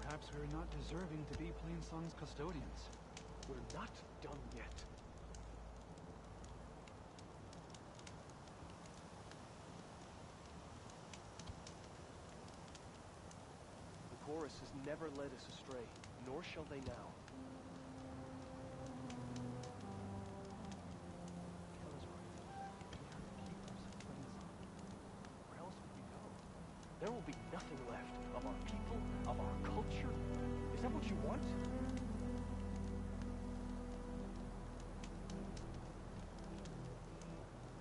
Perhaps we're not deserving to be Plainsong's custodians. We're not done yet. The chorus has never led us astray, nor shall they now. Where else would we go? There will be nothing left of our people, of our culture. Is that what you want?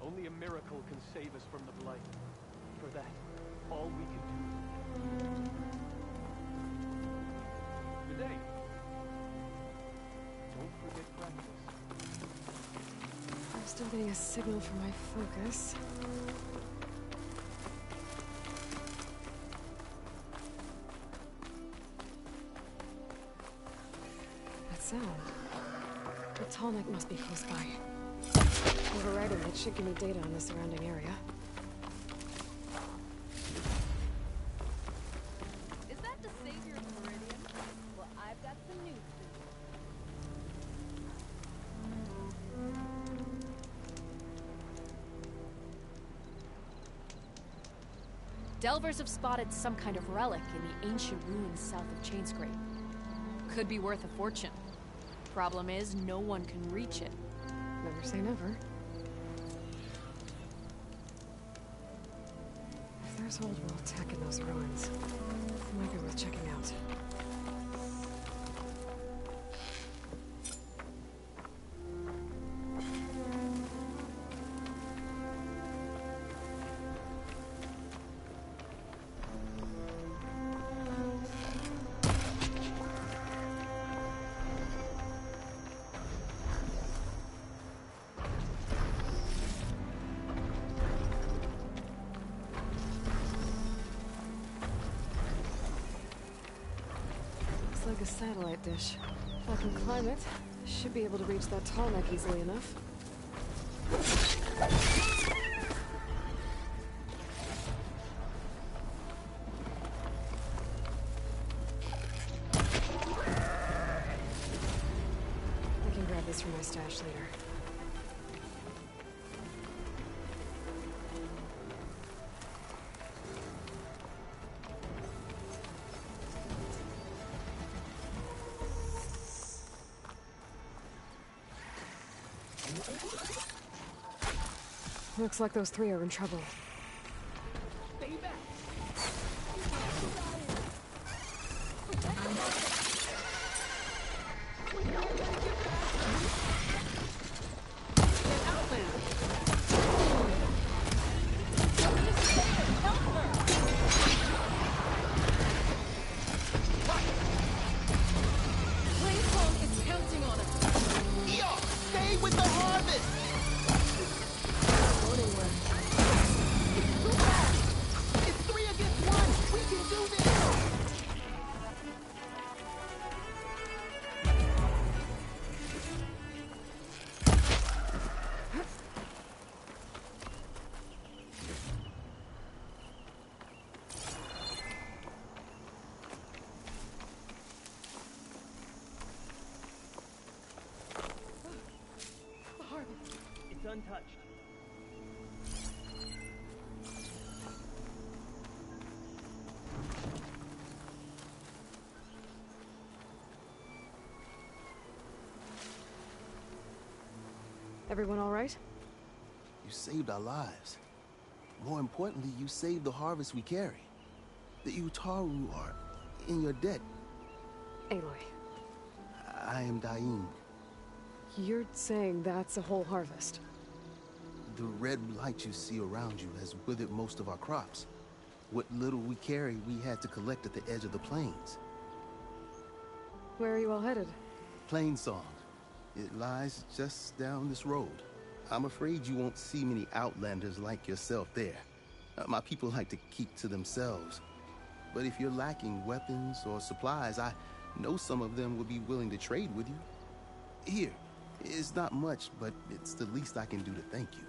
Only a miracle can save us from the blight. For that, all we can do. Good day. Don't forget practice. I'm still getting a signal for my focus. That sound. The tall neck must be close by. Overriding it should give me data on the surrounding area. Is that the savior of the Meridian? Well, I've got some news for you. Delvers have spotted some kind of relic in the ancient ruins south of Chainscrape. Could be worth a fortune. Problem is, no one can reach it. Never say never. If there's old world tech in those ruins, it might be worth checking out. Like a satellite dish. If I can climb it, I should be able to reach that tall neck easily enough. I can grab this from my stash later. Looks like those three are in trouble. Stay back! Plainsong is counting on us! Yo! Stay with the harvest! It's 3 against 1! We can do this! The harvest! It's untouched. Everyone all right? You saved our lives. More importantly, you saved the harvest we carry. The Utaru are in your debt. Aloy, I am Daim. you're saying that's a whole harvest? The red light you see around you has withered most of our crops. What little we carry, we had to collect at the edge of the plains. Where are you all headed? Plainsong. It lies just down this road. I'm afraid you won't see many outlanders like yourself there. My people like to keep to themselves. But if you're lacking weapons or supplies, I know some of them would be willing to trade with you. Here, It's not much, but it's the least I can do to thank you.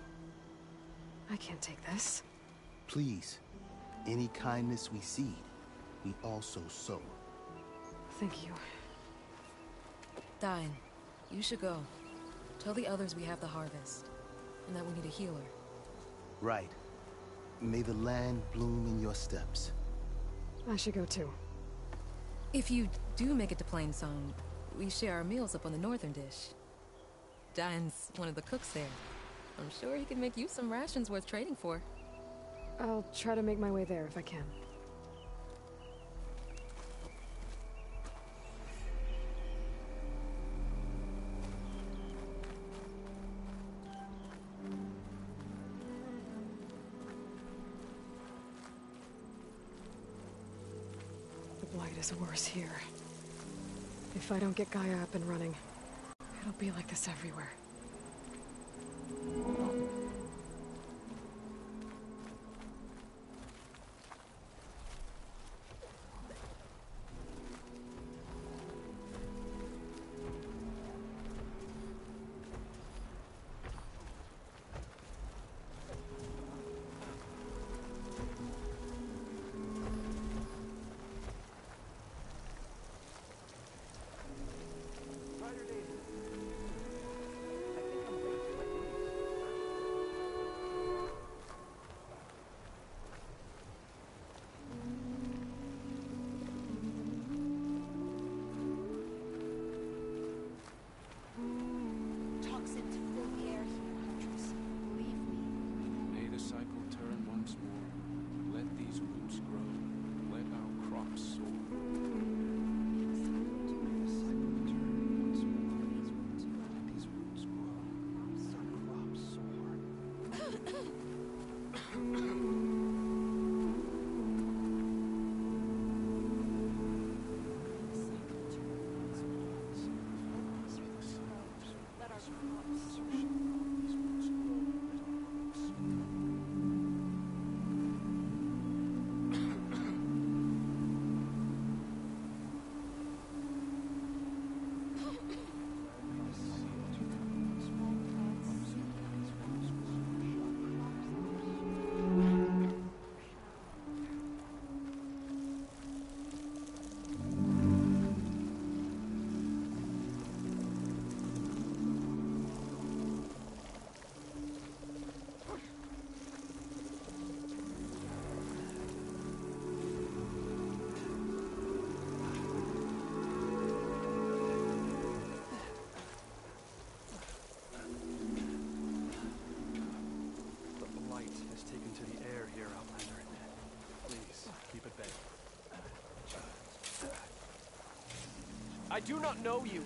I can't take this. Please, any kindness we seed, we also sow. Thank you. Dine, you should go. Tell the others we have the harvest, and that we need a healer. Right. May the land bloom in your steps. I should go too. If you do make it to Plainsong, we share our meals up on the northern dish. Dine's one of the cooks there. I'm sure he can make you some rations worth trading for. I'll try to make my way there if I can. The blight is worse here. If I don't get Gaia up and running, it'll be like this everywhere. May the cycle turn once more. Let these roots grow. Let our crops soar. I do not know you.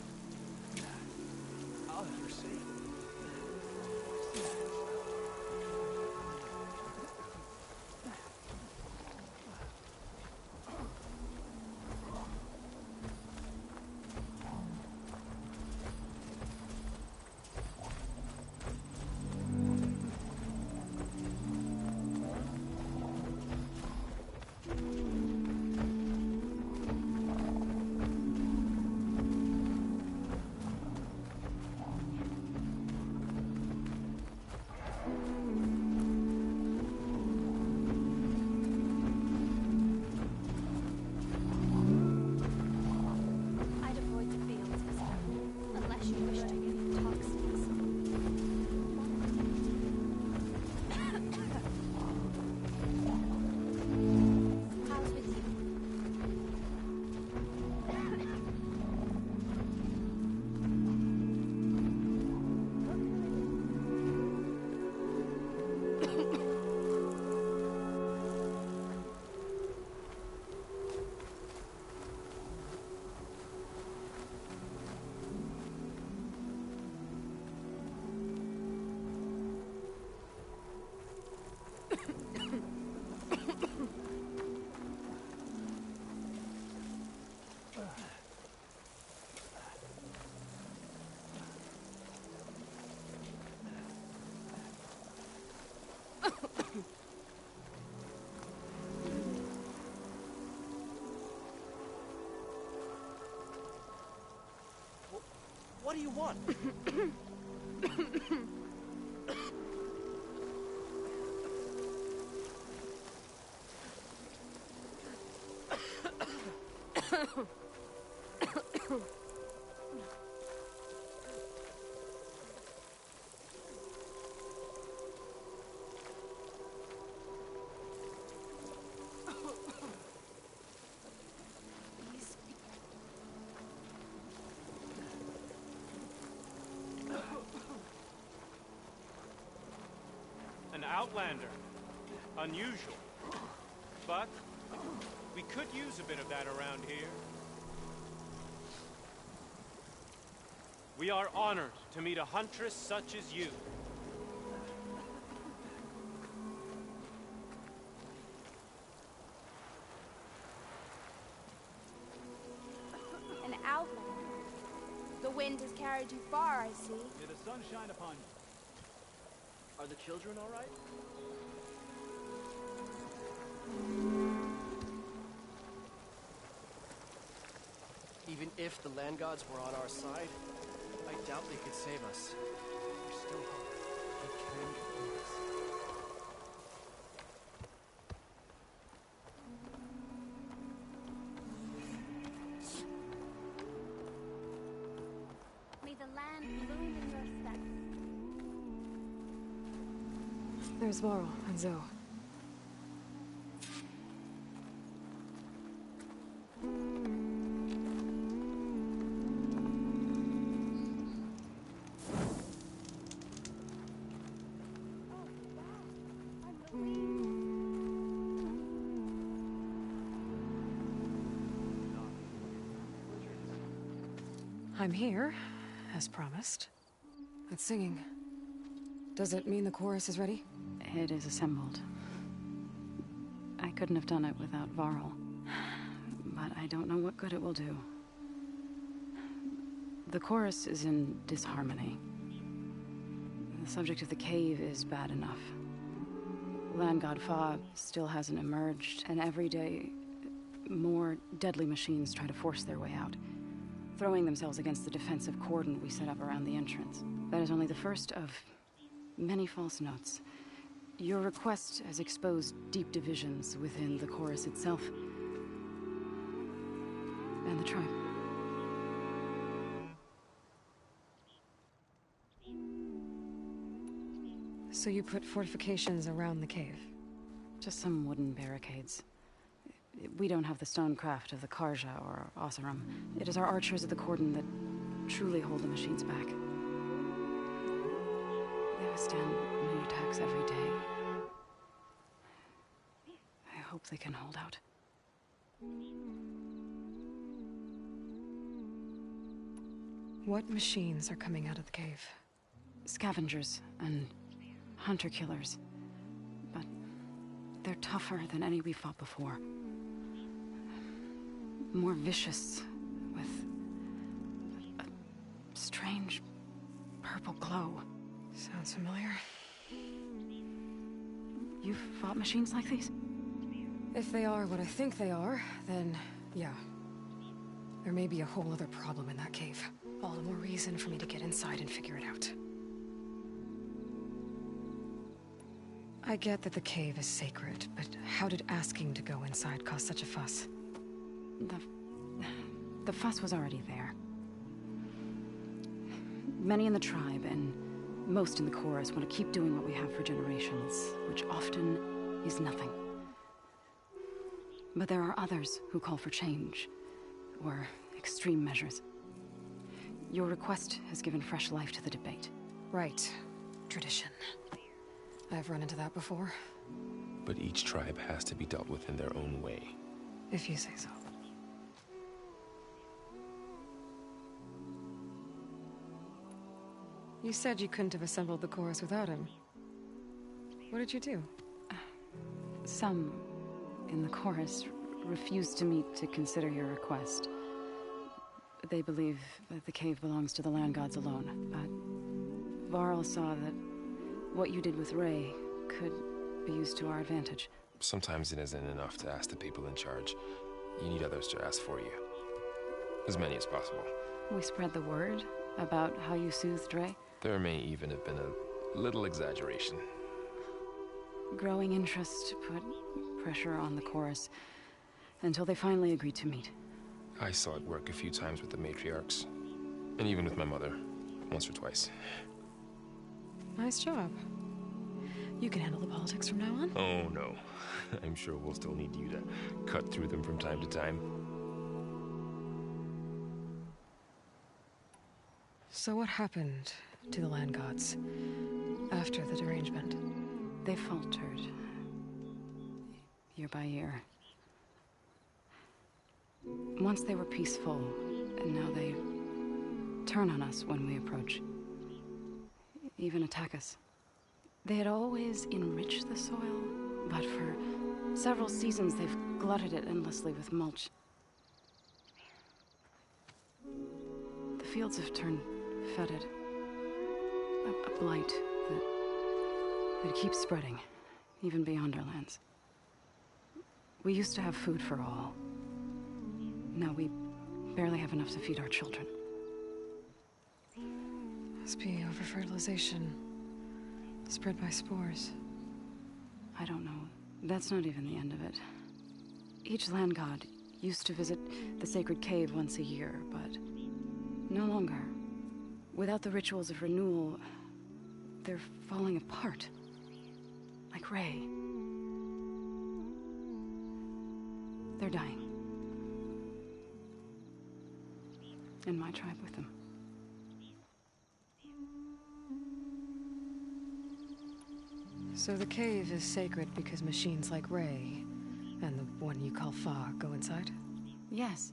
Oh, you're safe. What do you want? An outlander. Unusual. But we could use a bit of that around here. We are honored to meet a huntress such as you. An outlander. The wind has carried you far, I see. May the sun shine upon you. Are the children all right? Even if the land gods were on our side, I doubt they could save us. There's still hope. We can do this. May the land bloom in your steps. There's Varl and Zoe. I'm here, as promised. That singing. Does it mean the chorus is ready? It is assembled. I couldn't have done it without Varl. But I don't know what good it will do. The chorus is in disharmony. The subject of the cave is bad enough. Land God Fa still hasn't emerged, and every day, more deadly machines try to force their way out, throwing themselves against the defensive cordon we set up around the entrance. That is only the first of many false notes. Your request has exposed deep divisions within the chorus itself and the tribe. So you put fortifications around the cave? Just some wooden barricades. We don't have the stonecraft of the Karja or Oseram. It is our archers of the cordon that truly hold the machines back. They withstand new attacks every day. I hope they can hold out. What machines are coming out of the cave? Scavengers and hunter-killers. But they're tougher than any we fought before. More vicious, with a strange purple glow. Sounds familiar. You've fought machines like these? If they are what I think they are, then yeah. There may be a whole other problem in that cave. All the more reason for me to get inside and figure it out. I get that the cave is sacred, but how did asking to go inside cause such a fuss? The fuss was already there. Many in the tribe, and most in the chorus, want to keep doing what we have for generations, which often is nothing. But there are others who call for change, or extreme measures. Your request has given fresh life to the debate. Right. Tradition. I've run into that before. But each tribe has to be dealt with in their own way. If you say so. You said you couldn't have assembled the chorus without him. What did you do? Some in the chorus refused to meet to consider your request. They believe that the cave belongs to the land gods alone, but Varl saw that what you did with Ray could be used to our advantage. Sometimes it isn't enough to ask the people in charge. You need others to ask for you. As many as possible. We spread the word, About how you soothed Ray? There may even have been a little exaggeration. Growing interest put pressure on the chorus until they finally agreed to meet. I saw it work a few times with the matriarchs, and even with my mother, once or twice. Nice job. You can handle the politics from now on? Oh, no. I'm sure we'll still need you to cut through them from time to time. So what happened to the land gods after the derangement? They faltered, year by year. Once they were peaceful, and now they turn on us when we approach. Even attack us. They had always enriched the soil, but for several seasons they've glutted it endlessly with mulch. The fields have turned fetid. A blight that keeps spreading, even beyond our lands. We used to have food for all. Now we barely have enough to feed our children. Must be over-fertilization. Spread by spores. I don't know. That's not even the end of it. Each land god used to visit the sacred cave once a year, but no longer. Without the rituals of renewal, they're falling apart. Like Ray. They're dying. And my tribe with them. So the cave is sacred because machines like Ray, and the one you call Fa, go inside? Yes.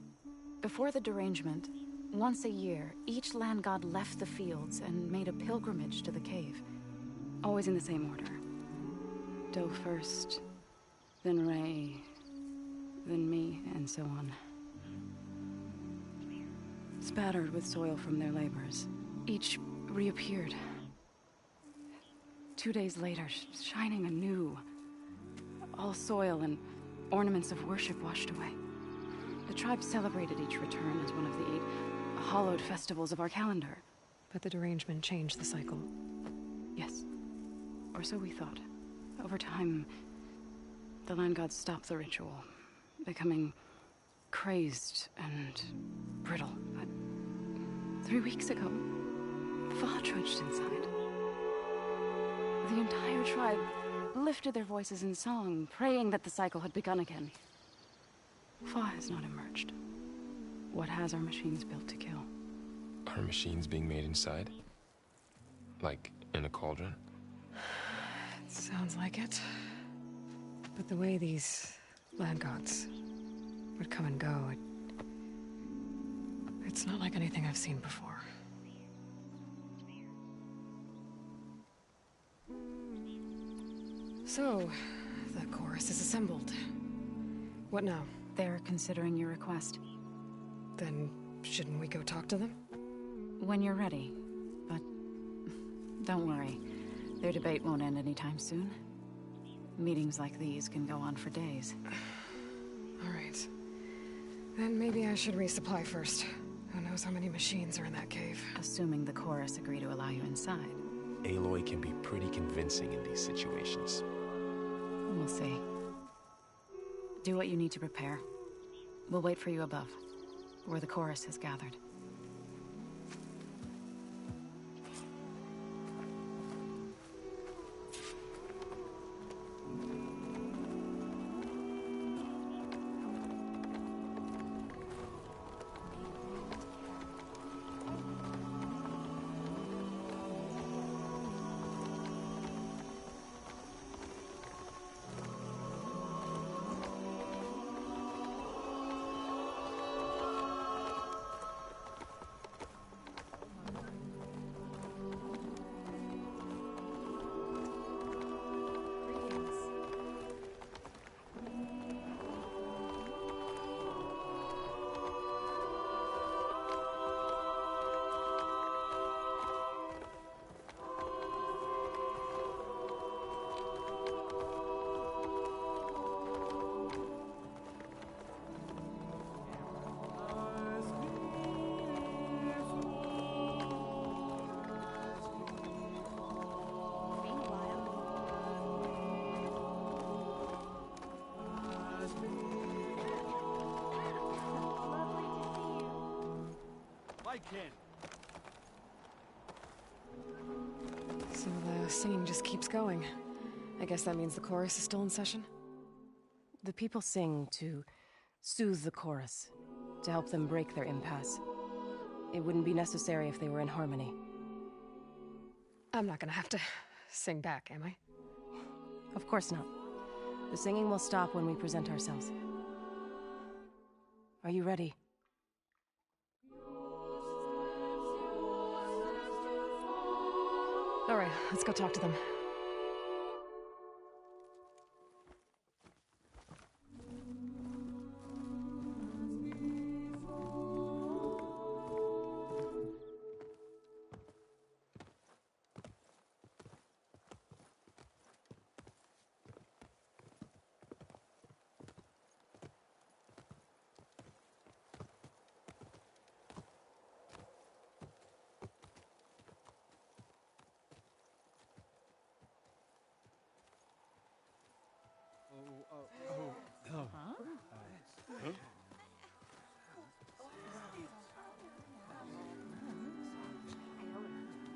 Before the derangement, once a year, each land god left the fields and made a pilgrimage to the cave. Always in the same order. Doe first, then Ray, then me, and so on. Spattered with soil from their labors, each reappeared. 2 days later, shining anew. All soil and ornaments of worship washed away. The tribe celebrated each return as one of the 8 hallowed festivals of our calendar. But the derangement changed the cycle. Yes. Or so we thought. Over time, the land gods stopped the ritual, becoming crazed and brittle. But 3 weeks ago, Fa trudged inside. The entire tribe lifted their voices in song, praying that the cycle had begun again. Fa has not emerged. What has our machines built to kill? Are machines being made inside? Like in a cauldron? Sounds like it. But the way these land gods would come and go, it's not like anything I've seen before. So, the chorus is assembled. What now? They're considering your request. Then, shouldn't we go talk to them? When you're ready. But don't worry. Their debate won't end anytime soon. Meetings like these can go on for days. All right. Then maybe I should resupply first. Who knows how many machines are in that cave? Assuming the chorus agree to allow you inside. Aloy can be pretty convincing in these situations. We'll see. Do what you need to prepare. We'll wait for you above, where the chorus has gathered. can. So the singing just keeps going. I guess that means the chorus is still in session? The people sing to soothe the chorus, to help them break their impasse. It wouldn't be necessary if they were in harmony. I'm not gonna have to sing back, am I? Of course not. The singing will stop when we present ourselves. Are you ready? All right, let's go talk to them.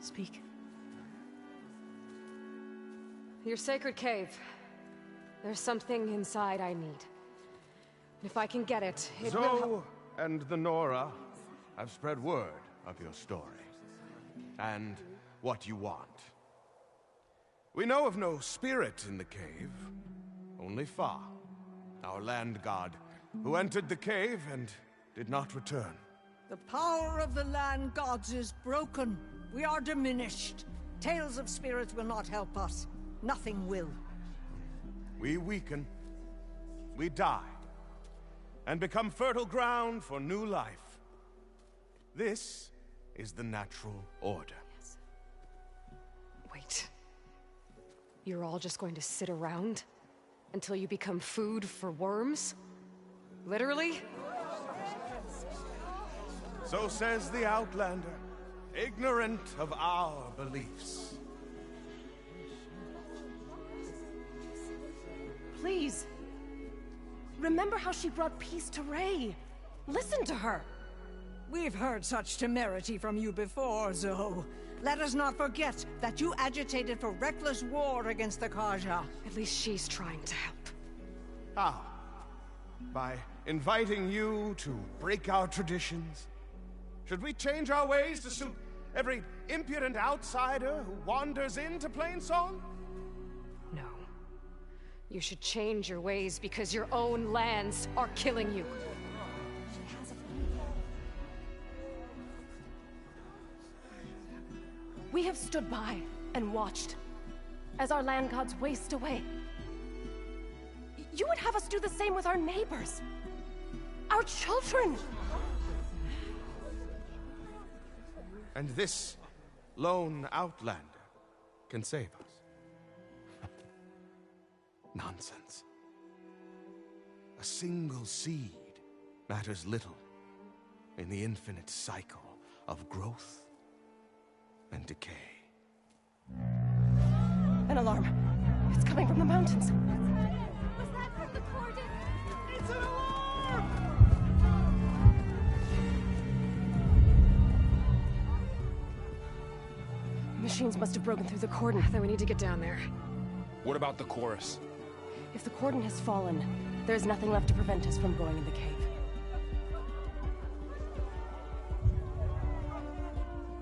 Speak. Your sacred cave. There's something inside I need. If I can get it, it will help. Zoe and the Nora have spread word of your story. And what you want. We know of no spirit in the cave. Only Fa, our land god, who entered the cave and did not return. The power of the land gods is broken. We are diminished. Tales of spirits will not help us. Nothing will. We weaken. We die. And become fertile ground for new life. This is the natural order. Yes. Wait. You're all just going to sit around until you become food for worms? Literally? So says the Outlander, ignorant of our beliefs. Please. Remember how she brought peace to Ray. Listen to her. We've heard such temerity from you before, Zoe. Let us not forget that you agitated for reckless war against the Kaja. At least she's trying to help. How? By inviting you to break our traditions? Should we change our ways to suit every impudent outsider who wanders into Plainsong? No. You should change your ways because your own lands are killing you. We have stood by and watched as our land gods waste away. You would have us do the same with our neighbors, our children. And this lone outlander can save us. Nonsense. A single seed matters little in the infinite cycle of growth and decay. An alarm. It's coming from the mountains. Was that from the cordon? It's an alarm! The machines must have broken through the cordon. Then we need to get down there. What about the chorus? If the cordon has fallen, there's nothing left to prevent us from going in the cave.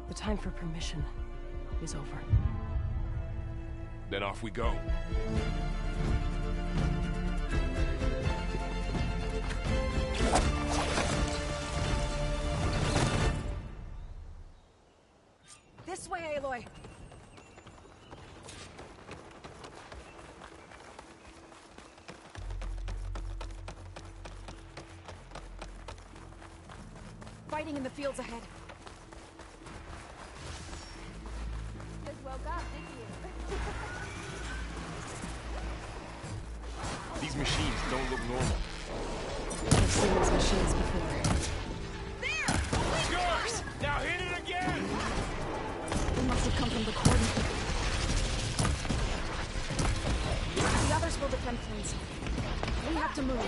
The time for permission is over. Then off we go. This way, Aloy! Fighting in the fields ahead. Just woke up, didn't you? These machines don't look normal. I've seen these machines before. It's yours! Now hit it again! They must have come from the cordon. The others will defend Plains. We have to move.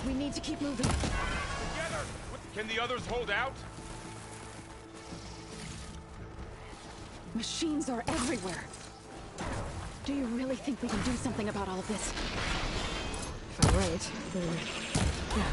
We need to keep moving. Together! Can the others hold out? Machines are everywhere. Do you really think we can do something about all of this? If I'm right, then... yeah.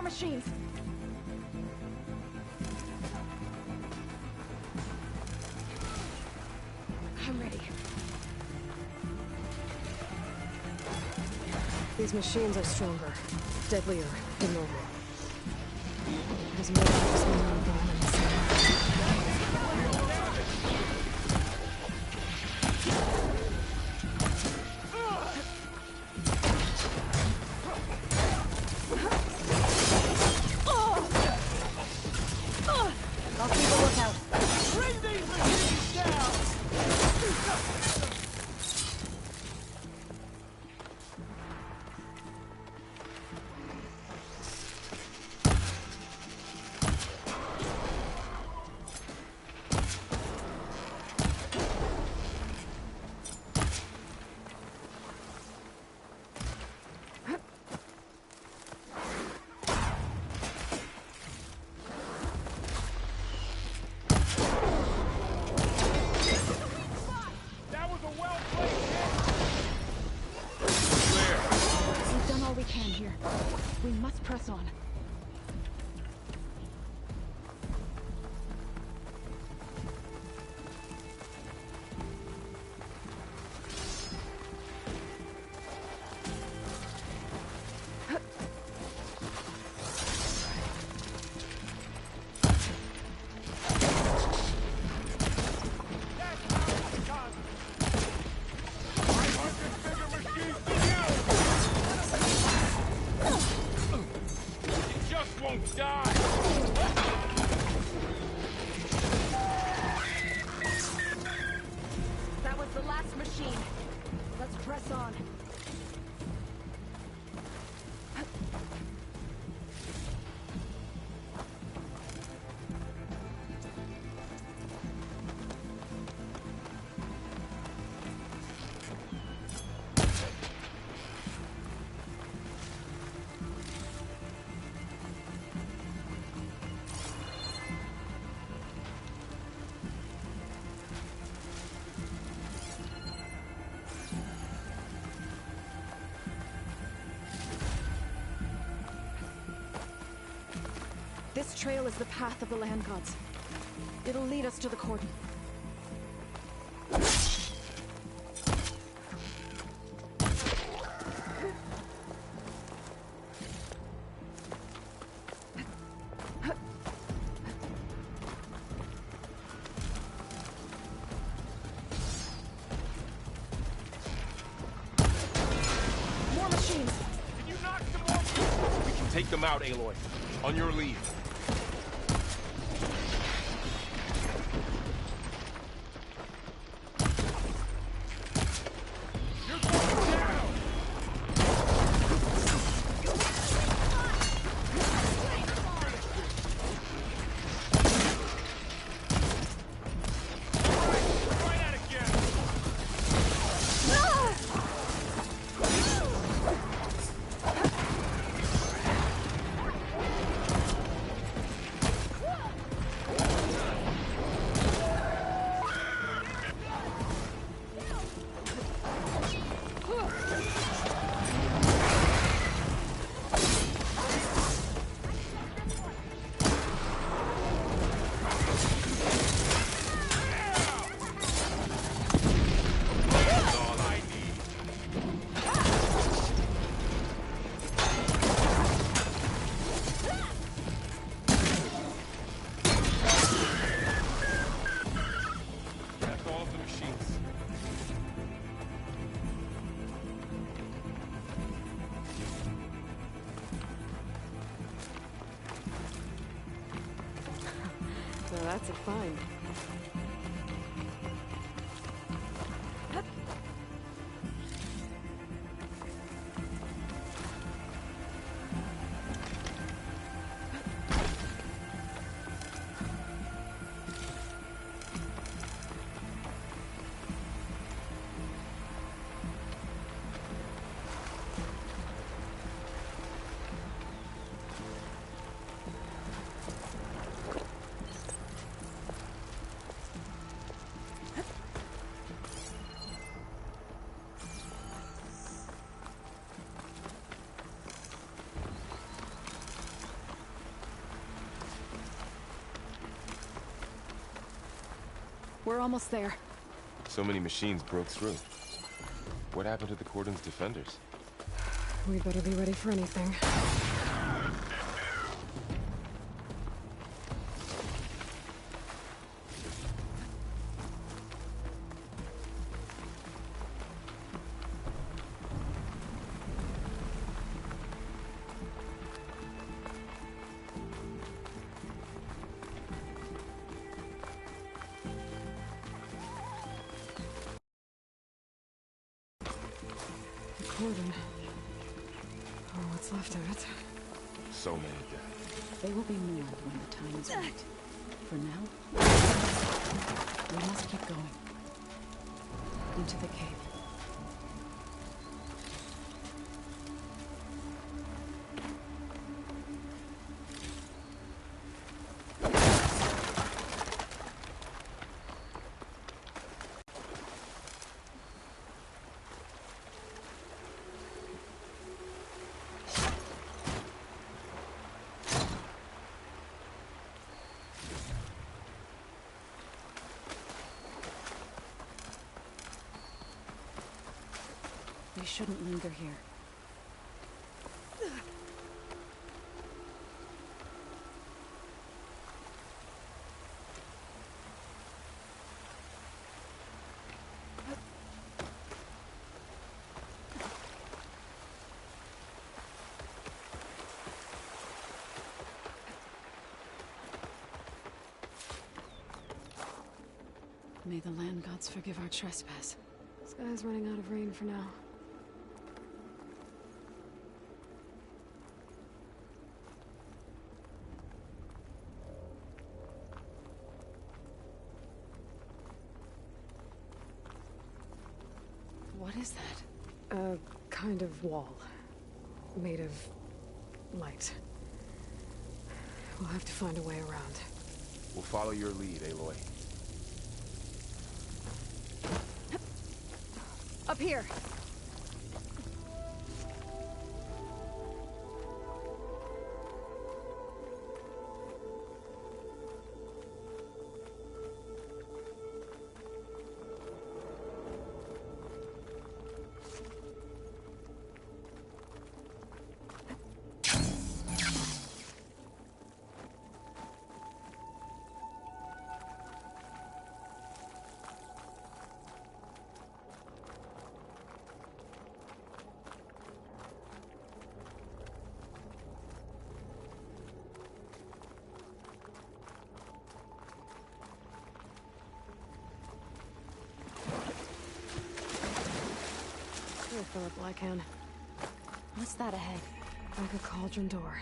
Machines. I'm ready. These machines are stronger, deadlier than normal. There's more than just one of them in the same. We must press on. That was the last machine. Let's press on. This trail is the path of the land gods. It'll lead us to the cordon. More machines! Can you knock them off? We can take them out, Aloy. On your lead. So that's a find. We're almost there. So many machines broke through. What happened to the Cordon's defenders? We better be ready for anything. Cordon. Oh, what's left of it? So many dead. They will be mourned when the time is right. For now, we must keep going. Into the cave. We shouldn't linger here. May the land gods forgive our trespass. Sky's running out of rain for now. What is that? A kind of wall. Made of light. We'll have to find a way around. We'll follow your lead, Aloy. Up here. Here, Philip Lycan. What's that ahead? Like a cauldron door.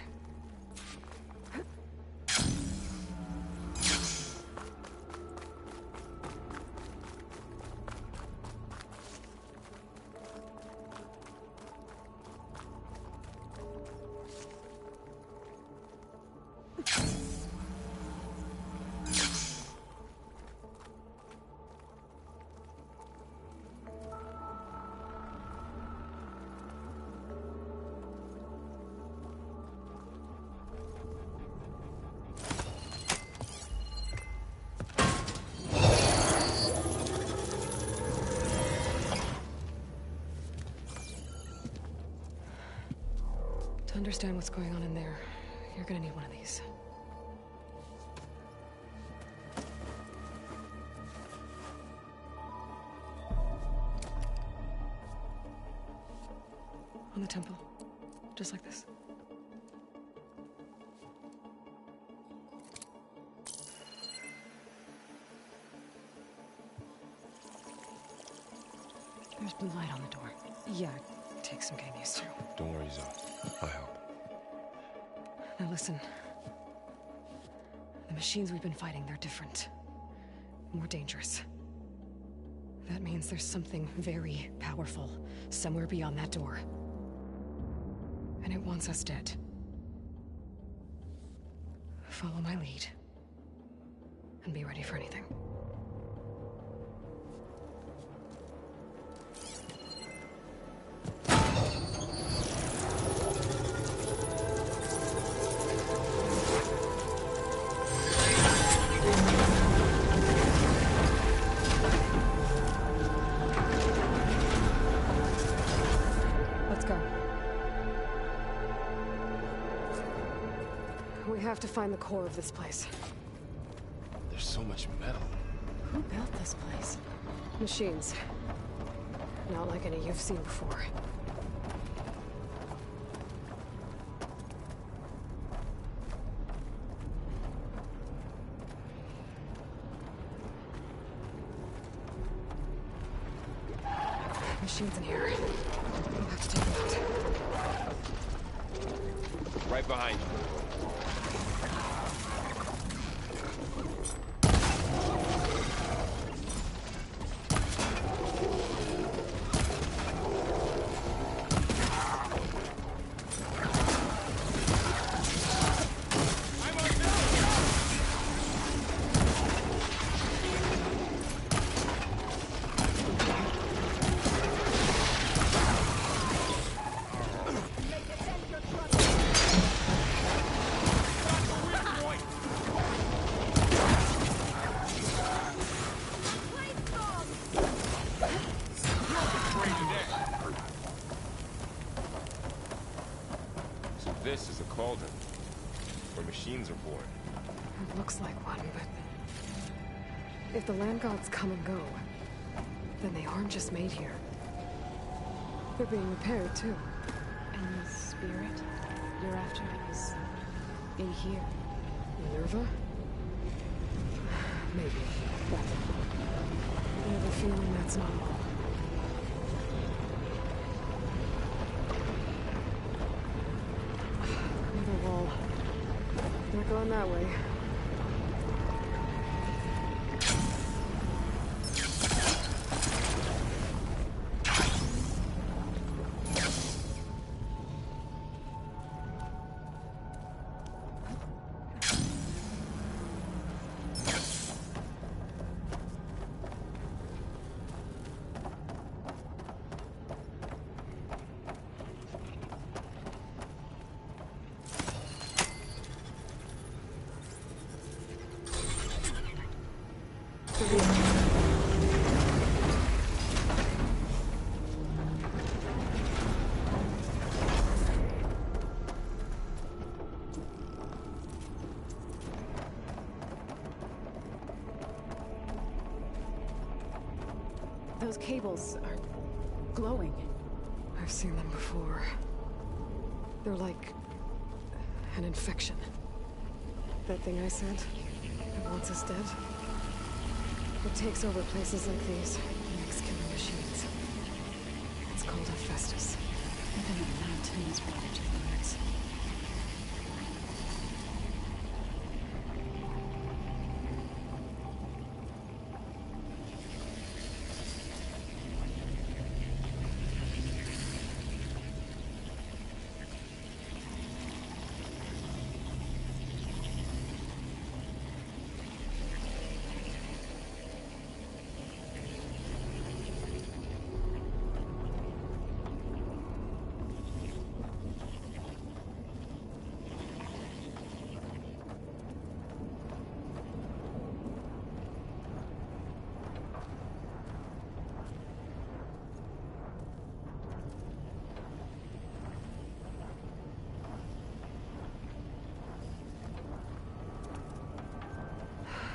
To understand what's going on in there, you're gonna need one of these. On the temple. Just like this. There's blue light on the door. Yeah, take some getting used to. Don't worry, Zoe. I'll help. Now listen. The machines we've been fighting, they're different. More dangerous. That means there's something very powerful somewhere beyond that door. And it wants us dead. Follow my lead. And be ready for anything. We have to find the core of this place. There's so much metal. Who built this place? Machines. Not like any you've seen before. Machines in here. We'll have to take them out. Right behind you. This is a cauldron, where machines are born. It looks like one, but... if the land gods come and go, then they aren't just made here. They're being repaired, too. And the spirit you're after is in here. Minerva? Maybe, but... I have a feeling that's not all. Wall. Not going that way. Those cables are glowing. I've seen them before. They're like an infection. That thing I said, it wants us dead. It takes over places like these, makes killer machines. It's called a Festus. Even the mountain is water to the birds.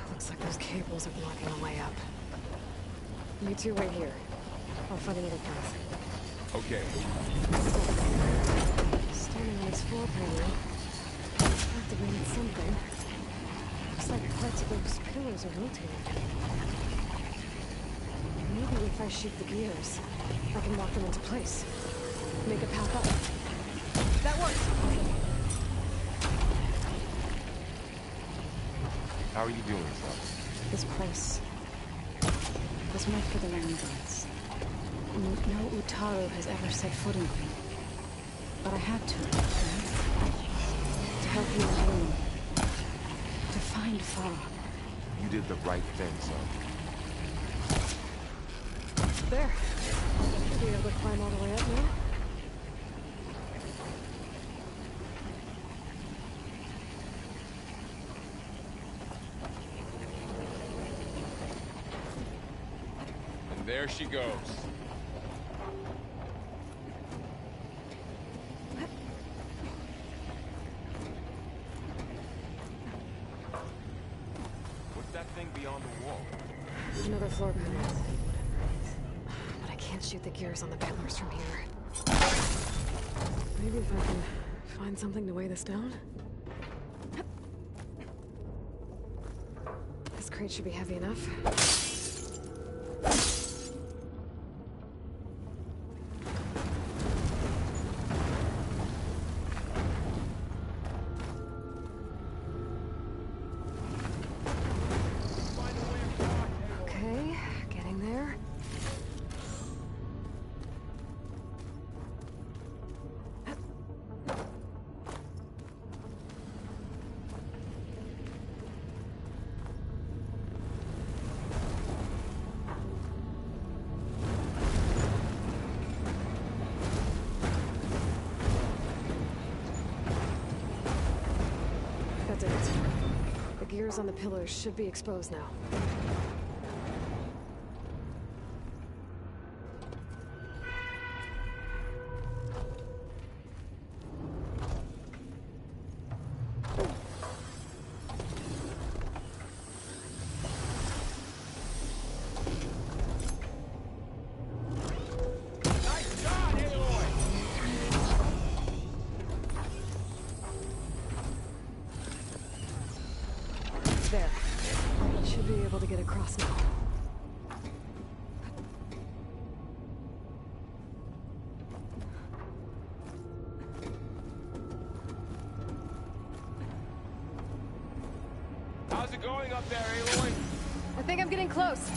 Looks like those cables are blocking the way up. You two wait here. I'll find another path. Okay. Standing on this floor panel. Activating something. Looks like parts of those pillars are rotating. No Maybe if I shoot the gears, I can lock them into place. Make a path up. That works! How are you doing this? This place was meant for the land gods. No Utaru has ever set foot in it. But I had to. To help you alone. To find Fa. You did the right thing, son. There. Should be able to climb all the way up now. And there she goes. What's that thing beyond the wall? Another floor panel. But I can't shoot the gears on the pillars from here. Maybe if I can find something to weigh this down? This crate should be heavy enough. Okay, getting there. That did it. The gears on the pillars should be exposed now. There. Should be able to get across now. How's it going up there, Aloy? I think I'm getting close.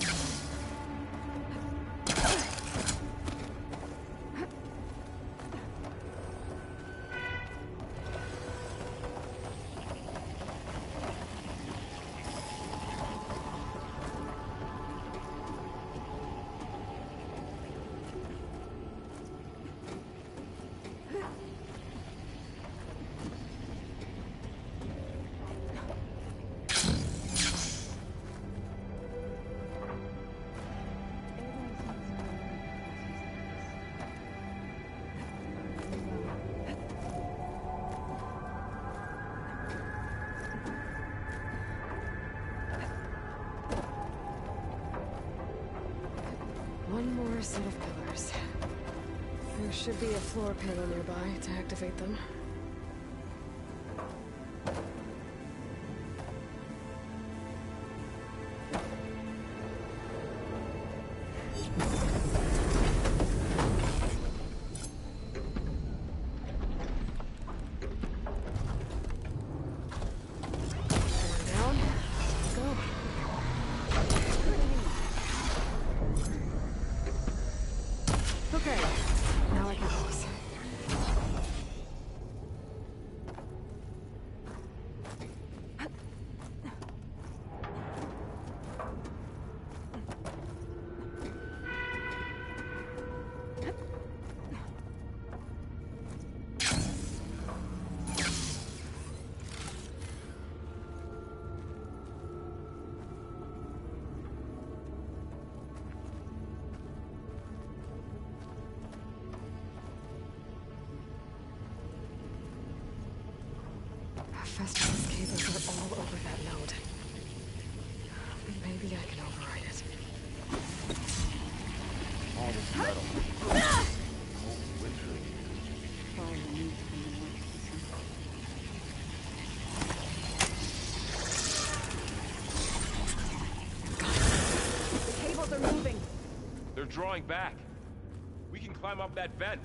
One more set of pillars. There should be a floor panel nearby to activate them. Down. Let's go. Okay, now I can close. Festivus cables are all over that node. Maybe I can override it. All this metal. Cold winter. The cables are moving. drawing back. We can climb up that vent.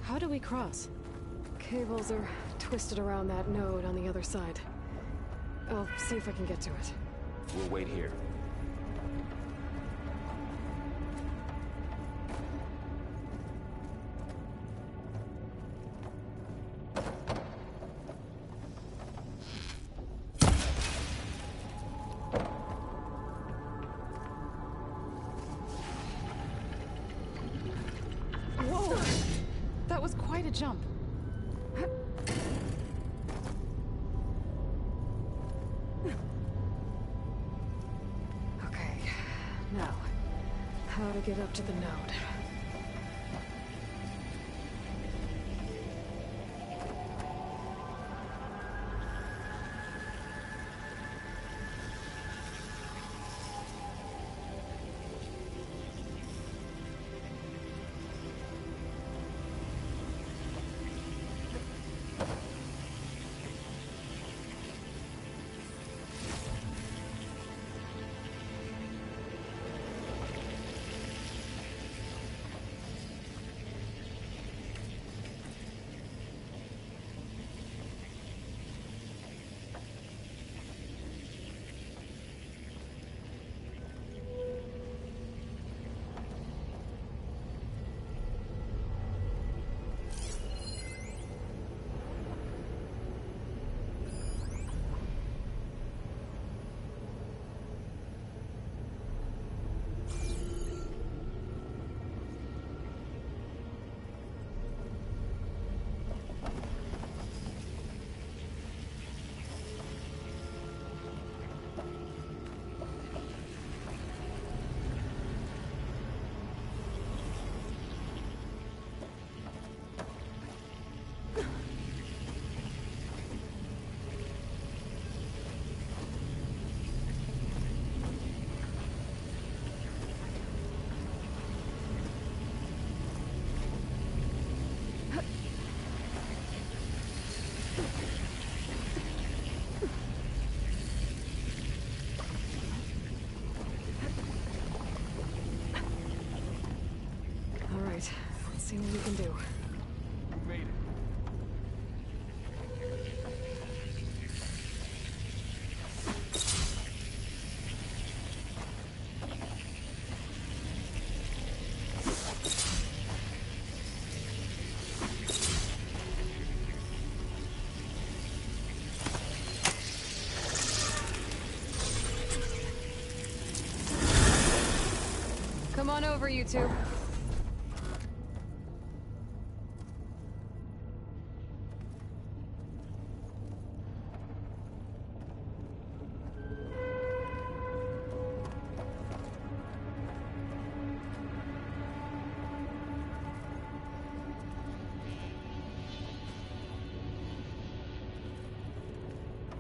How do we cross? Cables are twisted around that node on the other side. I'll see if I can get to it. We'll wait here. Whoa! That was quite a jump. Okay, now, how to get up to the node. Let's see what we can do. We made it. Come on over, you two.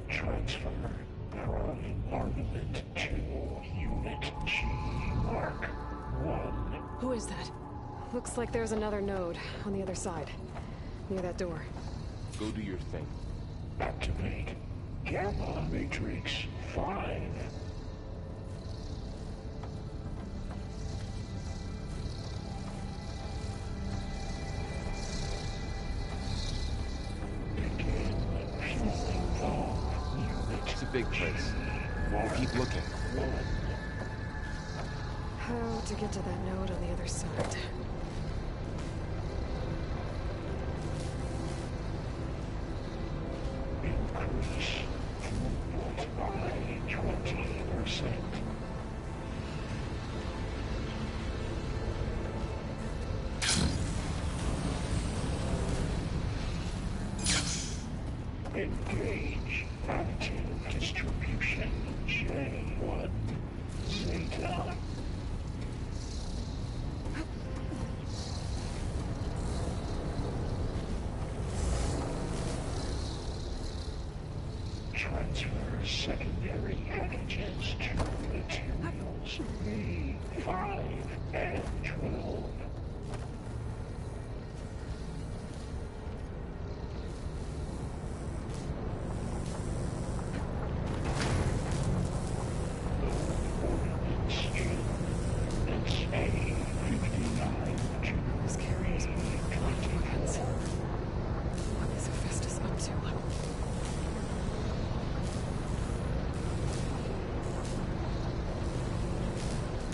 Transfer from armament to Unit G, Mark 1. Who is that? Looks like there's another node on the other side, near that door. Go do your thing. Activate Gamma Matrix 5. It's a big place. We'll keep looking. How to get to that node on the other side? Increase throughput by 20%. Engage active distribution J1 Zeta. secondary antigens to materials V5 and 12. This carrier's moving weapons. What is Hephaestus up to?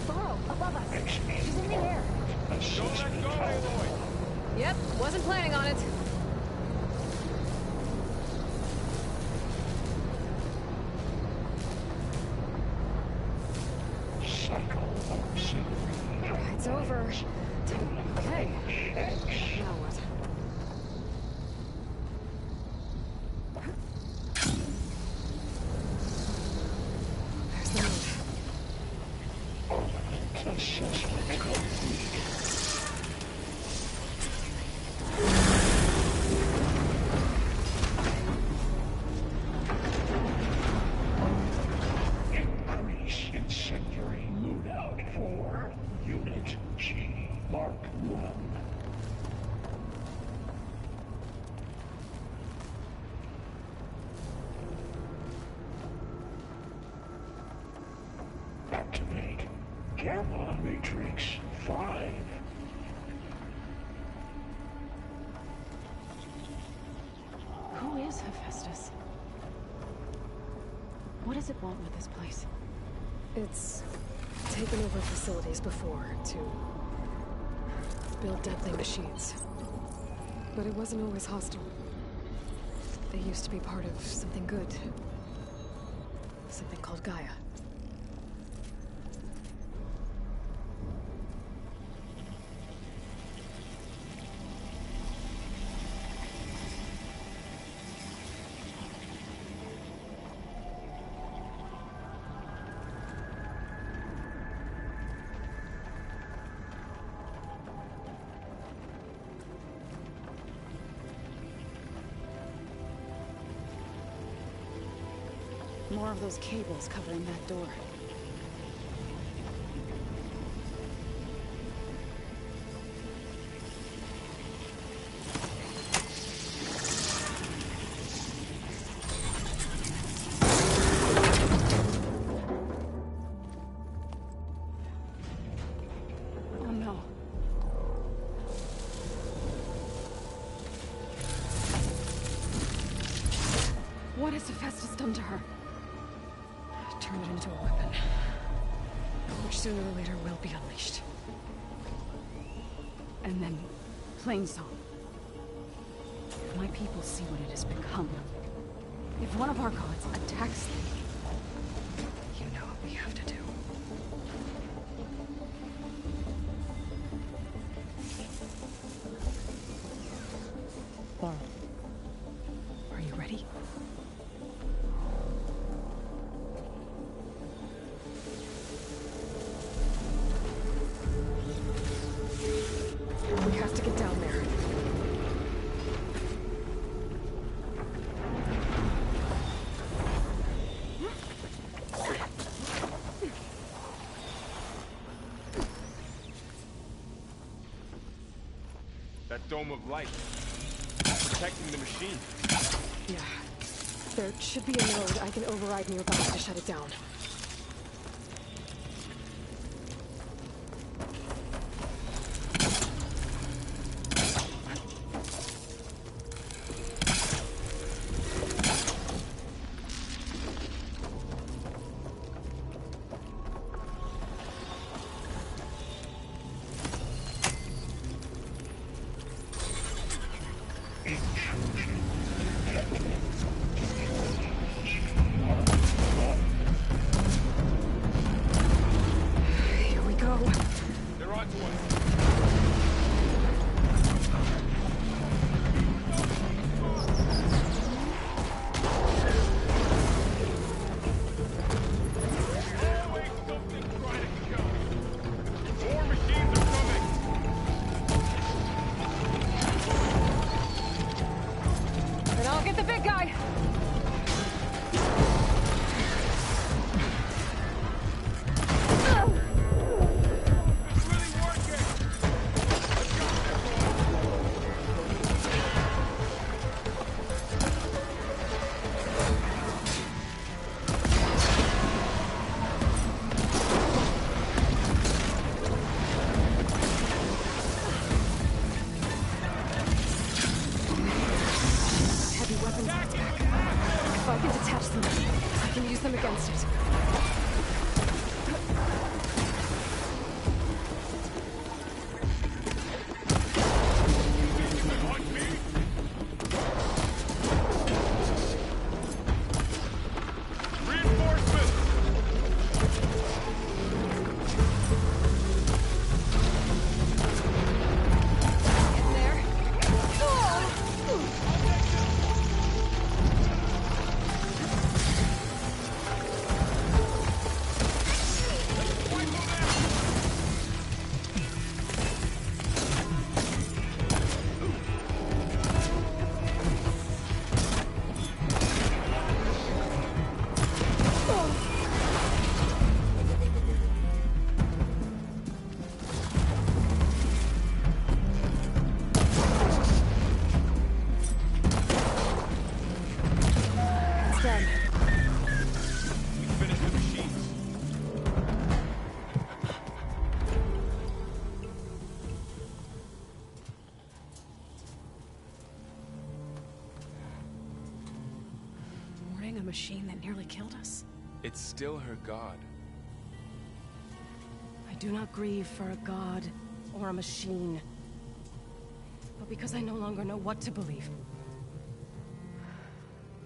Burrow, above us. She's in the air. Don't let go, Aloy! Yep, wasn't planning on it. It's over. Okay. Now what? There's the note. Assessment complete. Increase incendiary loadout for Unit G Mark 1. Activate Gamma Matrix 5. Who is Hephaestus? What does it want with this place? It's taken over facilities before to build deadly machines. But it wasn't always hostile. They used to be part of something good. Something called Gaia. More of those cables covering that door. Oh no. What has Hephaestus done to her? Turn it into a weapon, which sooner or later will be unleashed. And then, Plainsong. If my people see what it has become, if one of our gods attacks them, You know what we have to do. Laurel, Are you ready? We have to get down there. That dome of light. Protecting the machine. Yeah. There should be a node I can override nearby to shut it down. against it. A machine that nearly killed us? It's still her god. I do not grieve for a god or a machine, but because I no longer know what to believe.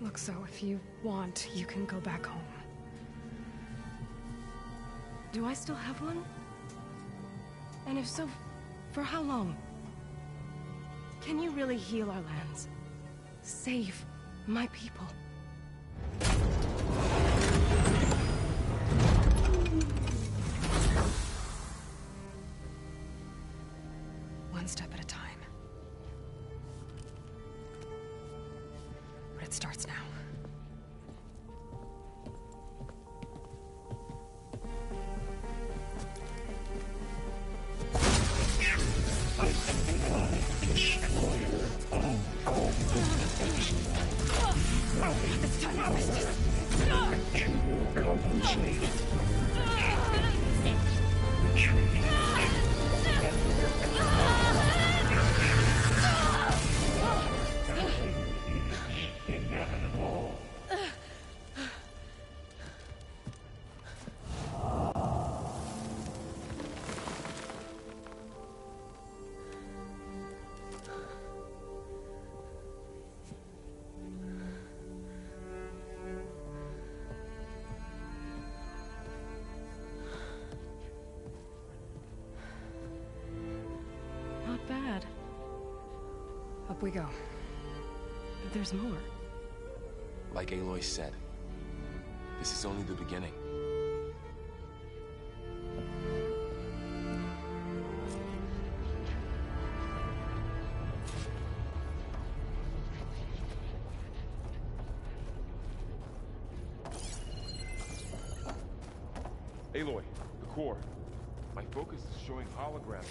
Look, so if you want, you can go back home. Do I still have one? And if so, for how long? Can you really heal our lands? Save my people? One step at a time. But it starts now. This time I missed it. Not bad. Up we go. There's more. Like Aloy said, this is only the beginning. Aloy, the core. My focus is showing holograms.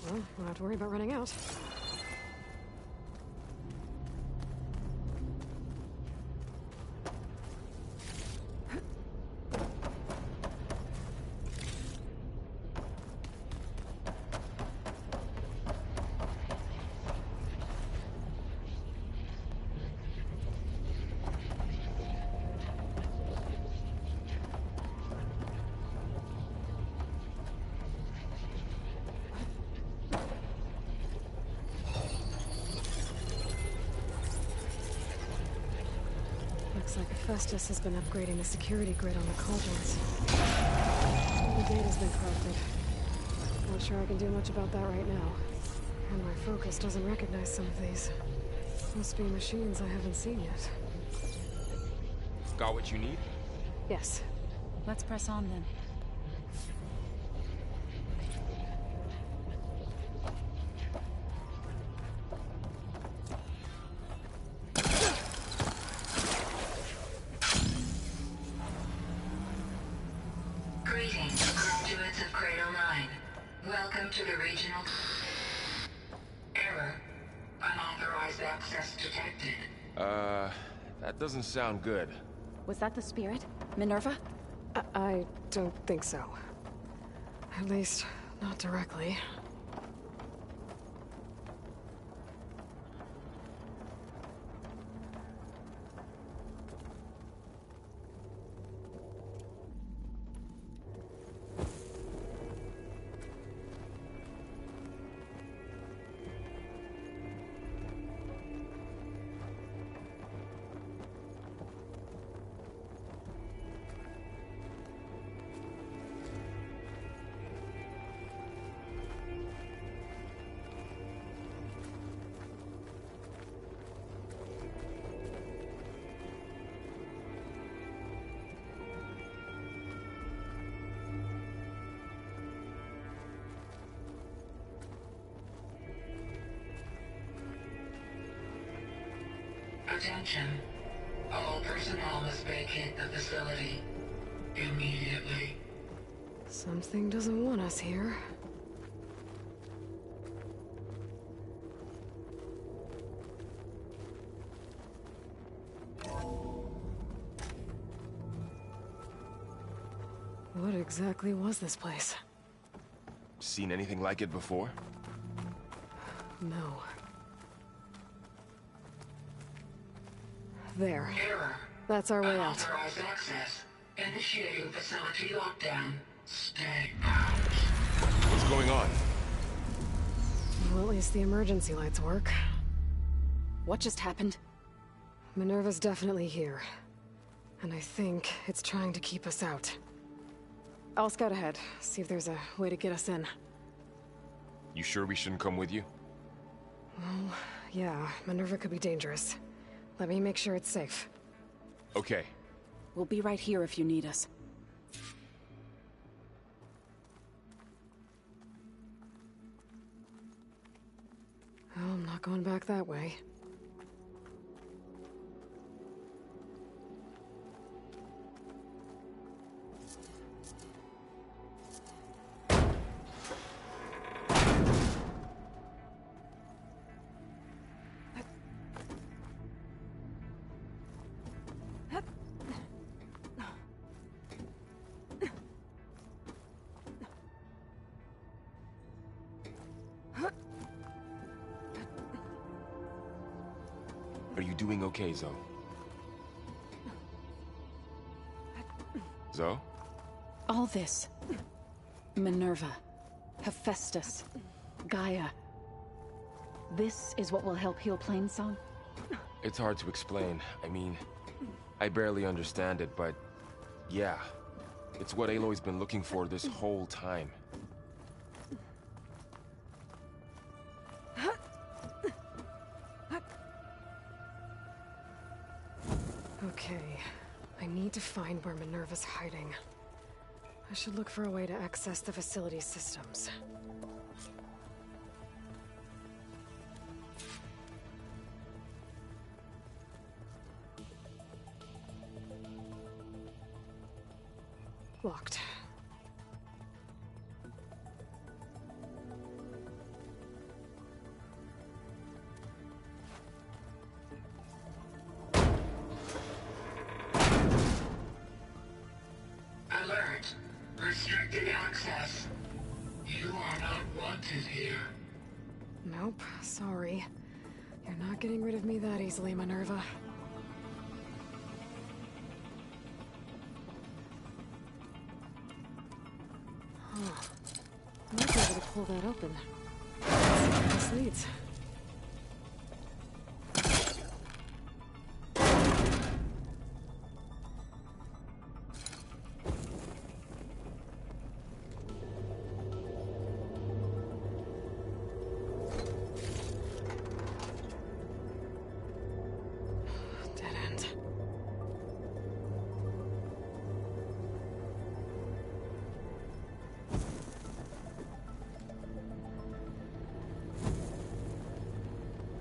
Well, don't have to worry about running out. Looks like Festus has been upgrading the security grid on the cauldrons. The data's been corrupted. Not sure I can do much about that right now. And my focus doesn't recognize some of these. Must be machines I haven't seen yet. Got what you need? Yes. Let's press on then. Greetings, graduates of Cradle 9. Welcome to the regional... Error. Unauthorized access detected. That doesn't sound good. Was that the spirit? Minerva? I don't think so. At least, not directly. Attention. All personnel must vacate the facility immediately. Something doesn't want us here. What exactly was this place? Seen anything like it before? No. There. Error. That's our way out. Unauthorized access. Initiating facility lockdown. Stay out. What's going on? Well, at least the emergency lights work. What just happened? Minerva's definitely here. And I think it's trying to keep us out. I'll scout ahead, see if there's a way to get us in. You sure we shouldn't come with you? Well, yeah, Minerva could be dangerous. Let me make sure it's safe. Okay. We'll be right here if you need us. Oh, I'm not going back that way. Are you doing okay, Zoe? Zoe? All this. Minerva. Hephaestus. Gaia. This is what will help heal Plainsong? It's hard to explain. I mean, I barely understand it, but yeah. It's what Aloy's been looking for this whole time. Okay, I need to find where Minerva's hiding. I should look for a way to access the facility's systems. Locked. Alert. Restricted access. You are not wanted here. Nope, sorry. You're not getting rid of me that easily, Minerva. Huh. I might be able to pull that open. Let's see where this leads. Dead end.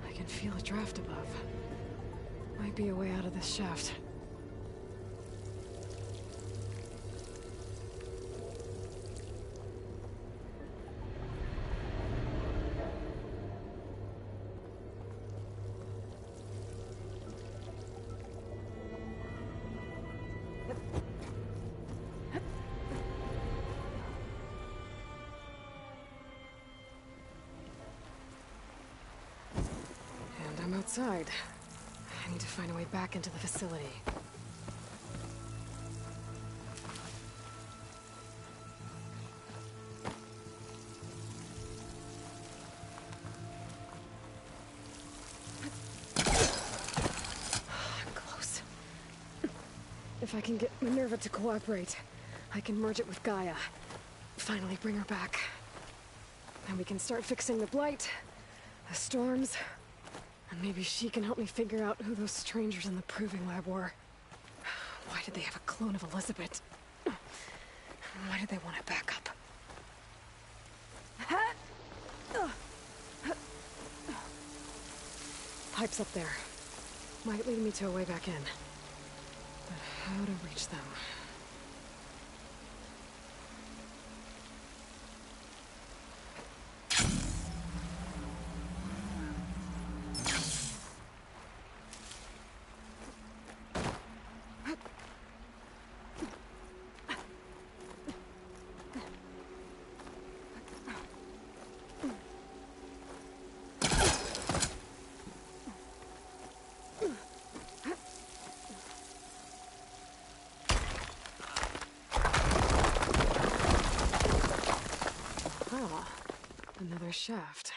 I can feel a draft above. Might be a way out of this shaft. outside. I need to find a way back into the facility. Close. If I can get Minerva to cooperate, I can merge it with Gaia. Finally bring her back. Then we can start fixing the blight, the storms, and maybe she can help me figure out who those strangers in the proving lab were. Why did they have a clone of Elizabeth? Why did they want to back up? Pipes up there. Might lead me to a way back in. But how to reach them? Another shaft.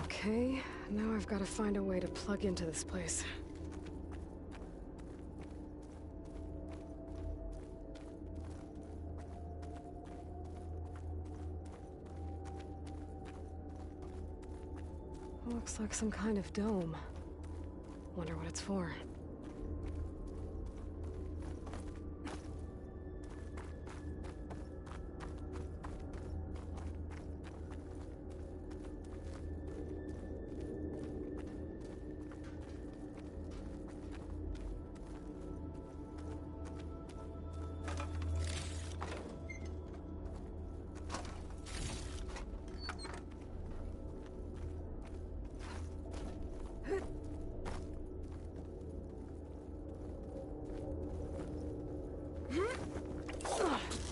Okay, now I've got to find a way to plug into this place. Looks like some kind of dome. Wonder what it's for.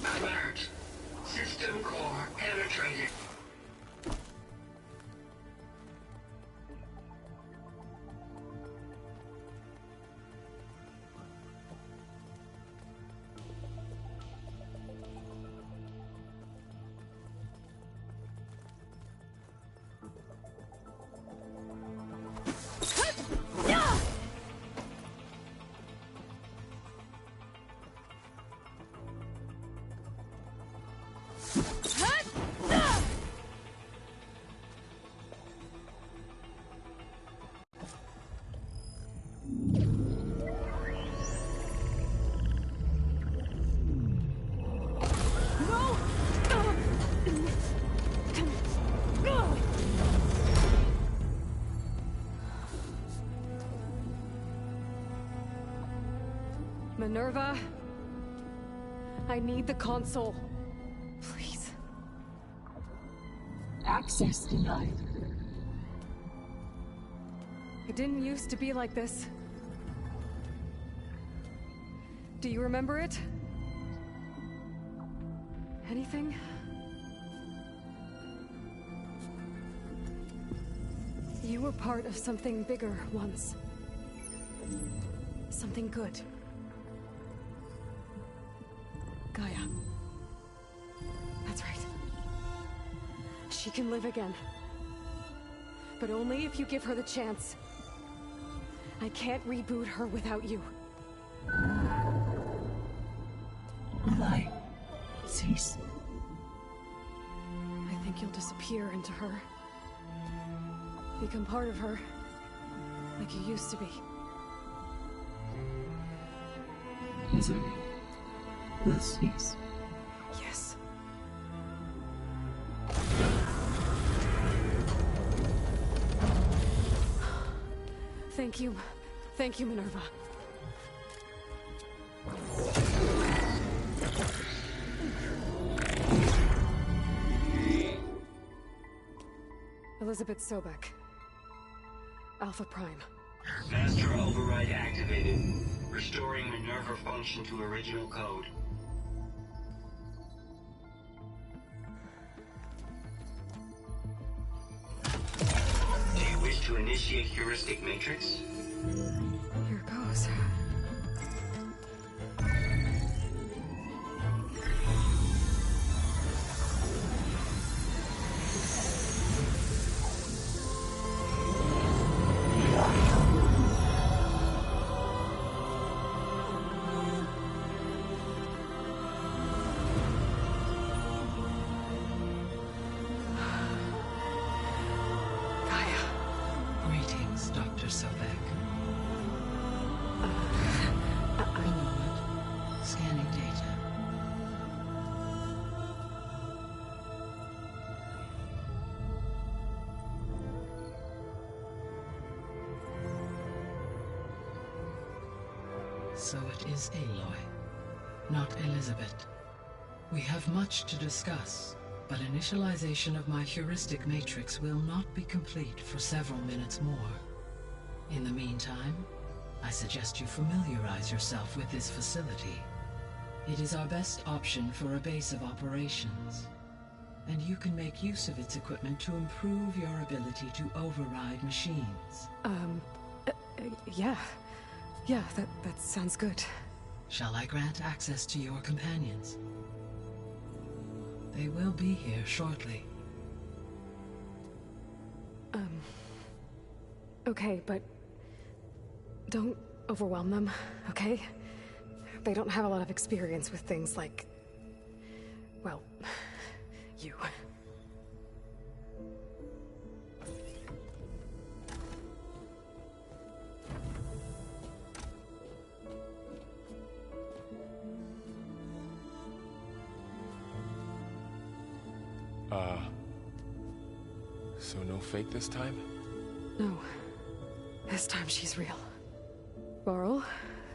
Alert. System core penetrated. Minerva, I need the console. Please. Access denied. It didn't used to be like this. Do you remember it? Anything? You were part of something bigger once. Something good. Gaia. That's right. She can live again. But only if you give her the chance. I can't reboot her without you. Lie. Cease. I think you'll disappear into her. Become part of her. Like you used to be. Misery. Will cease. Yes. Thank you. Thank you, Minerva. Elizabeth Sobek. Alpha Prime. Master override activated. Restoring Minerva function to original code. to initiate heuristic matrix. Here goes. Greetings, Dr. Sobek. A moment. Scanning data. So it is Aloy, not Elizabeth. We have much to discuss, but initialization of my heuristic matrix will not be complete for several minutes more. In the meantime, I suggest you familiarize yourself with this facility. It is our best option for a base of operations, and you can make use of its equipment to improve your ability to override machines. Yeah. Yeah, that sounds good. Shall I grant access to your companions? They will be here shortly. Okay, but don't overwhelm them, okay? They don't have a lot of experience with things like, well, you. So no fake this time? No. This time she's real. Laurel,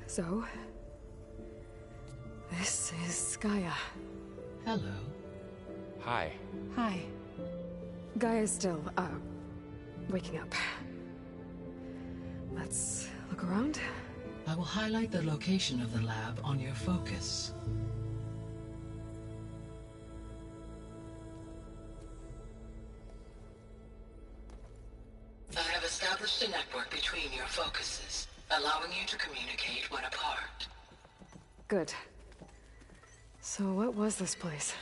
Zoe. This is Gaia. Hello. Hi. Hi. Gaia's still, waking up. Let's look around. I will highlight the location of the lab on your focus. I have established a network between your focuses, allowing you to communicate when apart. Good. So what was this place?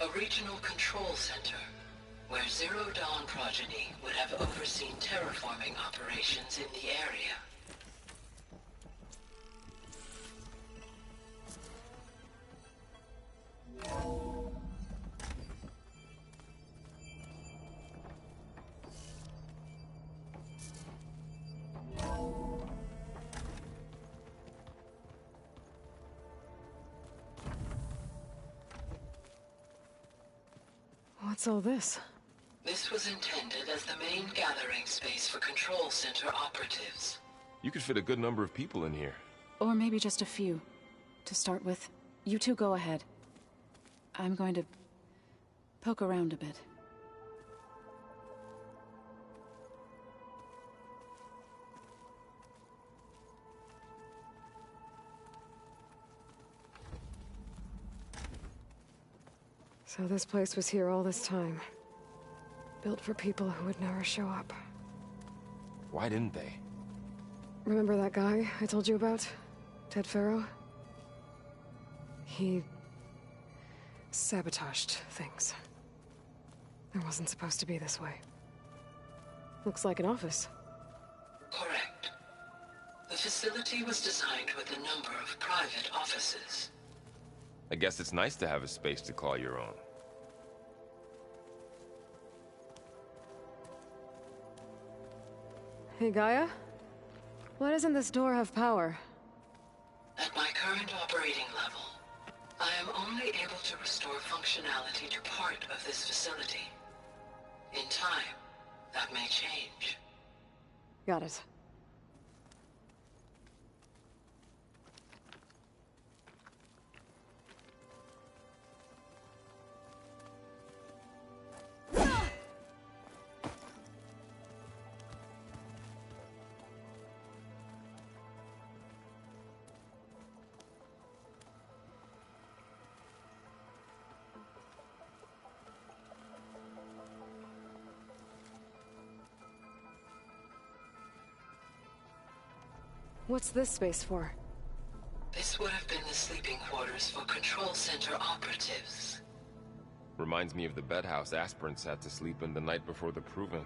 A regional control center, where Zero Dawn progeny would have overseen terraforming operations in the area. What's all this? This was intended as the main gathering space for control center operatives. You could fit a good number of people in here. Or maybe just a few. To start with, you two go ahead. I'm going to poke around a bit. So this place was here all this time. Built for people who would never show up. Why didn't they? Remember that guy I told you about? Ted Farrow? He sabotaged things. It wasn't supposed to be this way. Looks like an office. Correct. The facility was designed with a number of private offices. I guess it's nice to have a space to call your own. Hey, Gaia? Why doesn't this door have power? At my current operating level, I am only able to restore functionality to part of this facility. In time, that may change. Got it. What's this space for? This would have been the sleeping quarters for Control Center operatives. Reminds me of the bedhouse aspirants had to sleep in the night before the proving.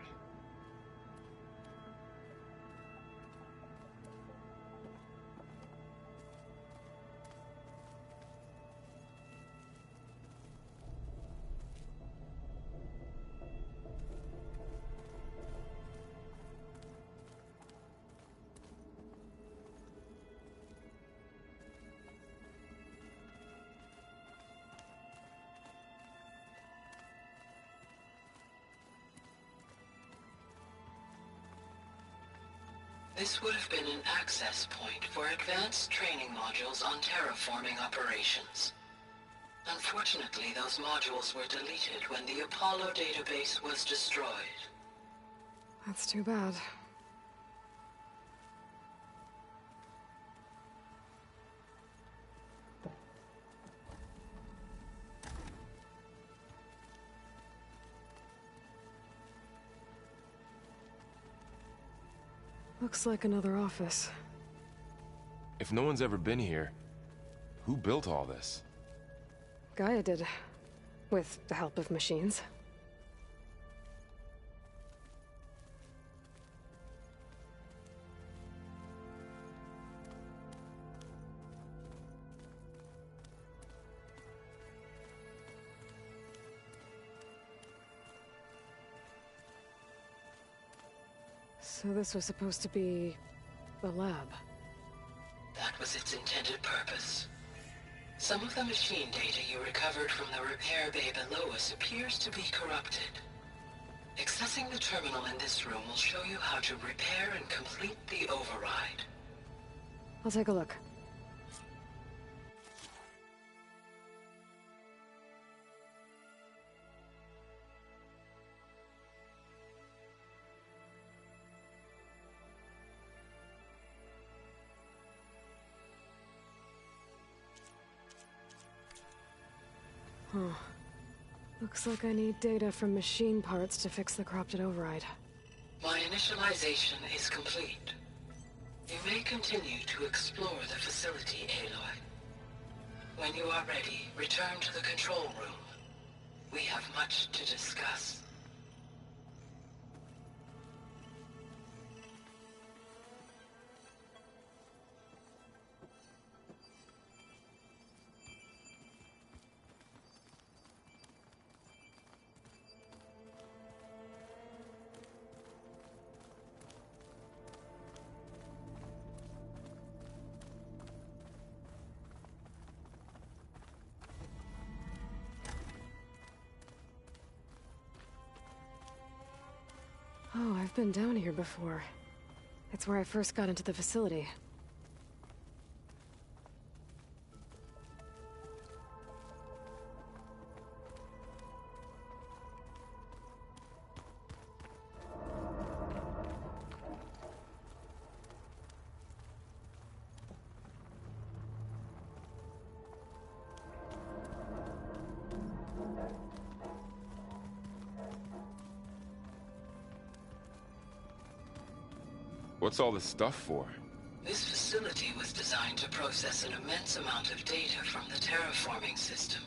This would have been an access point for advanced training modules on terraforming operations. Unfortunately, those modules were deleted when the Apollo database was destroyed. That's too bad. Looks like another office. If no one's ever been here, who built all this? Gaia did. With the help of machines. So this was supposed to be a lab. That was its intended purpose. Some of the machine data you recovered from the repair bay below us appears to be corrupted. Accessing the terminal in this room will show you how to repair and complete the override. I'll take a look. Huh. Looks like I need data from machine parts to fix the corrupted override. My initialization is complete. You may continue to explore the facility, Aloy. When you are ready, return to the control room. We have much to discuss. Oh, I've been down here before. It's where I first got into the facility. What's all this stuff for? This facility was designed to process an immense amount of data from the terraforming system.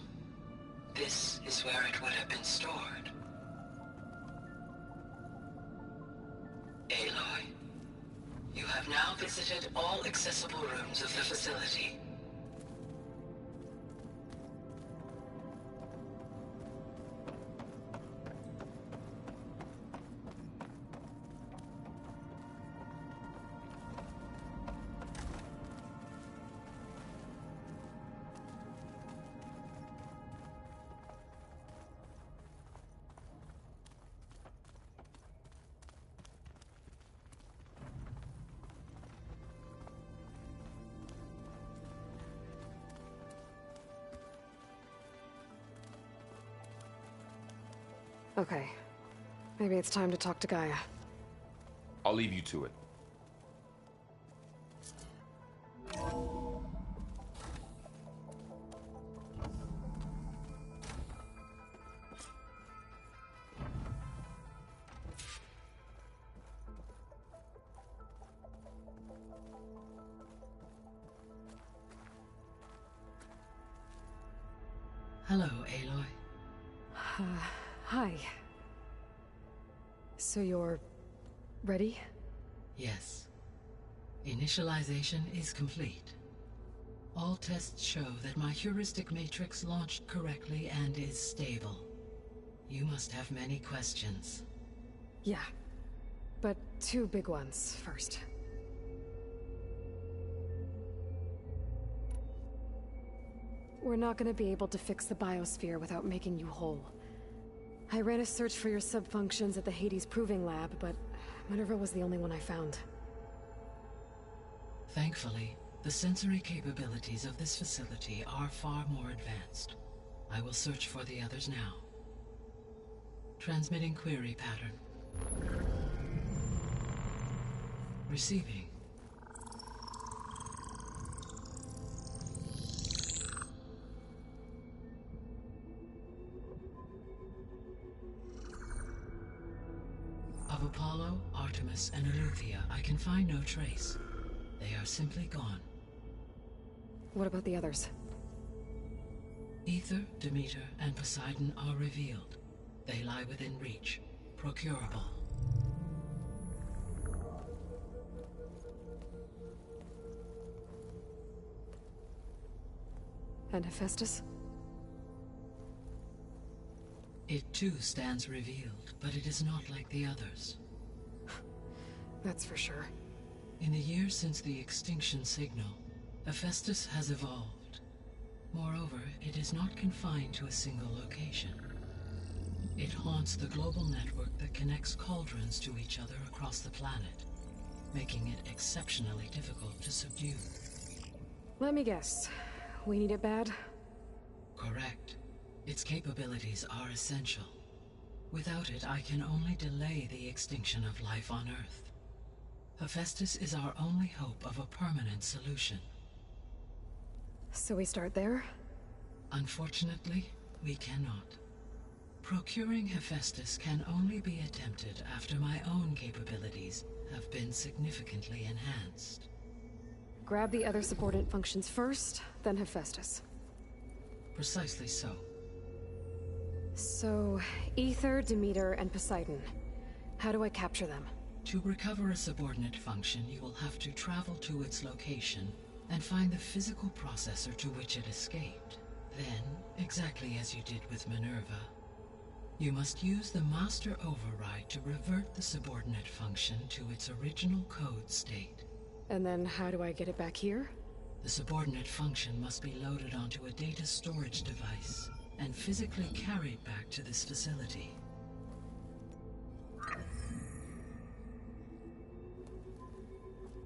This is where it would have been stored. Aloy, you have now visited all accessible rooms of the facility. Okay. Maybe it's time to talk to Gaia. I'll leave you to it. Hello, Aloy. Hi. So you're ready? Yes. Initialization is complete. All tests show that my heuristic matrix launched correctly and is stable. You must have many questions. Yeah. But two big ones first. We're not gonna be able to fix the biosphere without making you whole. I ran a search for your subfunctions at the Hades Proving Lab, but Minerva was the only one I found. Thankfully, the sensory capabilities of this facility are far more advanced. I will search for the others now. Transmitting query pattern. Receiving. Of Apollo, Artemis, and Eleuthia, I can find no trace. They are simply gone. What about the others? Ether, Demeter, and Poseidon are revealed. They lie within reach, procurable. And Hephaestus? It too stands revealed, but it is not like the others. That's for sure. In the years since the extinction signal, Hephaestus has evolved. Moreover, it is not confined to a single location. It haunts the global network that connects cauldrons to each other across the planet, making it exceptionally difficult to subdue. Let me guess. We need it bad? Correct. Its capabilities are essential. Without it, I can only delay the extinction of life on Earth. Hephaestus is our only hope of a permanent solution. So we start there? Unfortunately, we cannot. Procuring Hephaestus can only be attempted after my own capabilities have been significantly enhanced. Grab the other subordinate functions first, then Hephaestus. Precisely so. So, Ether, Demeter, and Poseidon. How do I capture them? To recover a subordinate function, you will have to travel to its location and find the physical processor to which it escaped. Then, exactly as you did with Minerva, you must use the master override to revert the subordinate function to its original code state. And then how do I get it back here? The subordinate function must be loaded onto a data storage device and physically carried back to this facility.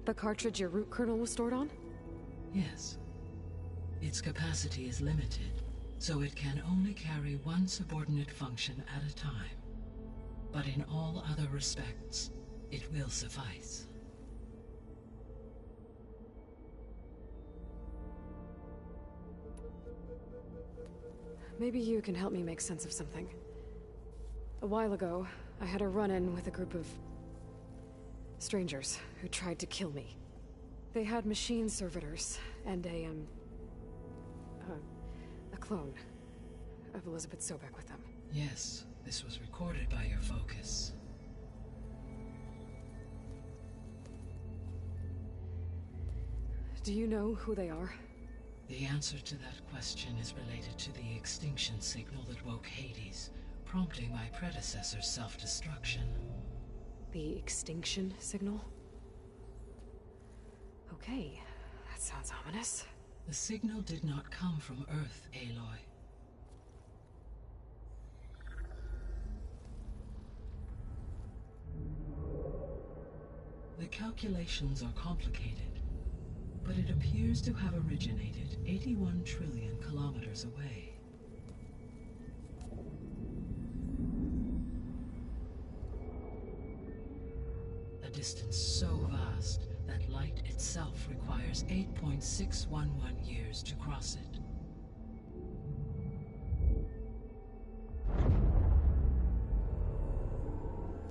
The cartridge your root kernel was stored on? Yes. Its capacity is limited, so it can only carry one subordinate function at a time. But in all other respects, it will suffice. Maybe you can help me make sense of something. A while ago, I had a run-in with a group of strangers who tried to kill me. They had machine servitors and a clone of Elizabeth Sobek with them. Yes, this was recorded by your focus. Do you know who they are? The answer to that question is related to the extinction signal that woke Hades, prompting my predecessor's self-destruction. The extinction signal? Okay, that sounds ominous. The signal did not come from Earth, Aloy. The calculations are complicated, but it appears to have originated 81 trillion kilometers away. A distance so vast that light itself requires 8.611 years to cross it.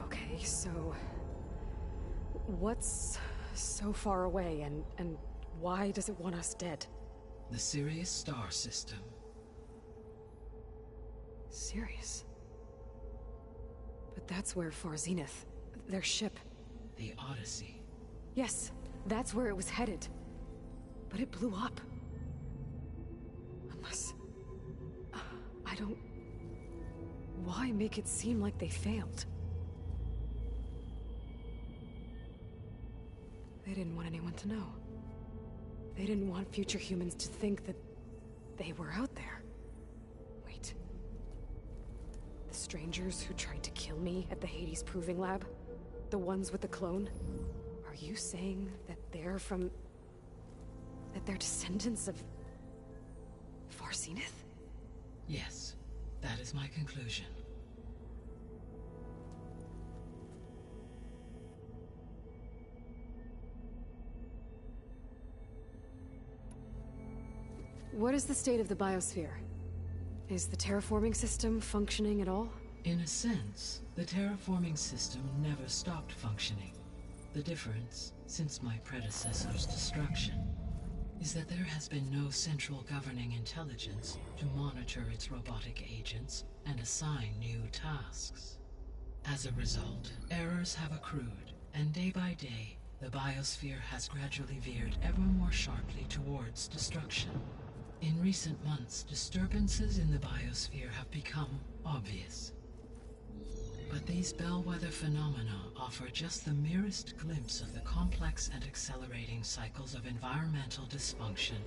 Okay, so what's so far away and why does it want us dead? The Sirius star system. Serious. But that's where Far Zenith, their ship... The Odyssey. Yes, that's where it was headed. But it blew up. Unless... I don't... Why make it seem like they failed? They didn't want anyone to know. They didn't want future humans to think that they were out there. Wait. The strangers who tried to kill me at the Hades Proving Lab? The ones with the clone? Are you saying that they're from... that they're descendants of... Far Zenith? Yes, that is my conclusion. What is the state of the biosphere? Is the terraforming system functioning at all? In a sense, the terraforming system never stopped functioning. The difference, since my predecessor's destruction, is that there has been no central governing intelligence to monitor its robotic agents and assign new tasks. As a result, errors have accrued, and day by day, the biosphere has gradually veered ever more sharply towards destruction. In recent months, disturbances in the biosphere have become obvious. But these bellwether phenomena offer just the merest glimpse of the complex and accelerating cycles of environmental dysfunction,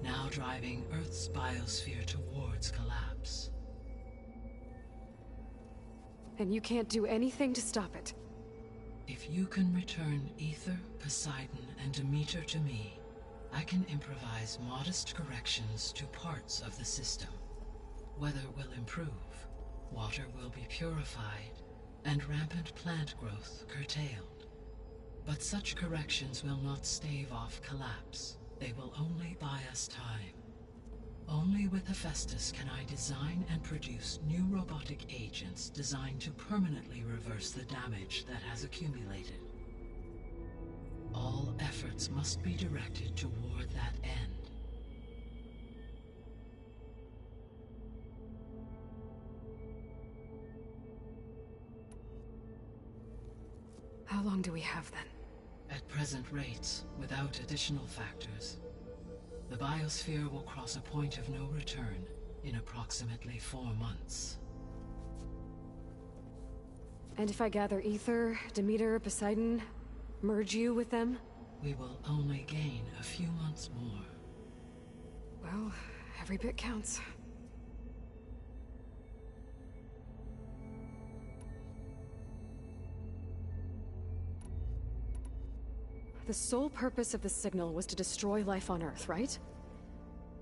now driving Earth's biosphere towards collapse. And you can't do anything to stop it? If you can return Ether, Poseidon, and Demeter to me, I can improvise modest corrections to parts of the system. Weather will improve, water will be purified, and rampant plant growth curtailed. But such corrections will not stave off collapse. They will only buy us time. Only with Hephaestus can I design and produce new robotic agents designed to permanently reverse the damage that has accumulated. All efforts must be directed toward that end. How long do we have then? At present rates, without additional factors, the biosphere will cross a point of no return in approximately 4 months. And if I gather Ether, Demeter, Poseidon, merge you with them? We will only gain a few months more. Well, every bit counts. The sole purpose of the signal was to destroy life on Earth, right?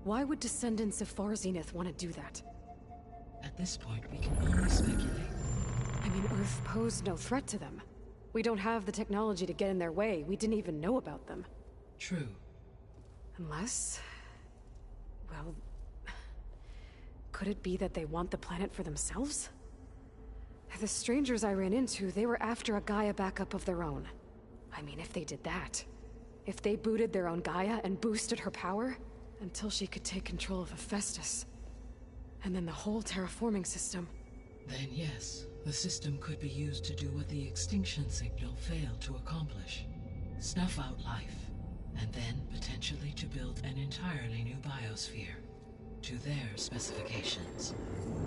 Why would descendants of Far Zenith want to do that? At this point, we can only speculate. I mean, Earth posed no threat to them. We don't have the technology to get in their way. We didn't even know about them. True. Unless... well... could it be that they want the planet for themselves? The strangers I ran into, they were after a Gaia backup of their own. I mean, if they did that... if they booted their own Gaia and boosted her power... until she could take control of Hephaestus. And then the whole terraforming system... Then yes, the system could be used to do what the extinction signal failed to accomplish. Snuff out life, and then potentially to build an entirely new biosphere. To their specifications.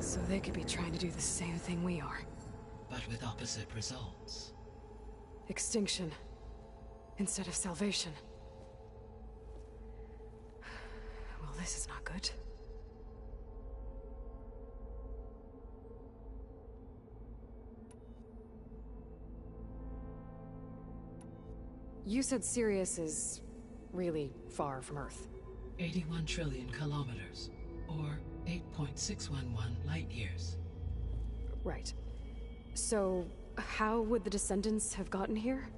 So they could be trying to do the same thing we are. But with opposite results. Extinction. Instead of salvation. Well, this is not good. You said Sirius is really far from Earth. 81 trillion kilometers, or 8.611 light years. Right. So, how would the descendants have gotten here?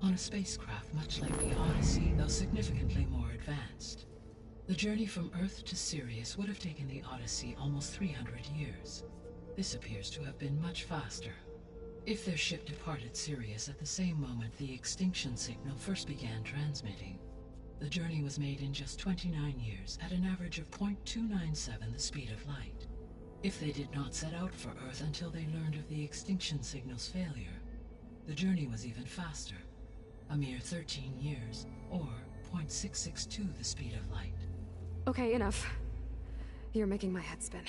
On a spacecraft much like the Odyssey, though significantly more advanced. The journey from Earth to Sirius would have taken the Odyssey almost 300 years. This appears to have been much faster. If their ship departed Sirius at the same moment the extinction signal first began transmitting, the journey was made in just 29 years at an average of 0.297 the speed of light. If they did not set out for Earth until they learned of the extinction signal's failure, the journey was even faster. A mere 13 years, or 0.662 the speed of light. Okay, enough. You're making my head spin.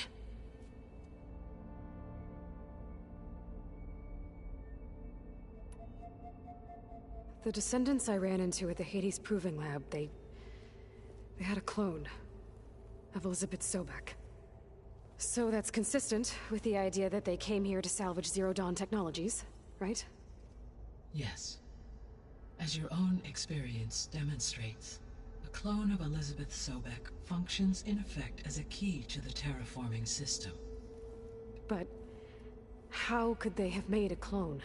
The descendants I ran into at the Hades Proving Lab, they had a clone of Elizabeth Sobek. So that's consistent with the idea that they came here to salvage Zero Dawn technologies, right? Yes. As your own experience demonstrates, a clone of Elizabeth Sobek functions in effect as a key to the terraforming system. But how could they have made a clone?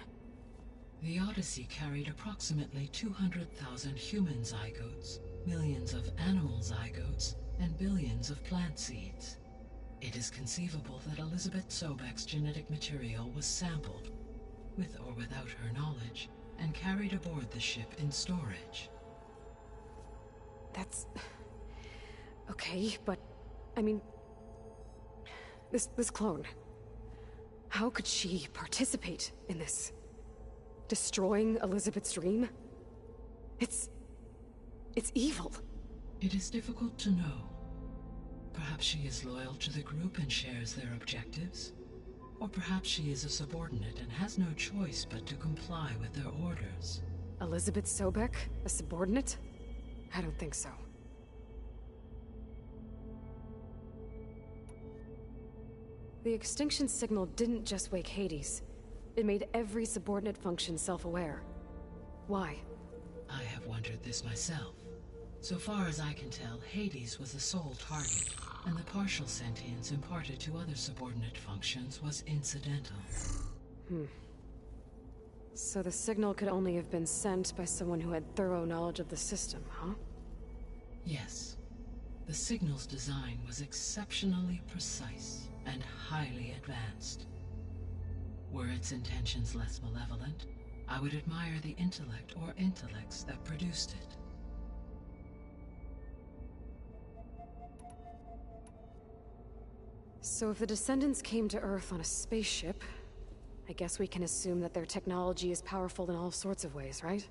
The Odyssey carried approximately 200,000 human zygotes, millions of animal zygotes, and billions of plant seeds. It is conceivable that Elizabeth Sobek's genetic material was sampled, with or without her knowledge, and carried aboard the ship in storage. That's... okay, but... I mean... This clone... How could she participate in this? Destroying Elizabeth's dream? It's evil. It is difficult to know. Perhaps she is loyal to the group and shares their objectives. Or perhaps she is a subordinate and has no choice but to comply with their orders. Elizabeth Sobek? A subordinate? I don't think so. The extinction signal didn't just wake Hades. It made every subordinate function self-aware. Why? I have wondered this myself. So far as I can tell, Hades was the sole target, and the partial sentience imparted to other subordinate functions was incidental. So the signal could only have been sent by someone who had thorough knowledge of the system, huh? Yes. The signal's design was exceptionally precise and highly advanced. Were its intentions less malevolent, I would admire the intellect or intellects that produced it. So if the descendants came to Earth on a spaceship, I guess we can assume that their technology is powerful in all sorts of ways, right?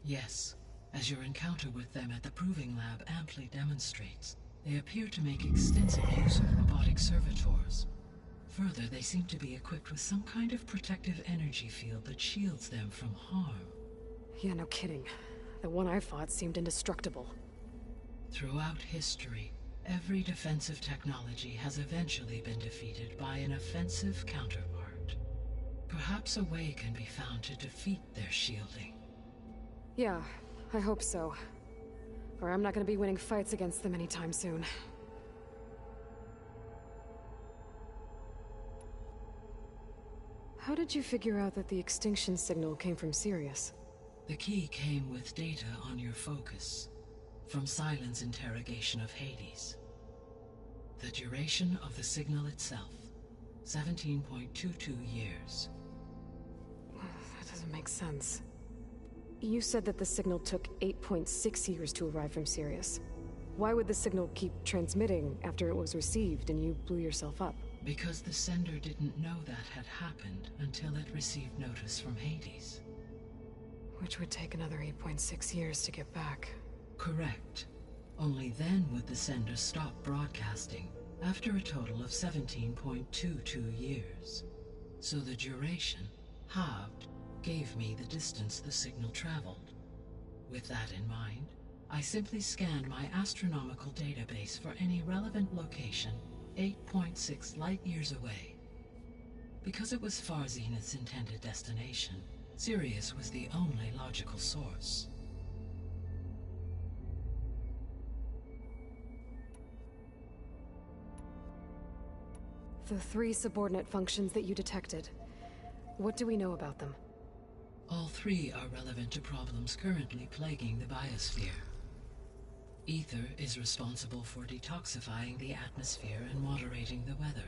Yes. As your encounter with them at the Proving Lab amply demonstrates, they appear to make extensive use of robotic servitors. Further, they seem to be equipped with some kind of protective energy field that shields them from harm. Yeah, no kidding. The one I fought seemed indestructible. Throughout history, every defensive technology has eventually been defeated by an offensive counterpart. Perhaps a way can be found to defeat their shielding. Yeah, I hope so. Or I'm not gonna be winning fights against them anytime soon. How did you figure out that the extinction signal came from Sirius? The key came with data on your focus, from Silent's interrogation of Hades. The duration of the signal itself, 17.22 years. That doesn't make sense. You said that the signal took 8.6 years to arrive from Sirius. Why would the signal keep transmitting after it was received and you blew yourself up? Because the sender didn't know that had happened until it received notice from Hades. Which would take another 8.6 years to get back. Correct. Only then would the sender stop broadcasting, after a total of 17.22 years. So the duration, halved, gave me the distance the signal traveled. With that in mind, I simply scanned my astronomical database for any relevant location 8.6 light-years away. Because it was far Zenith's intended destination, Sirius was the only logical source. The 3 subordinate functions that you detected, what do we know about them? All 3 are relevant to problems currently plaguing the biosphere. Ether is responsible for detoxifying the atmosphere and moderating the weather.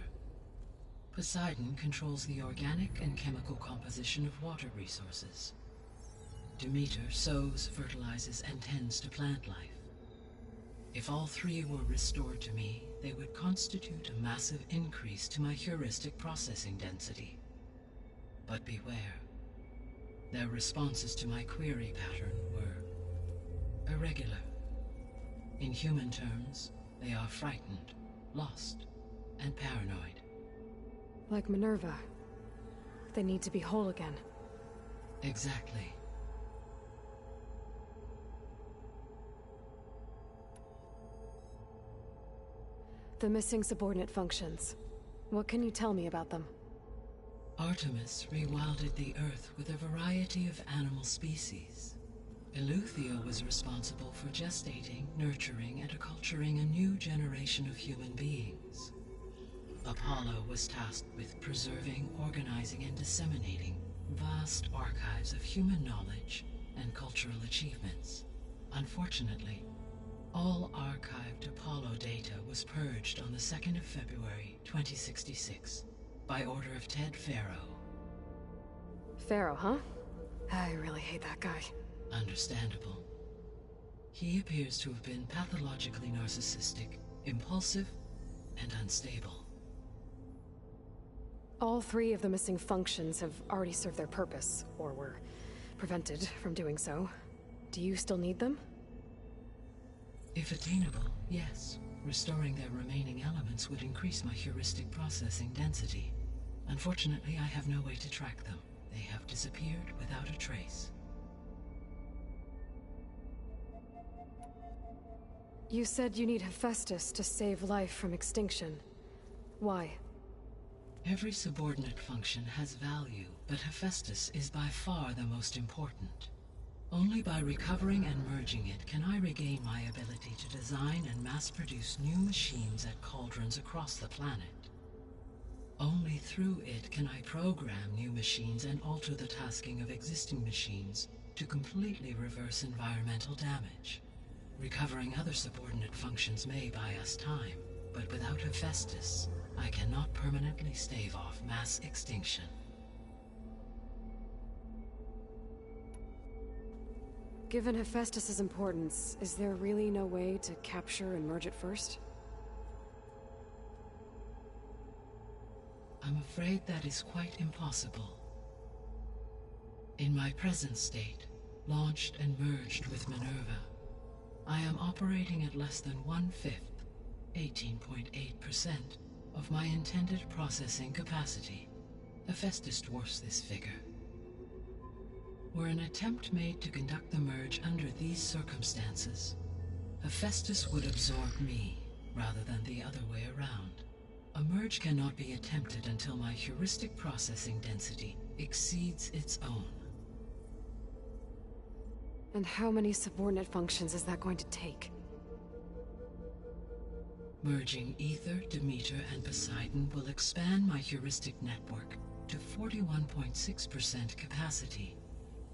Poseidon controls the organic and chemical composition of water resources. Demeter sows, fertilizes, and tends to plant life. If all three were restored to me, they would constitute a massive increase to my heuristic processing density. But beware. Their responses to my query pattern were irregular. In human terms, they are frightened, lost, and paranoid. Like Minerva. They need to be whole again. Exactly. The missing subordinate functions. What can you tell me about them? Artemis rewilded the Earth with a variety of animal species. Eleuthia was responsible for gestating, nurturing, and acculturating a new generation of human beings. Apollo was tasked with preserving, organizing, and disseminating vast archives of human knowledge and cultural achievements. Unfortunately, all archived Apollo data was purged on the 2nd of February, 2066, by order of Ted Faro. Faro, huh? I really hate that guy. Understandable. He appears to have been pathologically narcissistic, impulsive, and unstable. All three of the missing functions have already served their purpose, or were prevented from doing so. Do you still need them? If attainable, yes. Restoring their remaining elements would increase my heuristic processing density. Unfortunately, I have no way to track them. They have disappeared without a trace. You said you need Hephaestus to save life from extinction. Why? Every subordinate function has value, but Hephaestus is by far the most important. Only by recovering and merging it can I regain my ability to design and mass-produce new machines at cauldrons across the planet. Only through it can I program new machines and alter the tasking of existing machines to completely reverse environmental damage. Recovering other subordinate functions may buy us time, but without Hephaestus, I cannot permanently stave off mass extinction. Given Hephaestus's importance, is there really no way to capture and merge it first? I'm afraid that is quite impossible. In my present state, launched and merged with Minerva, I am operating at less than 1/5, 18.8%, of my intended processing capacity. Hephaestus dwarfs this figure. Were an attempt made to conduct the merge under these circumstances, Hephaestus would absorb me, rather than the other way around. A merge cannot be attempted until my heuristic processing density exceeds its own. And how many subordinate functions is that going to take? Merging Ether, Demeter, and Poseidon will expand my heuristic network to 41.6% capacity,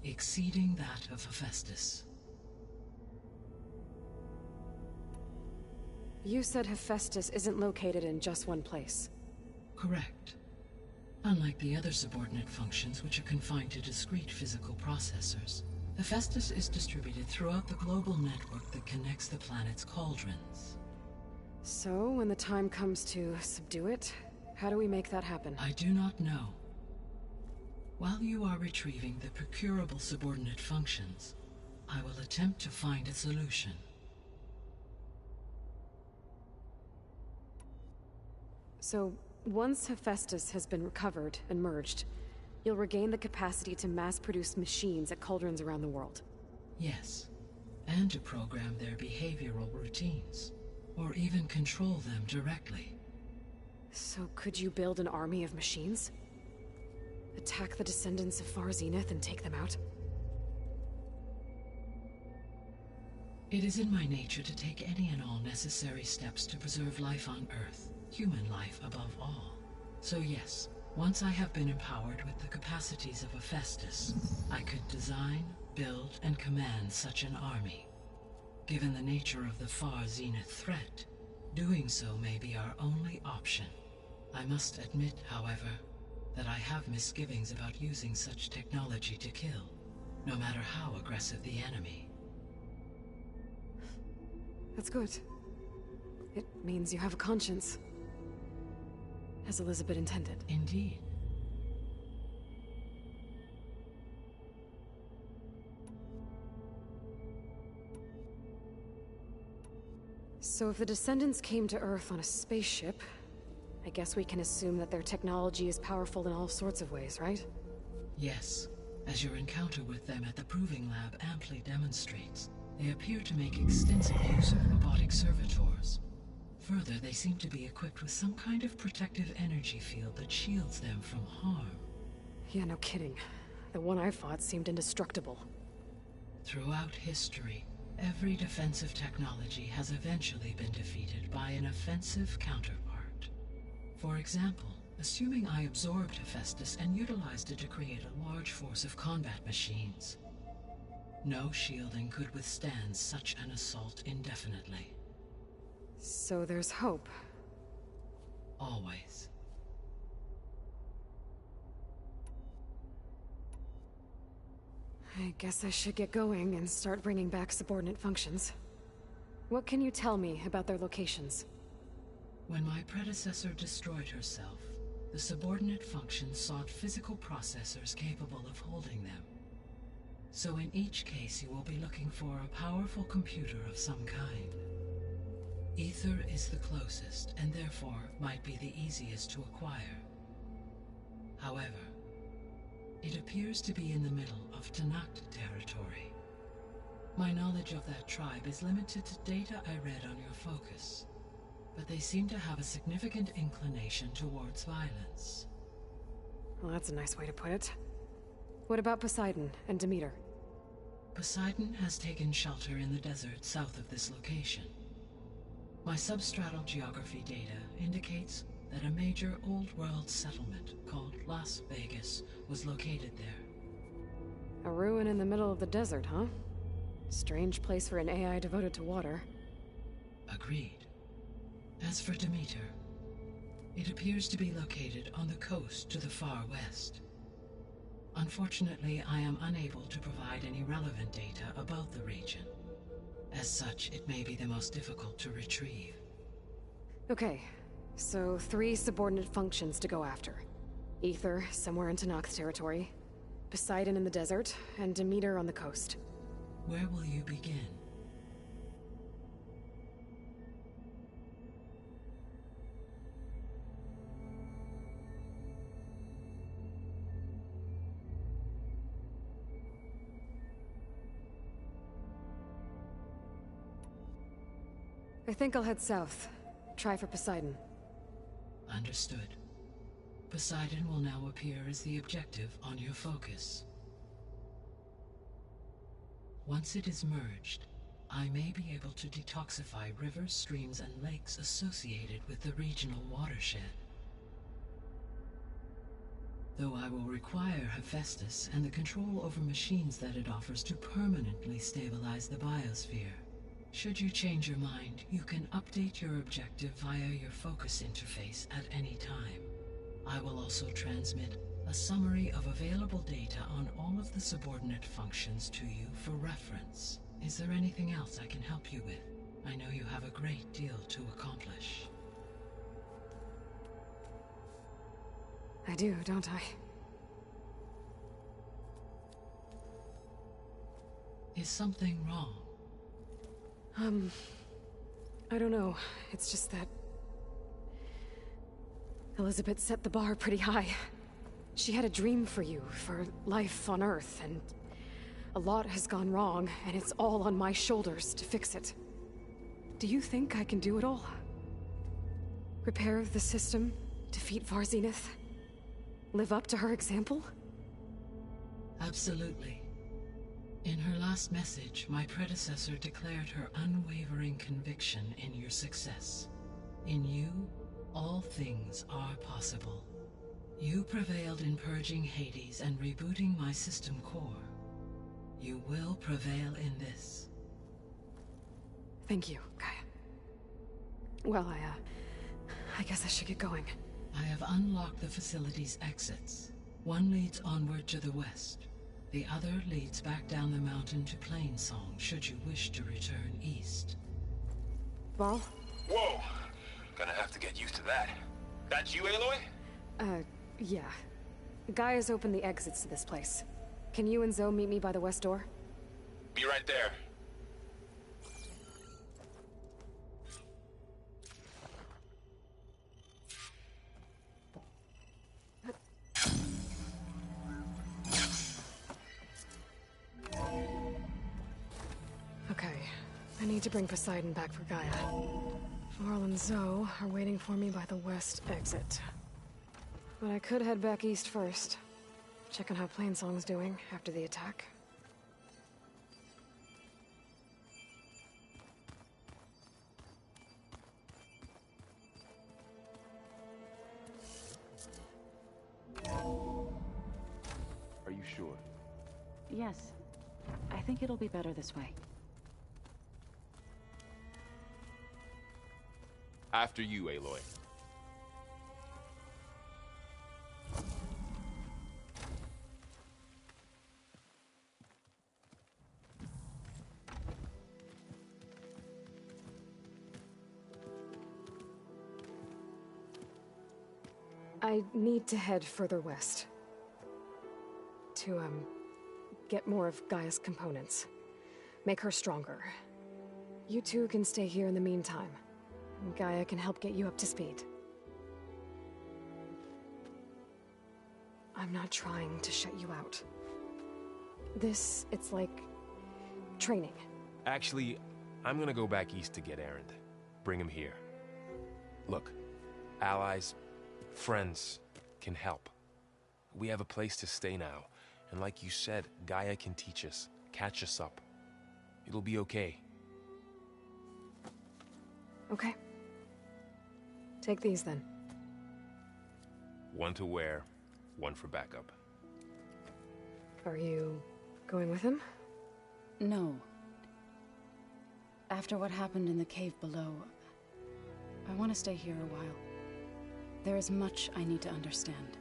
exceeding that of Hephaestus. You said Hephaestus isn't located in just one place. Correct. Unlike the other subordinate functions, which are confined to discrete physical processors, Hephaestus is distributed throughout the global network that connects the planet's cauldrons. So, when the time comes to subdue it, how do we make that happen? I do not know. While you are retrieving the procurable subordinate functions, I will attempt to find a solution. So, once Hephaestus has been recovered and merged, you'll regain the capacity to mass-produce machines at cauldrons around the world. Yes, and to program their behavioral routines, or even control them directly. So could you build an army of machines? Attack the descendants of Far Zenith and take them out? It is in my nature to take any and all necessary steps to preserve life on Earth, human life above all. So yes, once I have been empowered with the capacities of Hephaestus, I could design, build, and command such an army. Given the nature of the Far Zenith threat, doing so may be our only option. I must admit, however, that I have misgivings about using such technology to kill, no matter how aggressive the enemy. That's good. It means you have a conscience. As Elizabeth intended. Indeed. So if the descendants came to Earth on a spaceship, I guess we can assume that their technology is powerful in all sorts of ways, right? Yes, as your encounter with them at the Proving Lab amply demonstrates, they appear to make extensive use of robotic servitors. Further, they seem to be equipped with some kind of protective energy field that shields them from harm. Yeah, no kidding. The one I fought seemed indestructible. Throughout history, every defensive technology has eventually been defeated by an offensive counterpart. For example, assuming I absorbed Hephaestus and utilized it to create a large force of combat machines. No shielding could withstand such an assault indefinitely. So there's hope. Always. I guess I should get going and start bringing back subordinate functions. What can you tell me about their locations? When my predecessor destroyed herself, the subordinate functions sought physical processors capable of holding them. So in each case you will be looking for a powerful computer of some kind. Ether is the closest, and therefore might be the easiest to acquire. However, it appears to be in the middle of Tanakh territory. My knowledge of that tribe is limited to data I read on your focus, but they seem to have a significant inclination towards violence. Well, that's a nice way to put it. What about Poseidon and Demeter? Poseidon has taken shelter in the desert south of this location. My substratal geography data indicates that a major old-world settlement called Las Vegas was located there. A ruin in the middle of the desert, huh? Strange place for an AI devoted to water. Agreed. As for Demeter, it appears to be located on the coast to the far west. Unfortunately, I am unable to provide any relevant data about the region. As such, it may be the most difficult to retrieve. Okay, so 3 subordinate functions to go after. Ether, somewhere in Tanakh territory. Poseidon in the desert, and Demeter on the coast. Where will you begin? I think I'll head south. Try for Poseidon. Understood. Poseidon will now appear as the objective on your focus. Once it is merged, I may be able to detoxify rivers, streams, and lakes associated with the regional watershed. Though I will require Hephaestus and the control over machines that it offers to permanently stabilize the biosphere. Should you change your mind, you can update your objective via your focus interface at any time. I will also transmit a summary of available data on all of the subordinate functions to you for reference. Is there anything else I can help you with? I know you have a great deal to accomplish. I do, don't I? Is something wrong? I don't know. It's just that Elizabeth set the bar pretty high. She had a dream for you, for life on Earth, and a lot has gone wrong, and it's all on my shoulders to fix it. Do you think I can do it all? Repair the system, defeat Varzenith, live up to her example? Absolutely. In her last message, my predecessor declared her unwavering conviction in your success. In you, all things are possible. You prevailed in purging Hades and rebooting my system core. You will prevail in this. Thank you, Gaia. Well, I guess I should get going. I have unlocked the facility's exits. One leads onward to the west. The other leads back down the mountain to Plainsong, should you wish to return east. Varl, Whoa! Gonna have to get used to that. That's you, Aloy? Yeah. Gaia's opened the exits to this place. Can you and Zoe meet me by the west door? Be right there. Okay. I need to bring Poseidon back for Gaia. Varl and Zoe are waiting for me by the west exit. But I could head back east first. Check on how Plainsong's doing after the attack. Are you sure? Yes. I think it'll be better this way. After you, Aloy. I need to head further west. To, get more of Gaia's components. Make her stronger. You two can stay here in the meantime. Gaia can help get you up to speed. I'm not trying to shut you out. It's like... training. Actually, I'm gonna go back east to get Erend. Bring him here. Look, allies, friends can help. We have a place to stay now, and like you said, Gaia can teach us, catch us up. It'll be okay. Okay. Take these then. One to wear, one for backup. Are you going with him? No. After what happened in the cave below, I want to stay here a while. There is much I need to understand.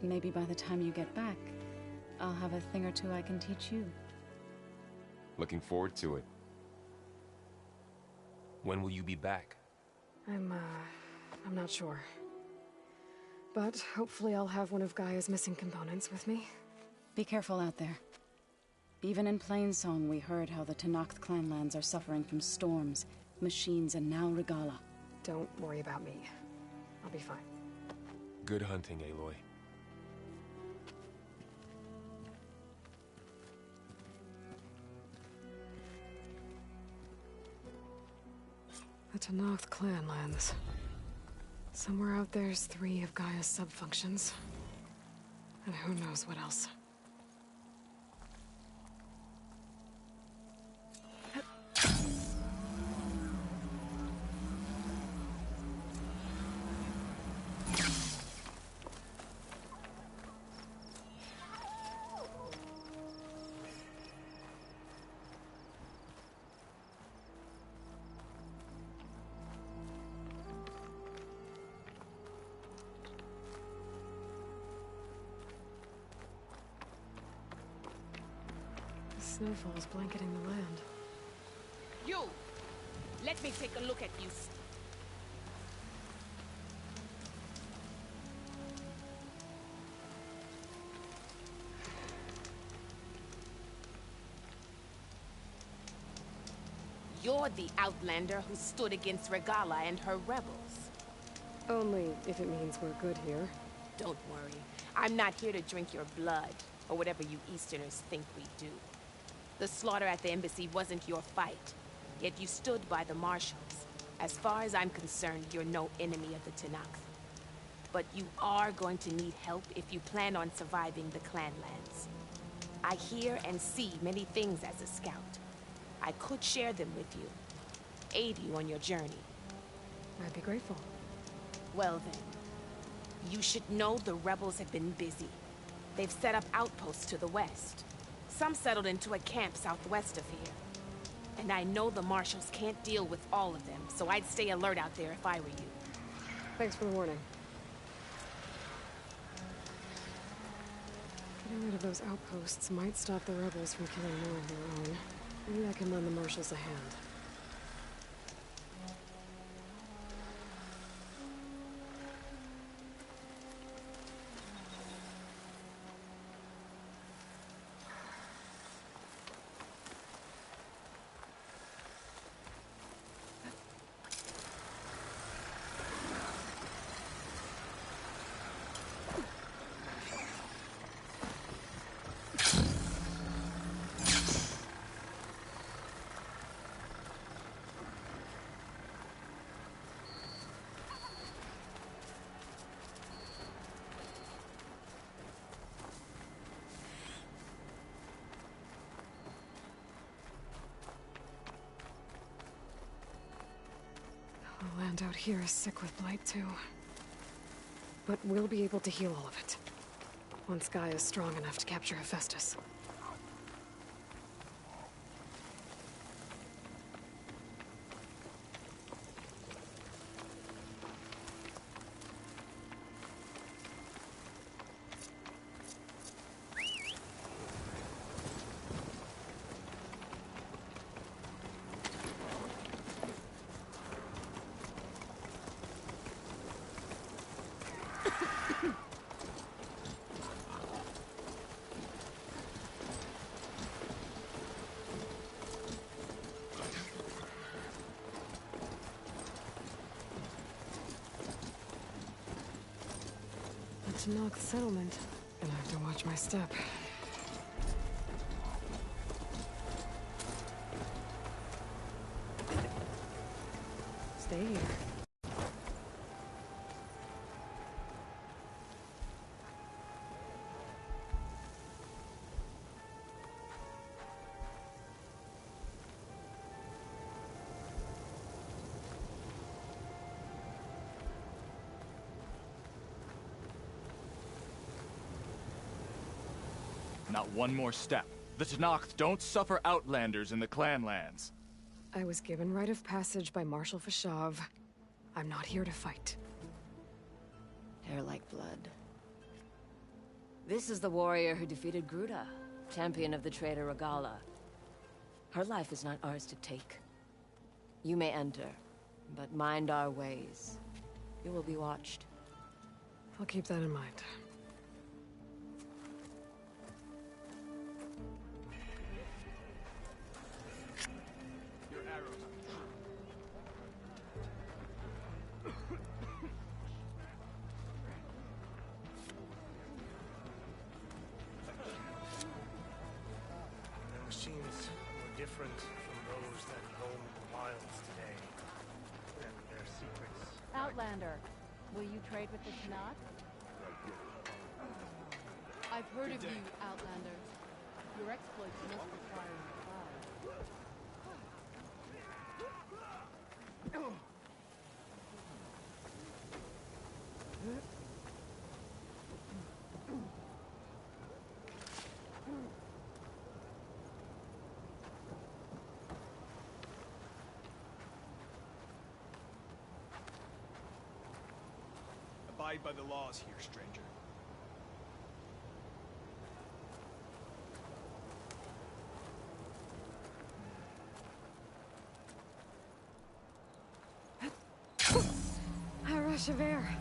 Maybe by the time you get back, I'll have a thing or two I can teach you. Looking forward to it. When will you be back? I'm not sure. But hopefully I'll have one of Gaia's missing components with me. Be careful out there. Even in Plainsong, we heard how the Tenakth clanlands are suffering from storms, machines, and now Regala. Don't worry about me. I'll be fine. Good hunting, Aloy. The Tenakth clanlands. Somewhere out there's 3 of Gaia's sub-functions. And who knows what else. Snowfall's blanketing the land. You! Let me take a look at you. You're the Outlander who stood against Regala and her rebels. Only if it means we're good here. Don't worry. I'm not here to drink your blood, or whatever you Easterners think we do. The slaughter at the embassy wasn't your fight, yet you stood by the marshals. As far as I'm concerned, you're no enemy of the Tenakth. But you are going to need help if you plan on surviving the clanlands. I hear and see many things as a scout. I could share them with you, aid you on your journey. I'd be grateful. Well then, you should know the rebels have been busy. They've set up outposts to the west. Some settled into a camp southwest of here. And I know the marshals can't deal with all of them, so I'd stay alert out there if I were you. Thanks for the warning. Getting rid of those outposts might stop the rebels from killing more of their own. Maybe I can lend the marshals a hand. land out here is sick with blight too. But we'll be able to heal all of it. Once Gaia is strong enough to capture Hephaestus. To knock settlement. Gonna have to watch my step. Stay here. Not one more step. The Tenakth don't suffer outlanders in the clan lands. I was given rite of passage by Marshal Fashav. I'm not here to fight. Hair like blood. This is the warrior who defeated Gruda, champion of the traitor Regala. Her life is not ours to take. You may enter, but mind our ways. You will be watched. I'll keep that in mind. Different from those that roam the wilds today, and their secrets. Outlander, will you trade with the Tenakth? I've heard of you, Outlander. Your exploits must require Abide by the laws here, stranger. A rush of air.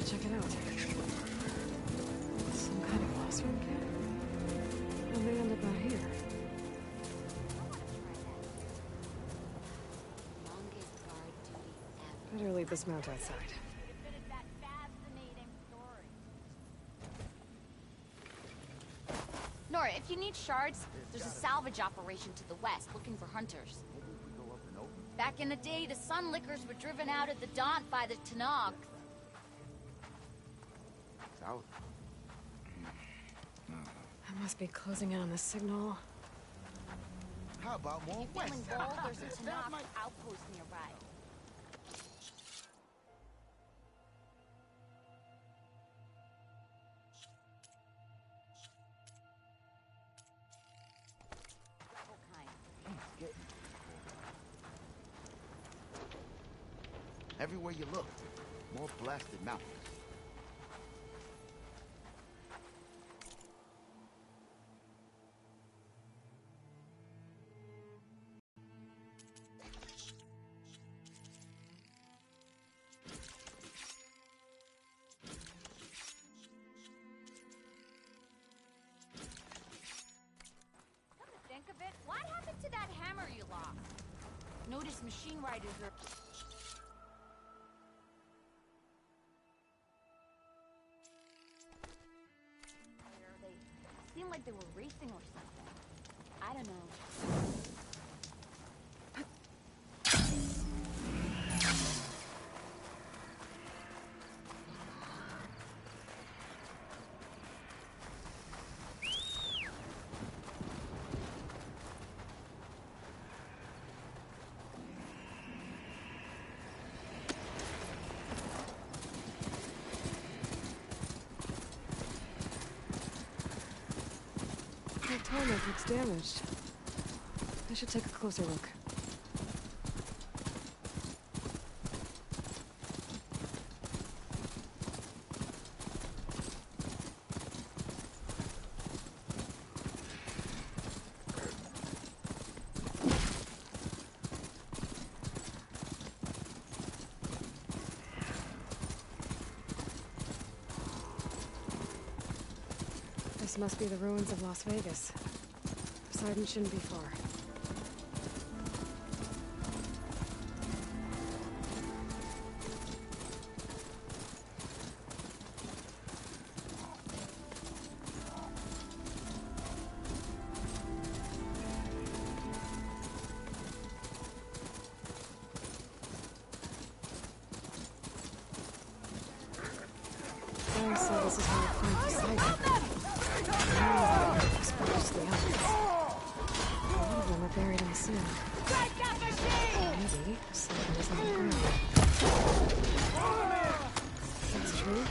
should check it out. Some kind of lost room camp? How'd they end up out here? Better leave this mount outside. Nora, if you need shards, there's a salvage operation to the west looking for hunters. Back in the day, the Sun Lickers were driven out at the Daunt by the Tanakh. South. I must be closing in on the signal. How about more west? Feeling bold? There's a Tanakh outpost nearby. Everywhere you look, more blasted mountains. Come to think of it, what happened to that hammer you lost? Notice machine riders are... They seemed like they were racing or something. I don't know. The tarmac looks damaged. I should take a closer look. This must be the ruins of Las Vegas. Poseidon shouldn't be far. Barry said this is where we'll find Poseidon. The elements. A lot of them are buried in the sand. Maybe Poseidon is underground. If that's true,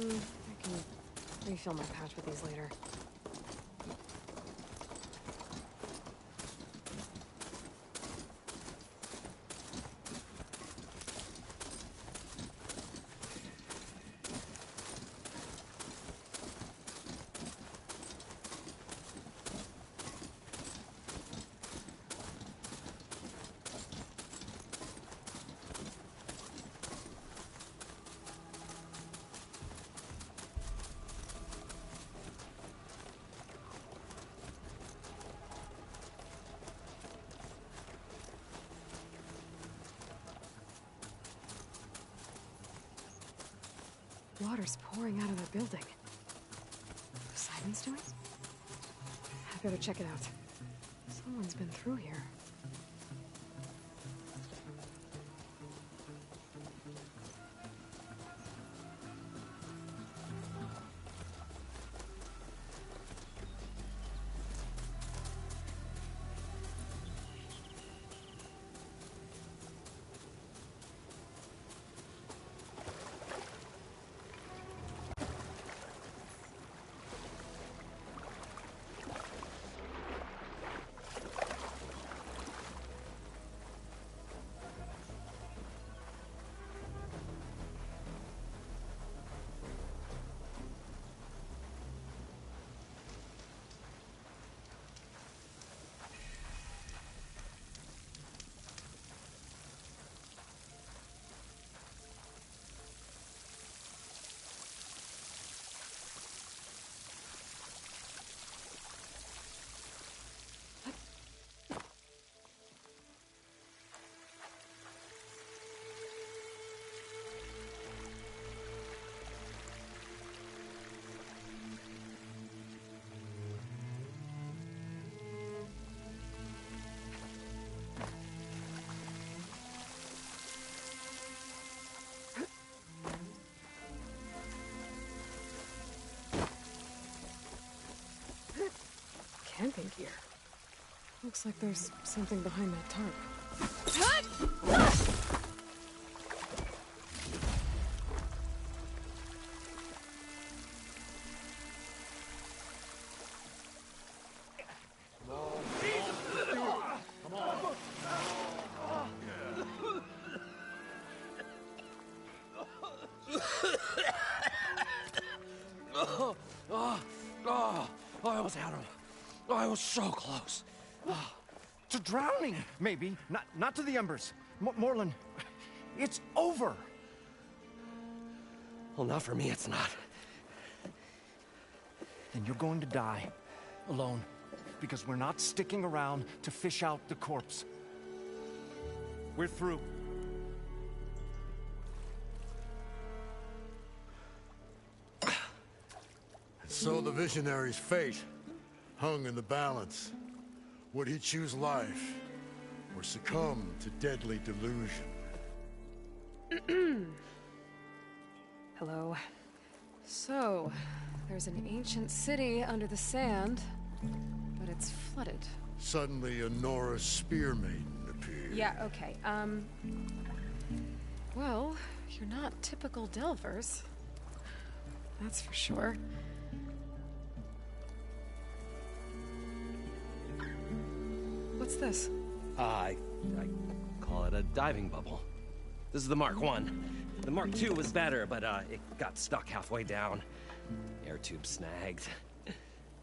I can refill my pouch with these later. Water's pouring out of that building. Simon's doing? I better check it out. Someone's been through here. Camping gear. Looks like there's something behind that tarp. I almost had him. I was so close. To drowning, maybe. Not to the embers. Morlund, it's over. Well, not for me, it's not. Then you're going to die. Alone. Because we're not sticking around to fish out the corpse. We're through. So the visionary's fate hung in the balance. Would he choose life or succumb to deadly delusion? Hello. So, there's an ancient city under the sand, but it's flooded. Suddenly a Norse spear maiden appeared. Yeah, okay, well, you're not typical Delvers. That's for sure. What's this? I call it a diving bubble. This is the Mark 1. The Mark 2 was better, but it got stuck halfway down. Air tube snagged.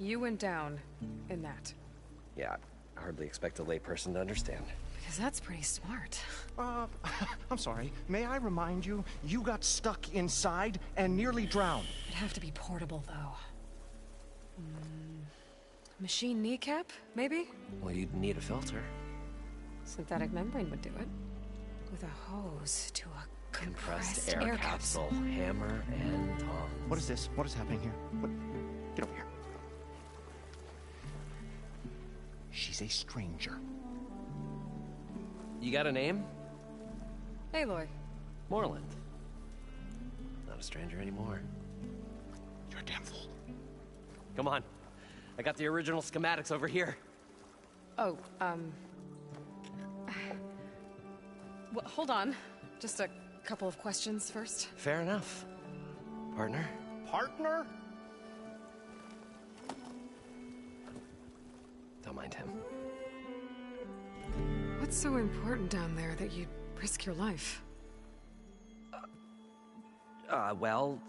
You went down in that. Yeah, I hardly expect a layperson to understand. Because that's pretty smart. I'm sorry. May I remind you, you got stuck inside and nearly drowned. It'd have to be portable, though. Machine kneecap, maybe? Well, you'd need a filter. Synthetic membrane would do it. With a hose to a compressed air capsule. Hammer and tongs. What is this? What is happening here? What? Get over here. She's a stranger. You got a name? Aloy. Morlund. Not a stranger anymore. You're a damn fool. Come on. I got the original schematics over here. Oh, well, hold on. Just a couple of questions first. Fair enough, partner. partner? Don't mind him. What's so important down there that you'd risk your life? Well...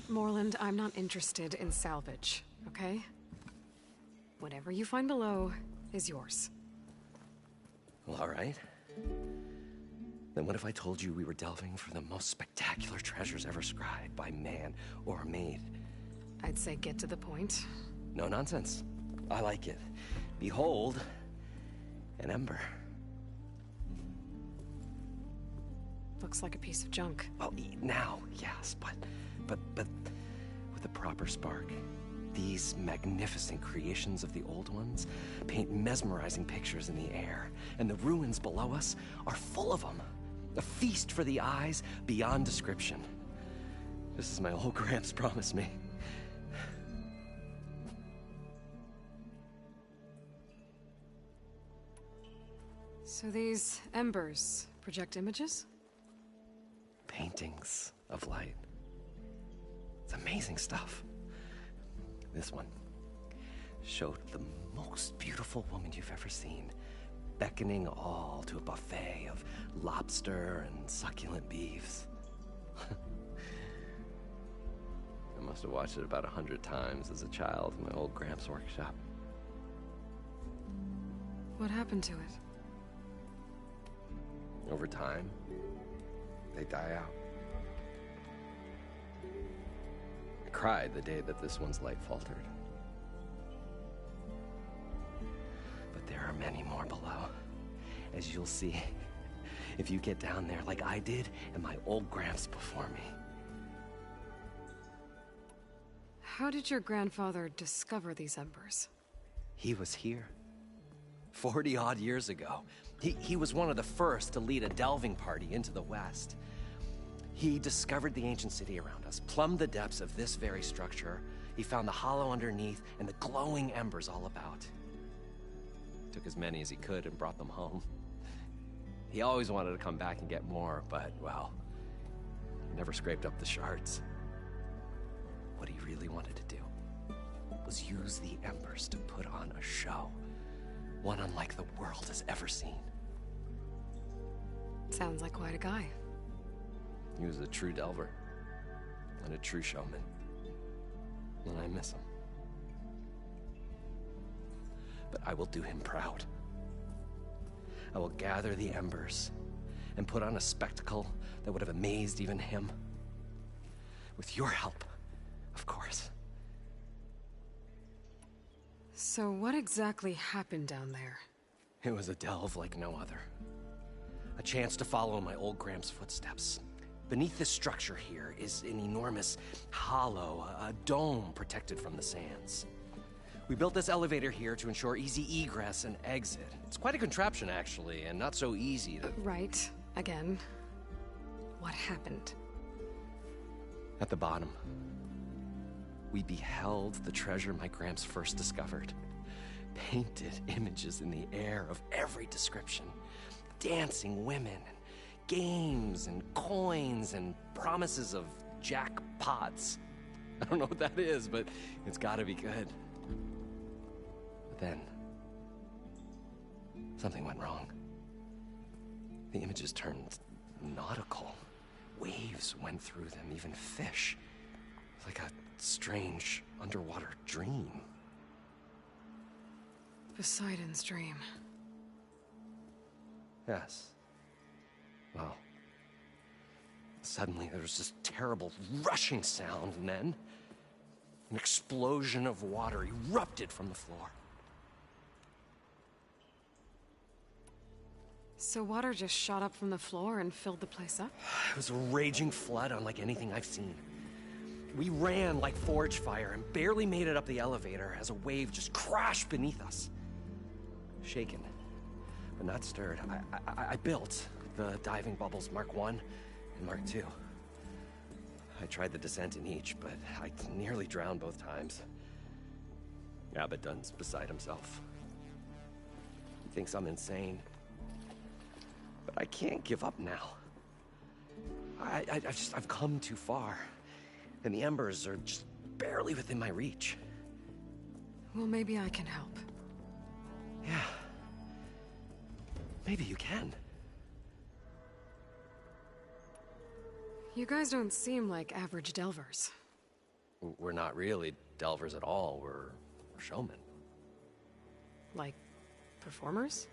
Moreland, I'm not interested in salvage, okay? Whatever you find below is yours. Well, all right. Then what if I told you we were delving for the most spectacular treasures ever scribed by man or maid? I'd say get to the point. No nonsense. I like it. Behold, an ember. Looks like a piece of junk. Well, now, yes, but with a proper spark. These magnificent creations of the old ones paint mesmerizing pictures in the air, and the ruins below us are full of them. A feast for the eyes beyond description. Just as my old Gramps promised me. So these embers project images? Paintings of light. It's amazing stuff. This one showed the most beautiful woman you've ever seen, beckoning all to a buffet of lobster and succulent beefs. I must have watched it about 100 times as a child in my old Gramps' workshop. What happened to it? Over time, they die out. I cried the day that this one's light faltered. But there are many more below, as you'll see if you get down there like I did and my old Gramps before me. How did your grandfather discover these embers? He was here 40-odd years ago. He was one of the first to lead a delving party into the West. He discovered the ancient city around us, plumbed the depths of this very structure. He found the hollow underneath and the glowing embers all about. Took as many as he could and brought them home. He always wanted to come back and get more, but, well, never scraped up the shards. What he really wanted to do was use the embers to put on a show. One unlike the world has ever seen. Sounds like quite a guy. He was a true delver and a true showman. And I miss him. But I will do him proud. I will gather the embers and put on a spectacle that would have amazed even him. With your help, of course. So what exactly happened down there? It was a delve like no other. A chance to follow my old Gramps' footsteps. Beneath this structure here is an enormous hollow, a dome protected from the sands. We built this elevator here to ensure easy egress and exit. It's quite a contraption, actually, and not so easy to... Right. Again. What happened? At the bottom, we beheld the treasure my Gramps first discovered. Painted images in the air of every description. Dancing women, games and coins and promises of jackpots. I don't know what that is, but it's gotta be good. But then, something went wrong. The images turned nautical. Waves went through them, even fish. It's like a strange underwater dream. Poseidon's dream. Yes. Well, suddenly there was this terrible rushing sound, and then an explosion of water erupted from the floor. So water just shot up from the floor and filled the place up? It was a raging flood unlike anything I've seen. We ran like forge fire and barely made it up the elevator as a wave just crashed beneath us. Shaken, but not stirred, I built the diving bubbles Mark I and Mark II. I tried the descent in each, but I nearly drowned both times. Abaddon's beside himself. He thinks I'm insane. But I can't give up now. I've come too far. And the embers are just barely within my reach. Well, maybe I can help. Yeah. Maybe you can. You guys don't seem like average delvers. We're not really delvers at all. We're showmen. Like, performers?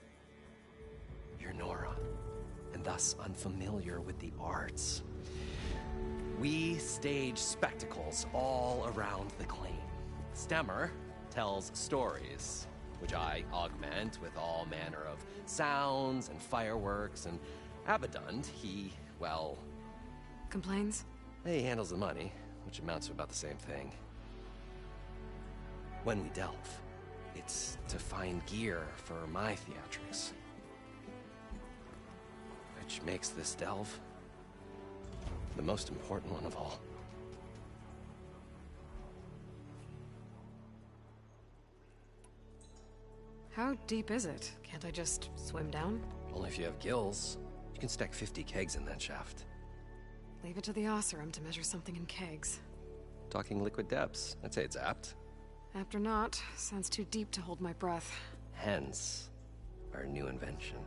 You're Nora, and thus unfamiliar with the arts. We stage spectacles all around the claim. Stemmer tells stories, which I augment with all manner of sounds and fireworks, and Abadund, he, well... Complains? He handles the money, which amounts to about the same thing. When we delve, it's to find gear for my theatrics. Which makes this delve the most important one of all. How deep is it? Can't I just swim down? Only if you have gills. You can stack 50 kegs in that shaft. Leave it to the Oseram to measure something in kegs. Talking liquid depths, I'd say it's apt. Apt or not, sounds too deep to hold my breath. Hence, our new invention.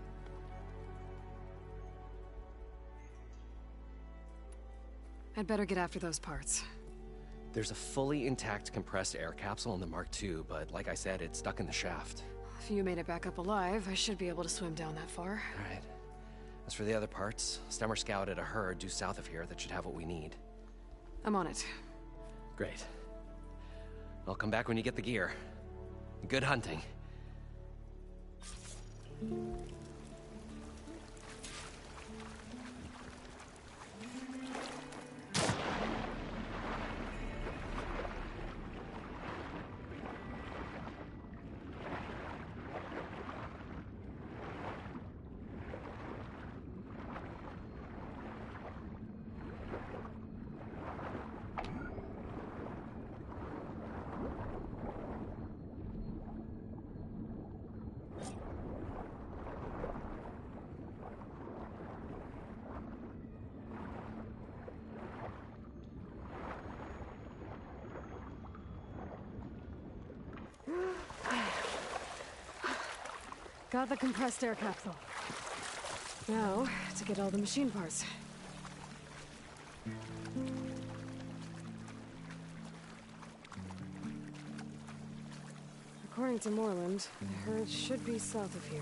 I'd better get after those parts. There's a fully intact compressed air capsule in the Mark II, but like I said, it's stuck in the shaft. If you made it back up alive, I should be able to swim down that far. All right. As for the other parts, Stemmer scouted a herd due south of here that should have what we need. I'm on it. Great. I'll come back when you get the gear. Good hunting. Got the compressed air capsule. Now, to get all the machine parts. According to Moreland, the herd should be south of here.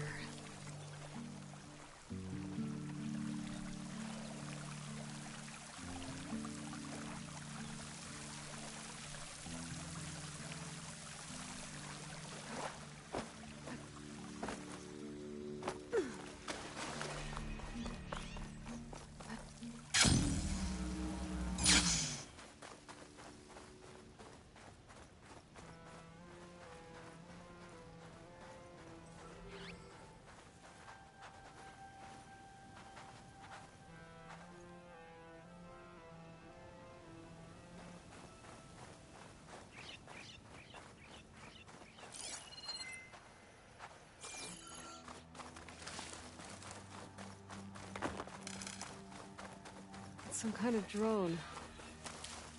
Some kind of drone.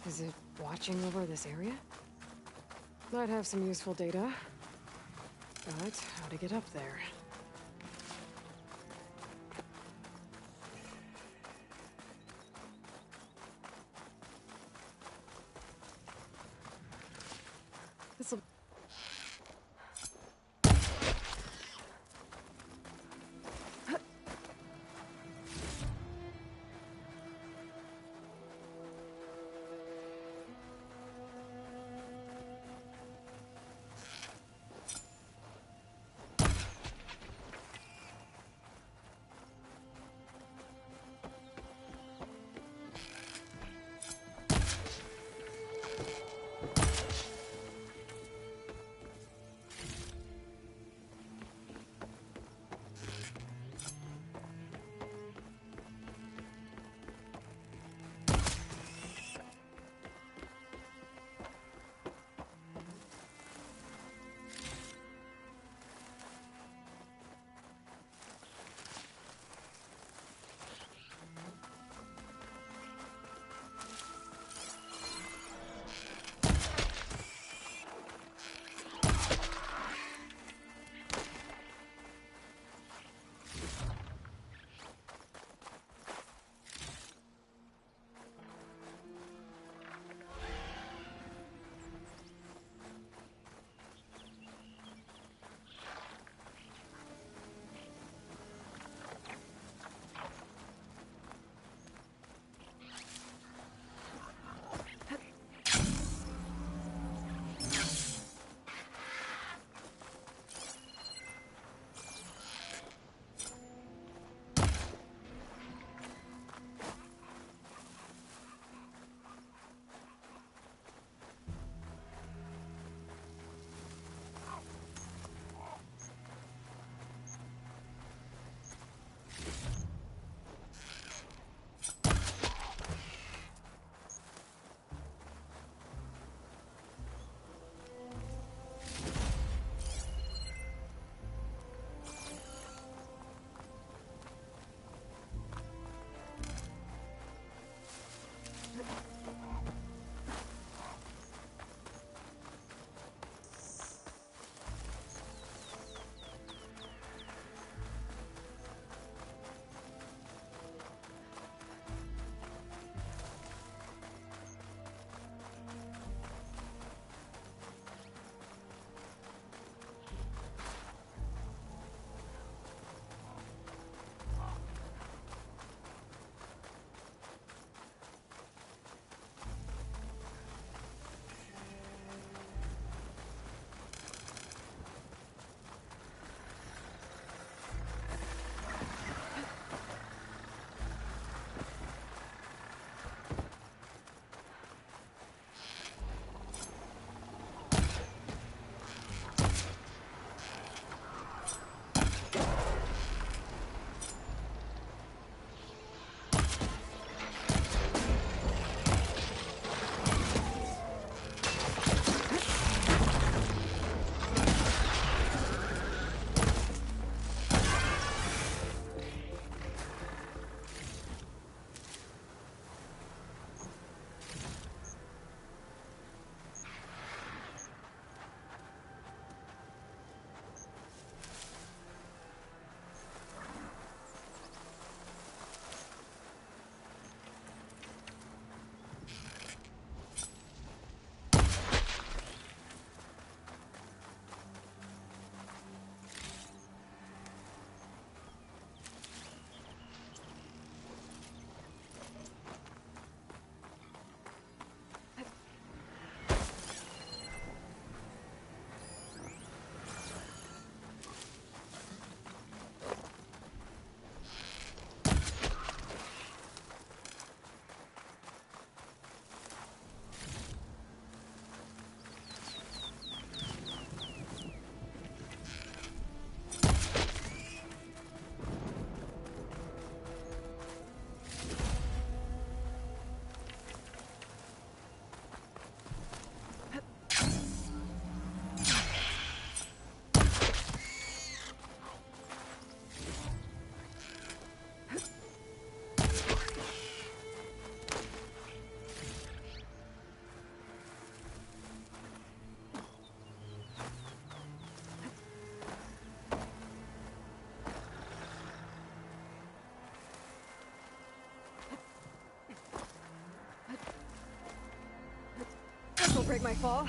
Is it watching over this area? Might have some useful data. But how to get up there? This'll... Don't break my fall.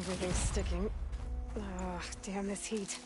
Everything's sticking. Ugh, damn this heat.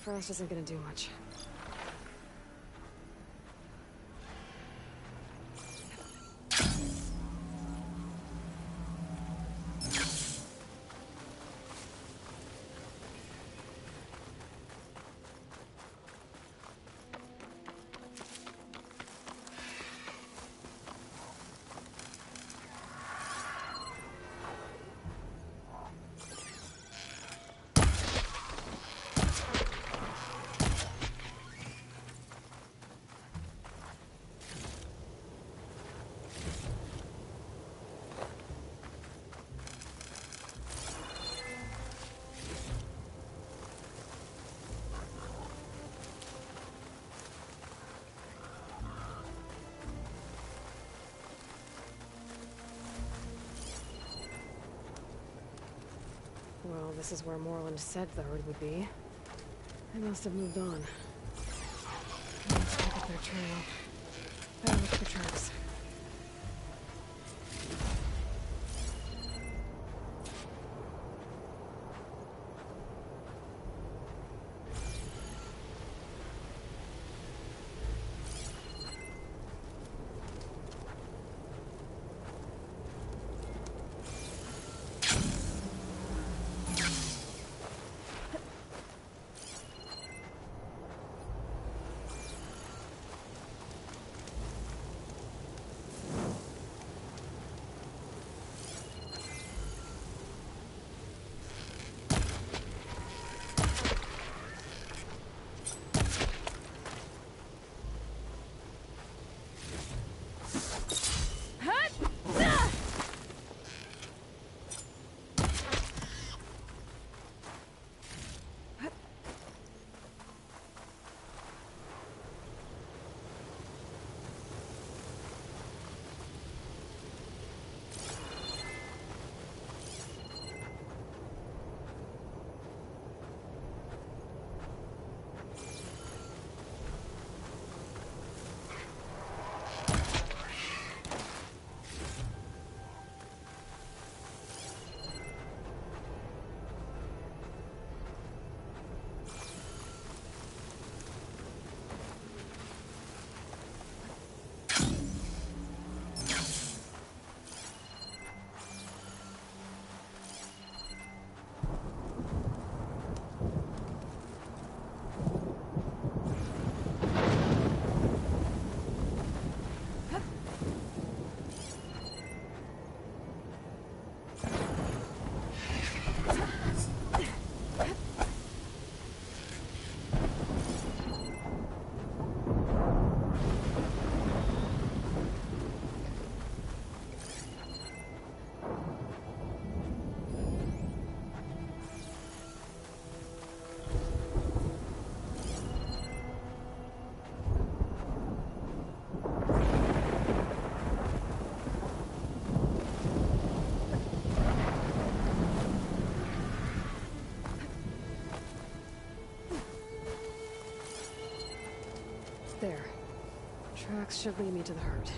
Frost isn't gonna do much. Well, this is where Moreland said the herd would be. They must have moved on. Let's pick up their trail. Better look for tracks. tracks should lead me to the herd.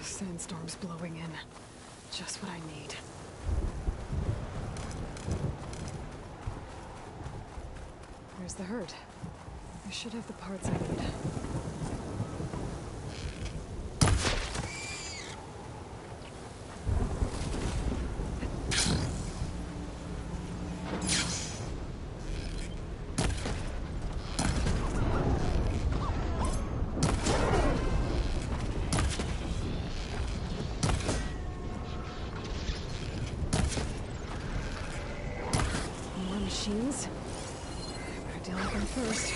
Sandstorm's blowing in. Just what I need. There's the herd. I should have the parts I need. Machines? Better deal with them first.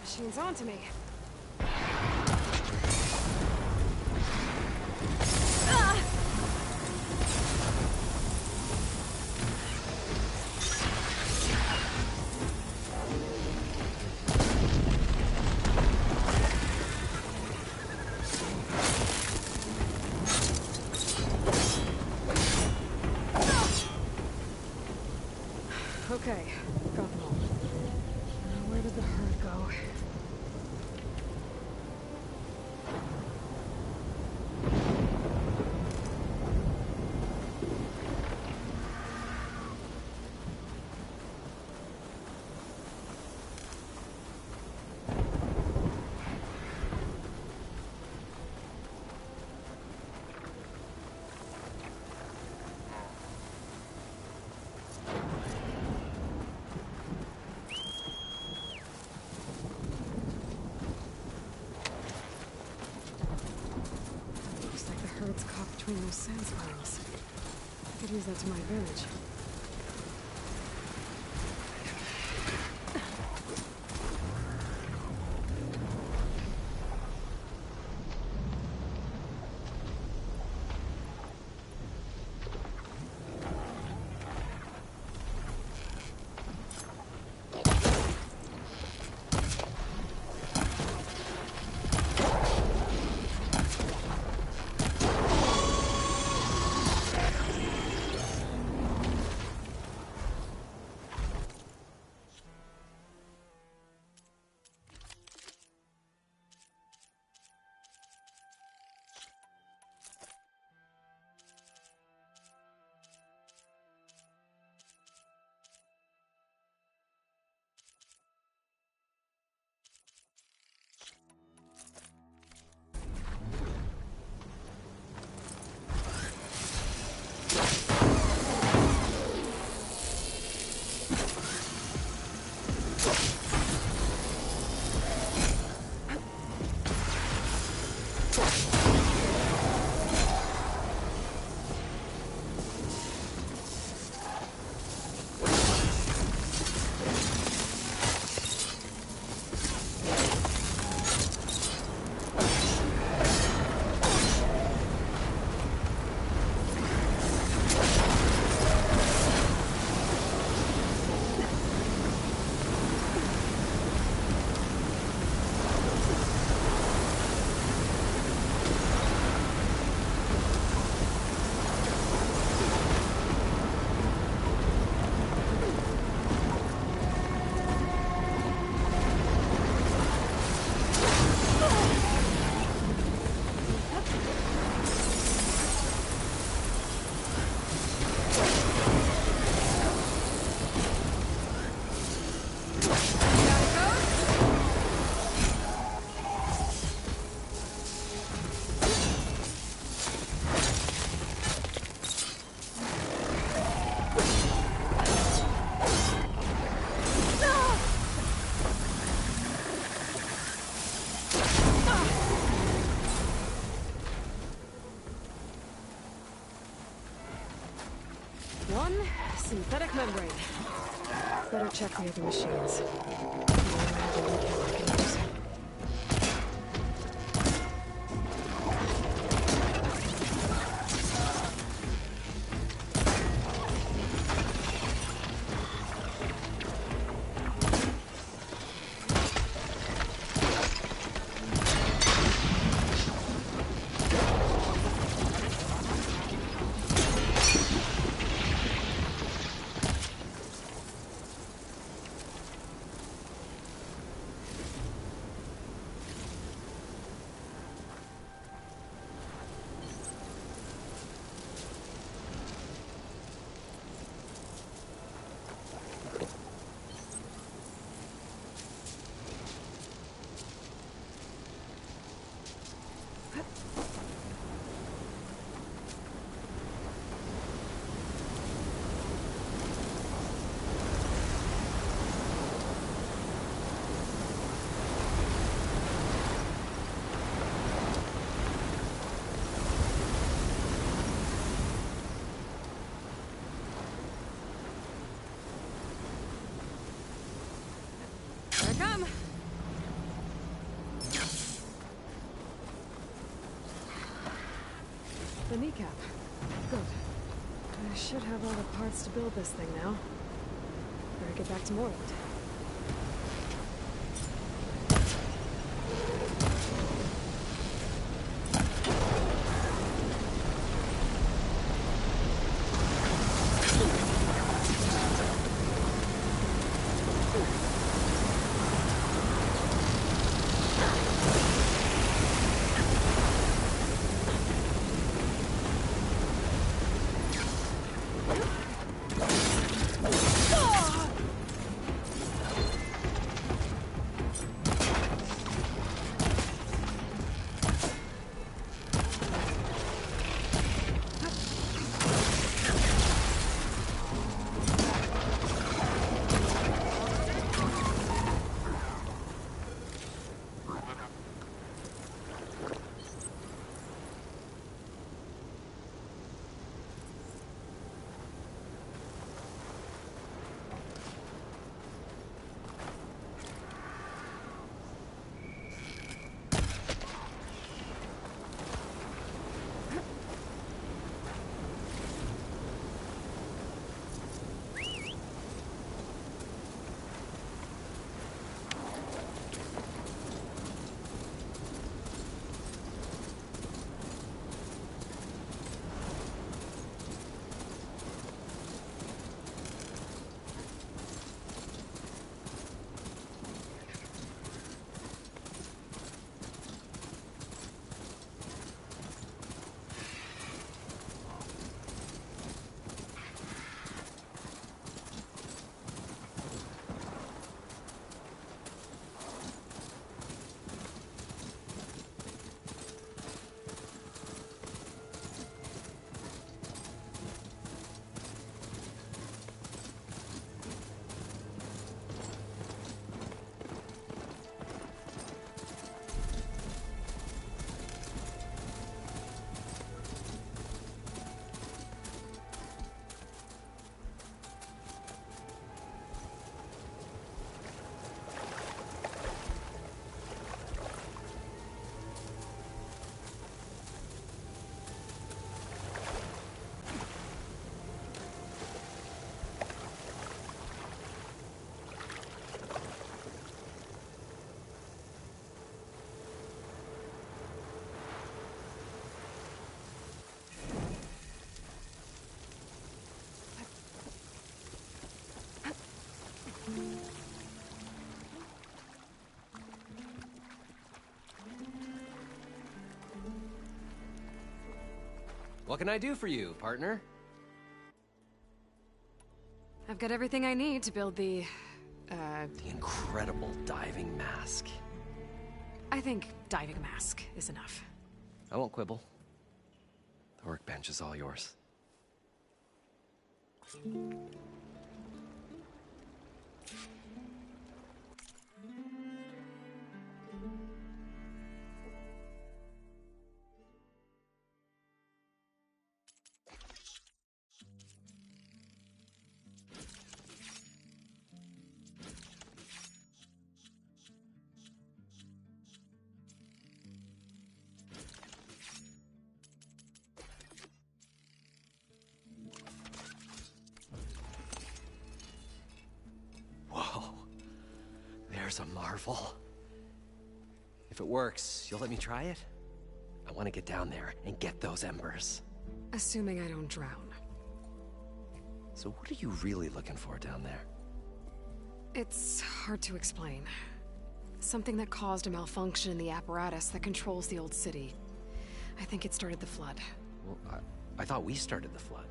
Machine's onto me. Okay, got them all. Now where did the herd go? Herd's caught between those sand spirals. I could use that to my advantage. One synthetic membrane. Better check the other machines. Come. The kneecap. Good. I should have all the parts to build this thing now. Better get back to Moreland. What can I do for you, partner? I've got everything I need to build the incredible diving mask. I think diving mask is enough. I won't quibble. The workbench is all yours. water's a marvel. If it works, you'll let me try it? I want to get down there and get those embers. Assuming I don't drown. So what are you really looking for down there? It's hard to explain. Something that caused a malfunction in the apparatus that controls the old city. I think it started the flood. Well, I thought we started the flood.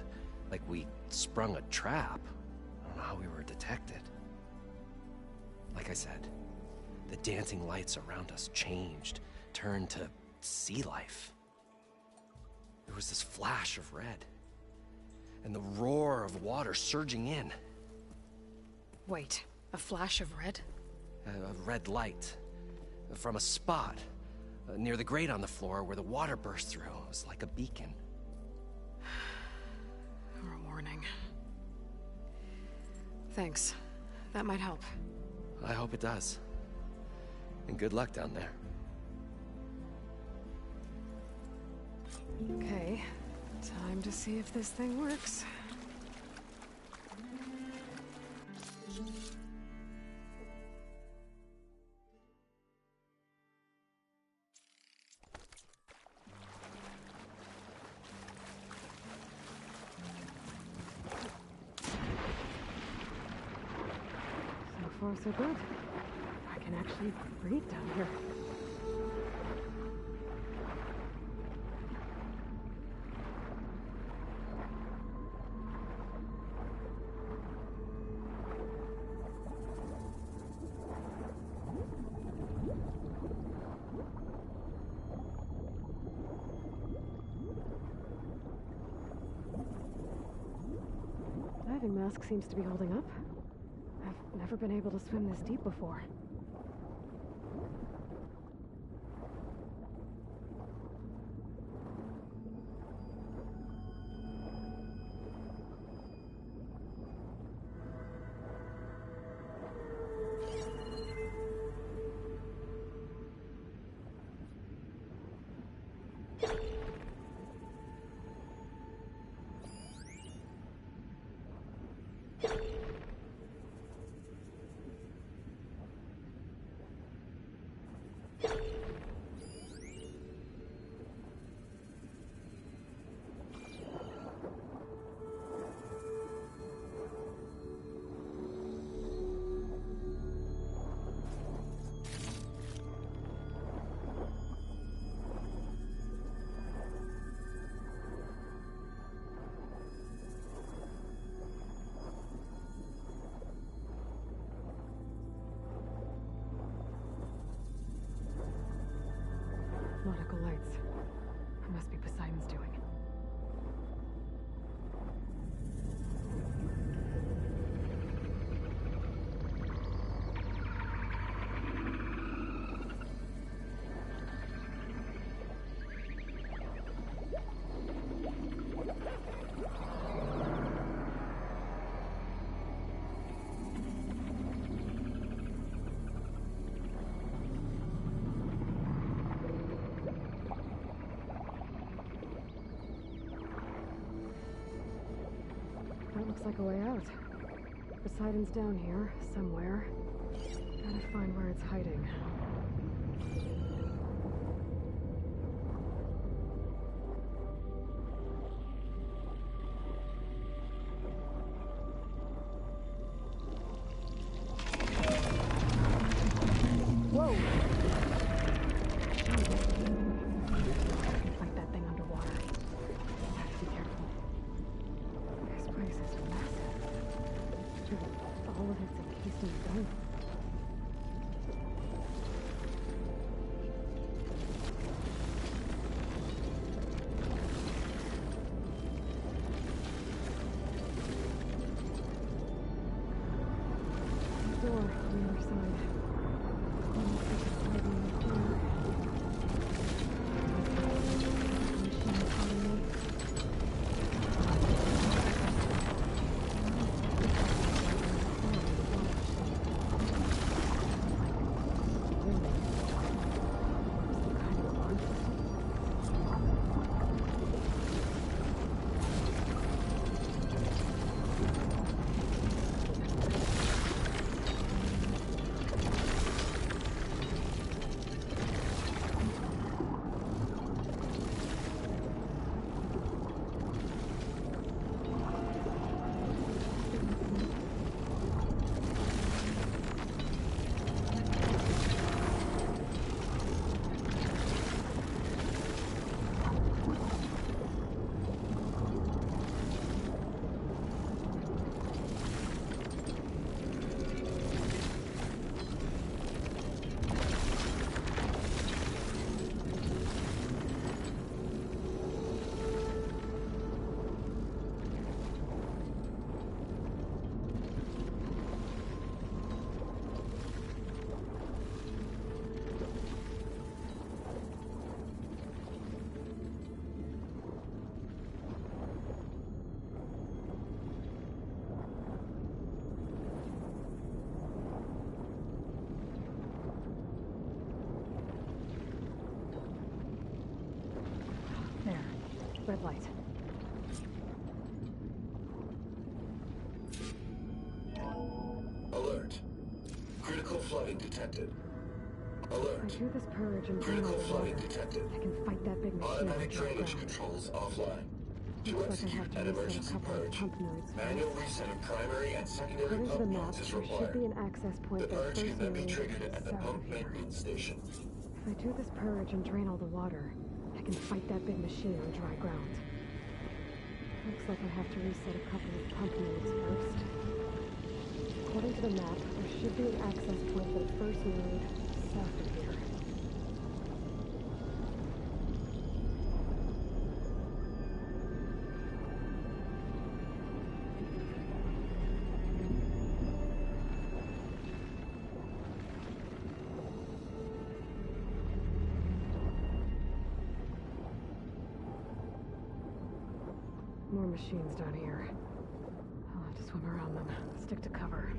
Like we sprung a trap. I don't know how we were detected. Like I said, the dancing lights around us changed, turned to sea life. There was this flash of red, and the roar of water surging in. Wait, a flash of red? A red light from a spot near the grate on the floor where the water burst through. It was like a beacon. Or a warning. Thanks. That might help. I hope it does. And good luck down there. Okay, time to see if this thing works. So far, so good. I can actually breathe down here. Diving mask seems to be holding up. I've never been able to swim this deep before. Nautical lights. It must be Poseidon's doing. That looks like a way out. Poseidon's down here, somewhere. Gotta find where it's hiding. Whoa! Fight that thing underwater. Have to be careful. This place is massive. All of it's encased in stone. Door on the other side. Red light. Alert. Critical flooding detected. Alert. If I do this purge and drain all Critical the flooding water, detected. I can fight that big machine Automatic and drop drainage ground. controls offline. To Looks like I execute have to an reset a emergency couple of purge, pump nodes manual first. reset of primary and secondary According to the pump map, nodes is there should required. be an access The point that purge first can then be node triggered is at the south pump of here. maintenance station. If I do this purge and drain all the water, I can fight that big machine on dry ground. Looks like I have to reset a couple of pump nodes first. According to the map, there should be an access point that first node south of here. More machines down here. I'll have to swim around them. Stick to cover.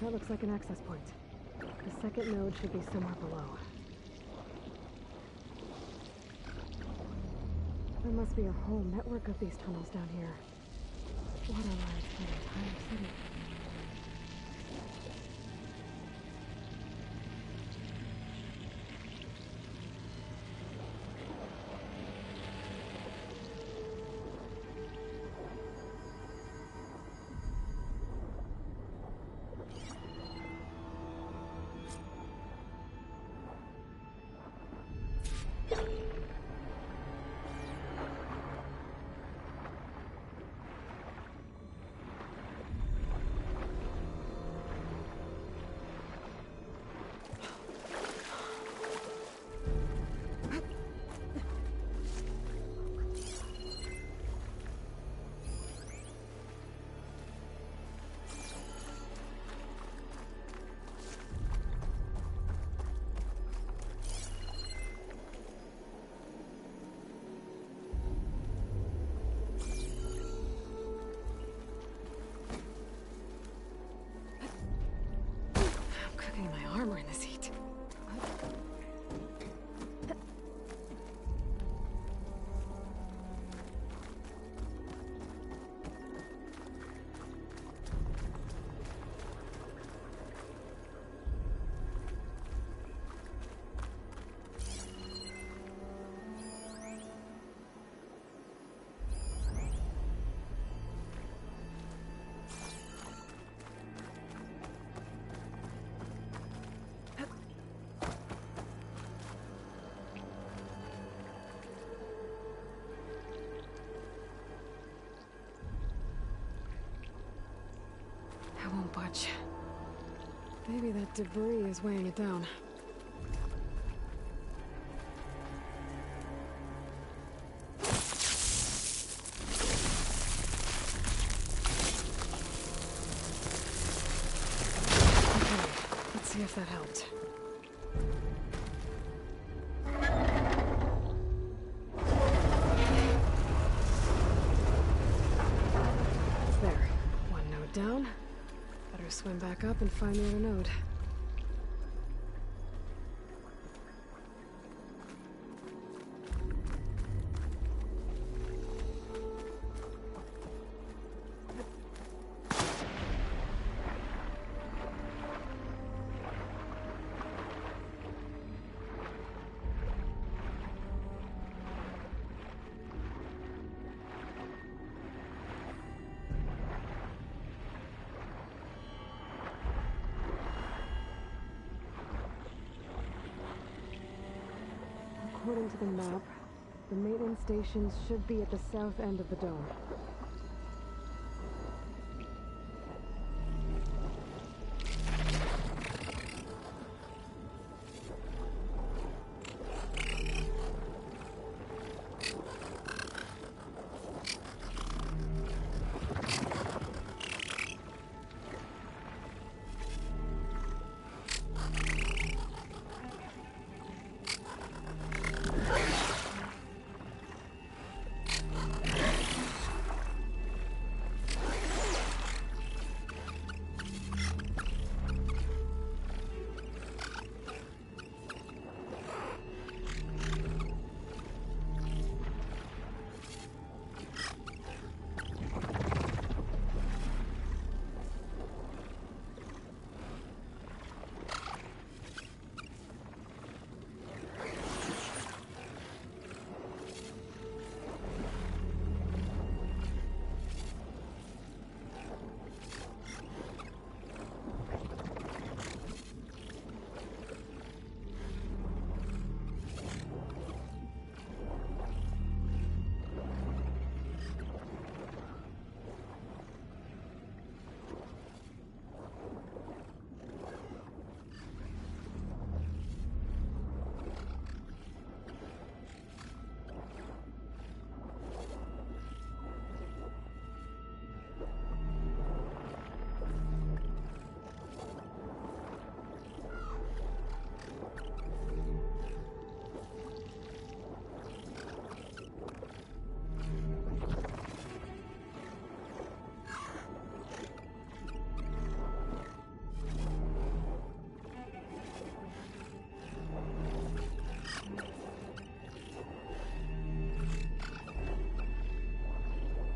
That looks like an access point. The second node should be somewhere below. There must be a whole network of these tunnels down here. Water lines for the entire city. Cooking my armor in this heat. I won't budge. Maybe that debris is weighing it down. Okay, let's see if that helped. down. Better swim back up and find the other node. According to the map, the maintenance stations should be at the south end of the dome.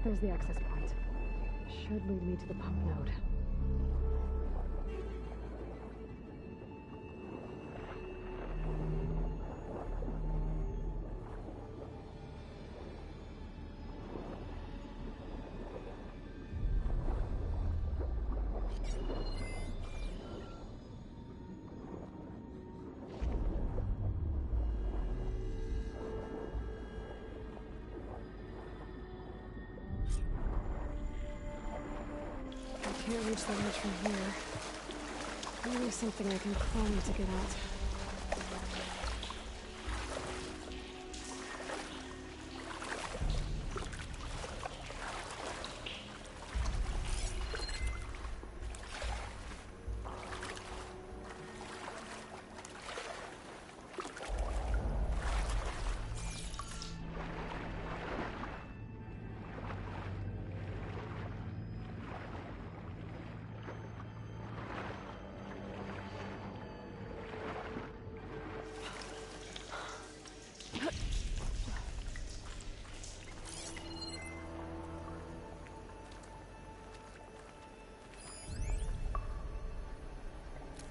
There's the access point. Should lead me to the pump node. Can't reach the ledge from here. Maybe something I can climb to get out.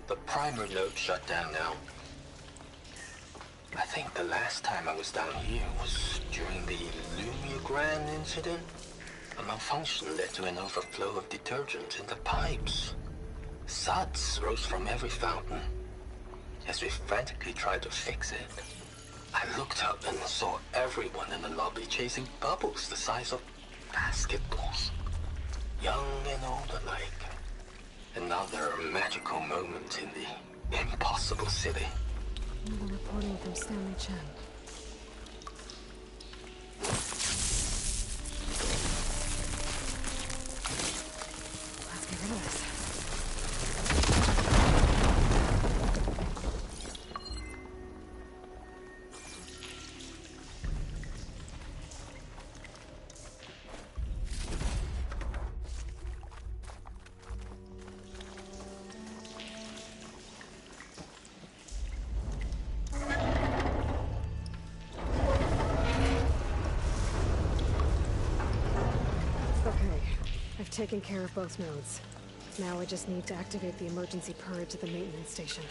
The primer node shut down now. I think the last time I was down here was during the Lumiogran incident. A malfunction led to an overflow of detergent in the pipes. Suds rose from every fountain. As we frantically tried to fix it, I looked up and saw everyone in the lobby chasing bubbles the size of basketballs. Young and old alike. Another magical moment in the impossible city. Another reporting from Stanley Chen. Let's get rid of this. I've taken care of both nodes. Now I just need to activate the emergency purge at the maintenance station.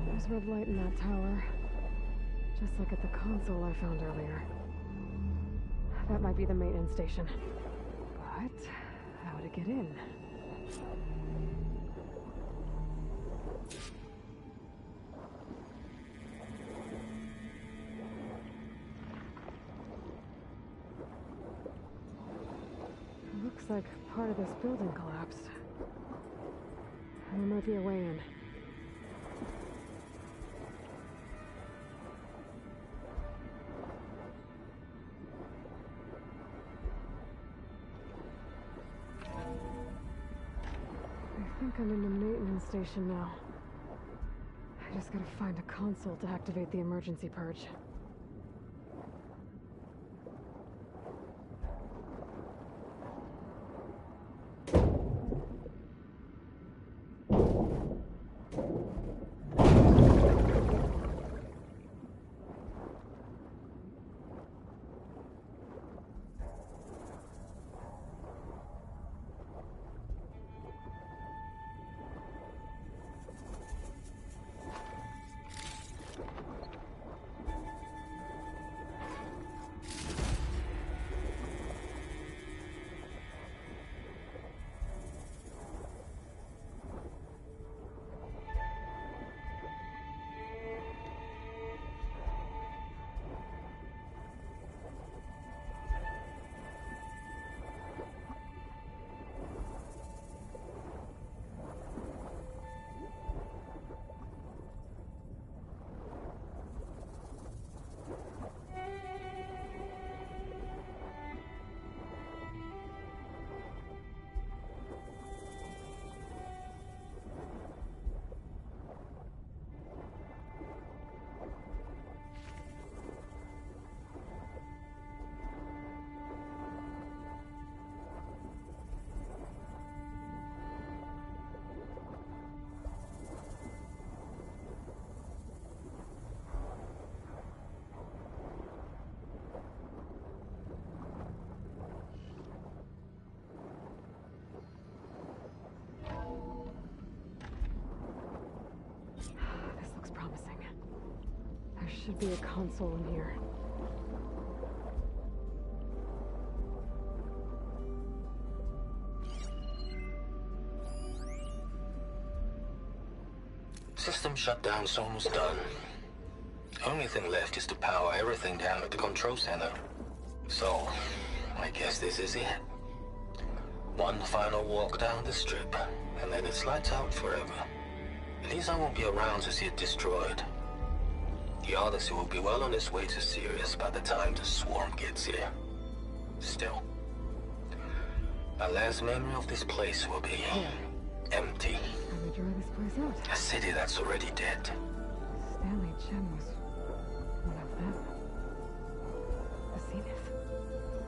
There's red light in that tower. Just like at the console I found earlier. That might be the maintenance station. But how to get in? It looks like part of this building collapsed. There might be a way in. I think I'm in the maintenance station now. I just gotta find a console to activate the emergency purge. should be a console in here. System shutdown's almost done. Only thing left is to power everything down at the control center. So, I guess this is it. One final walk down the strip, and then it's lights out forever. At least I won't be around to see it destroyed. The Odyssey will be well on its way to Sirius by the time the swarm gets here. Still, my last memory of this place will be empty. Let me draw this place out. A city that's already dead. Stanley Chen was one of them. The Zenith.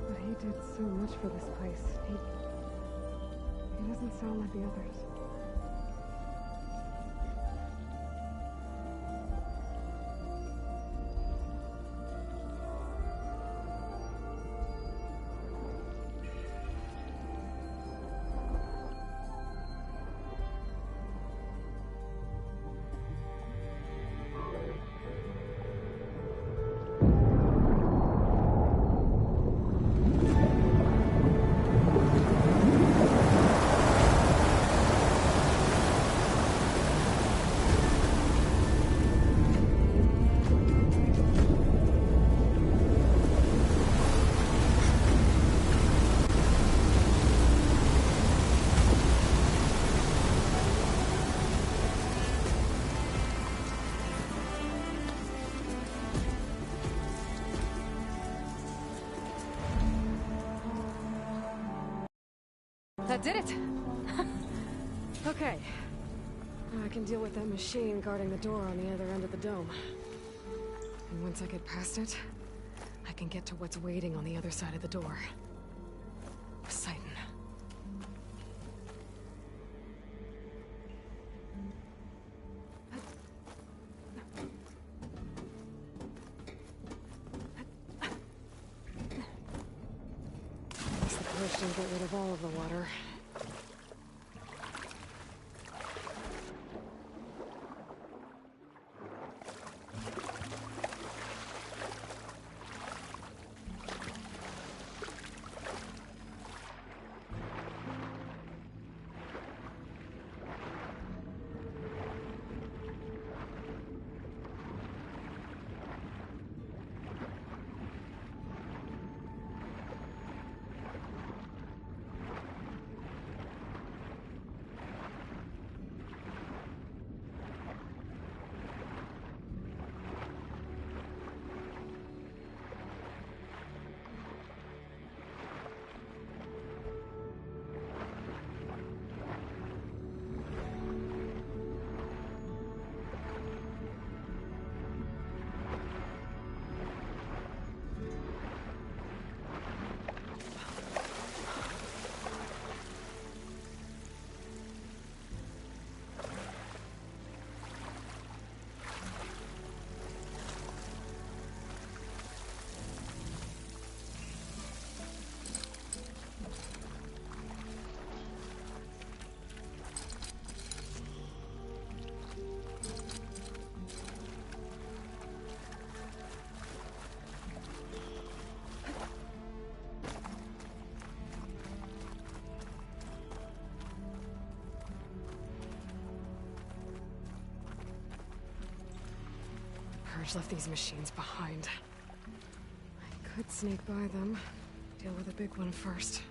But he did so much for this place. He doesn't sound like the others. That did it! Okay. Now I can deal with that machine guarding the door on the other end of the dome. And once I get past it, I can get to what's waiting on the other side of the door. Poseidon. Guess the push didn't get rid of all of the water. Purge left these machines behind. I could sneak by them. Deal with the big one first.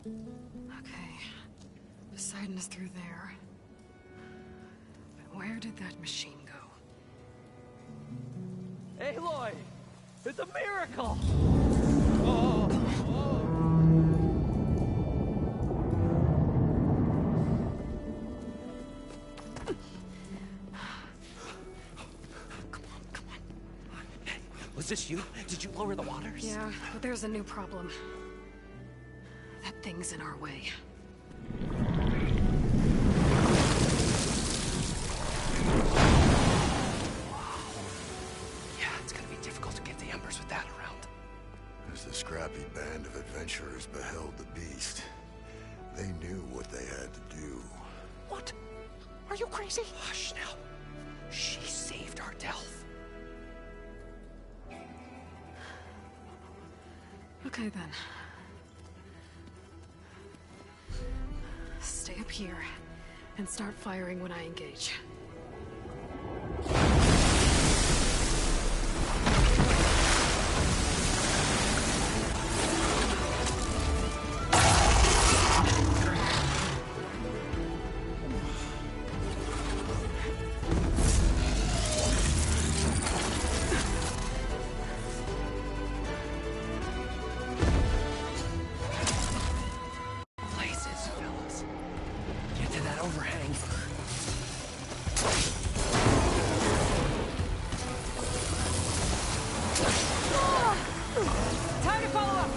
Okay. Poseidon is through there. But where did that machine go? Aloy! It's a miracle! Was this you? Did you lower the waters? Yeah, but there's a new problem. That thing's in our way. Yeah, it's gonna be difficult to get the embers with that around. As the scrappy band of adventurers beheld the beast, they knew what they had to do. What? Are you crazy? Hush now. She saved our Delph. Okay, then. Stay up here and start firing when I engage. Places, fellas. Get to that overhang. Time to follow up!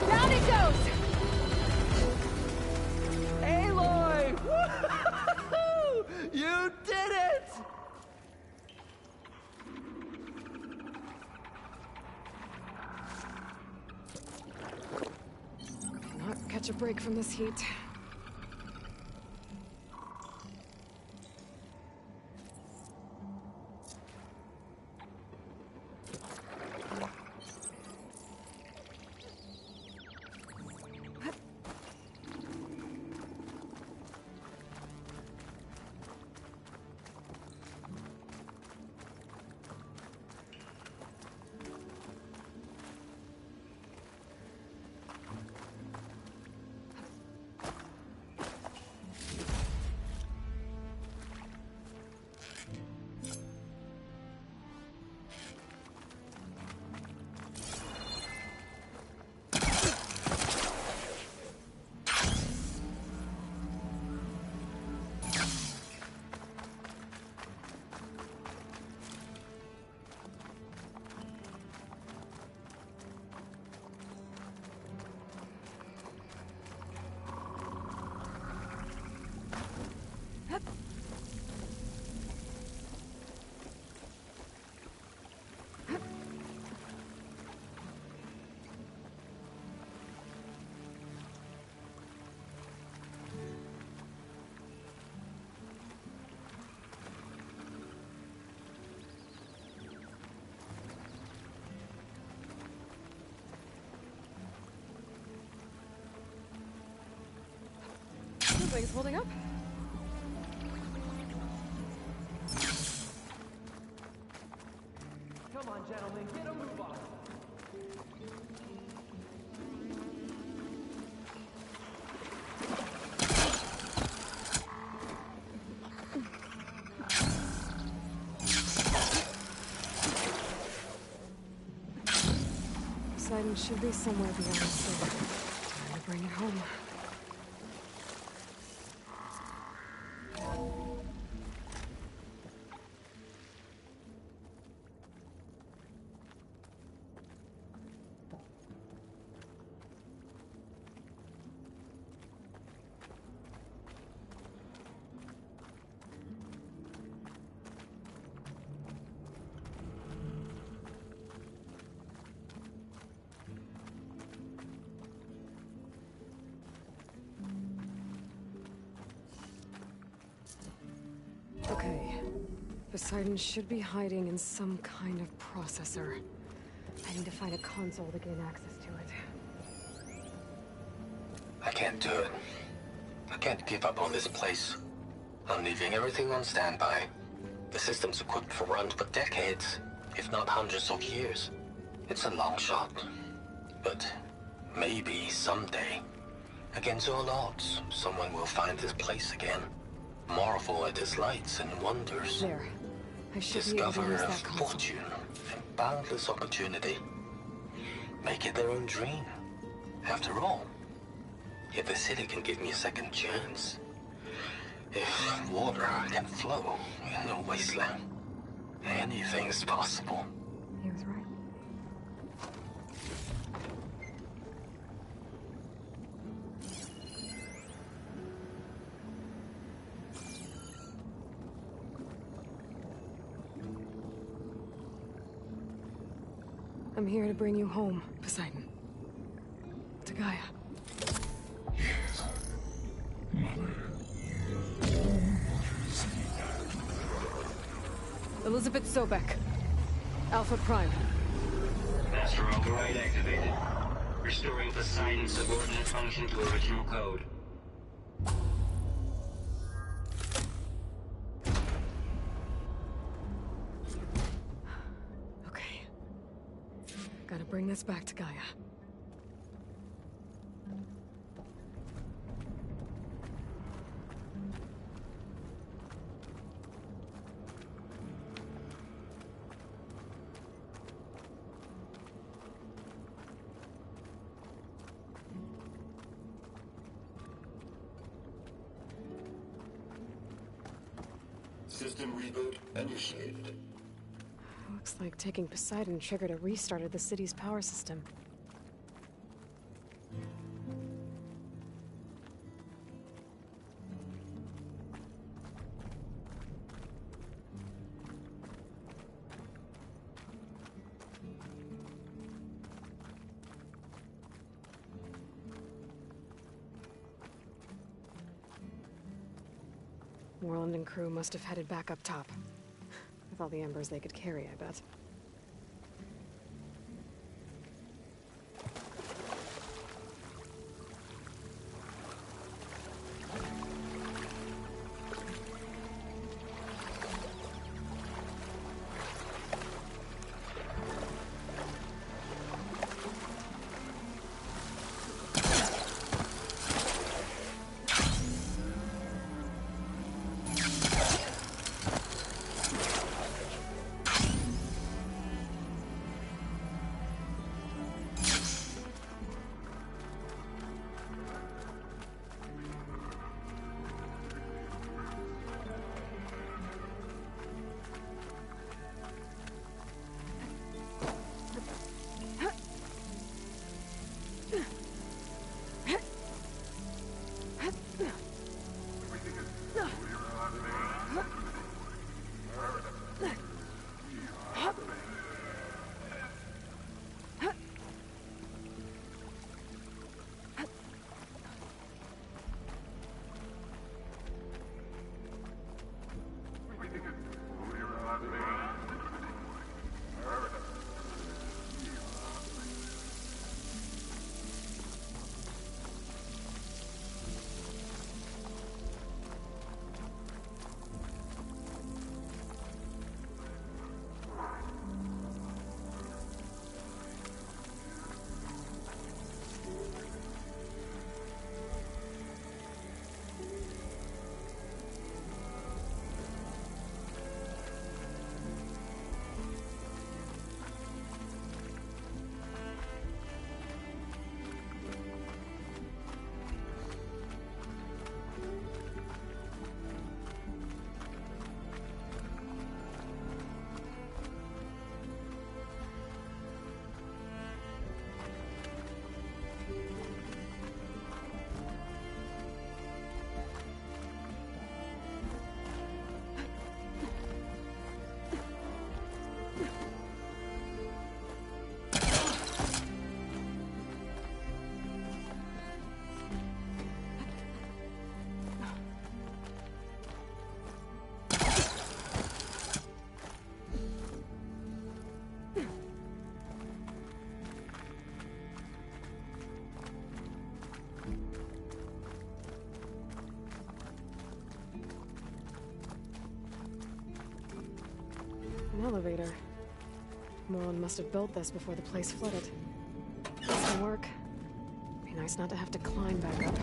Down it goes! Aloy! Woo-hoo-hoo-hoo! You did it! Cannot catch a break from this heat. Things holding up? Come on, gentlemen, get a move on. Poseidon should be somewhere beyond the city. Time to bring it home. Okay. Poseidon should be hiding in some kind of processor. I need to find a console to gain access to it. I can't do it. I can't give up on this place. I'm leaving everything on standby. The system's equipped for runs for decades, if not hundreds of years. It's a long shot. But maybe someday, against all odds, someone will find this place again. Marvel at its lights and wonders. There. I should be able to Discover use a that console. fortune and boundless opportunity. Make it their own dream. After all, if the city can give me a second chance, if water can flow in a wasteland, anything's possible. He was right. I'm here to bring you home, Poseidon. To Gaia. Elizabeth Sobek. Alpha Prime. Master override activated. Restoring Poseidon's subordinate function to original code. Okay. Gotta bring this back to Gaia. System reboot initiated. Looks like taking Poseidon triggered a restart of the city's power system. Moreland and crew must have headed back up top. With all the embers they could carry, I bet. elevator. Moreland must have built this before the place flooded. This can work. Be nice not to have to climb back up.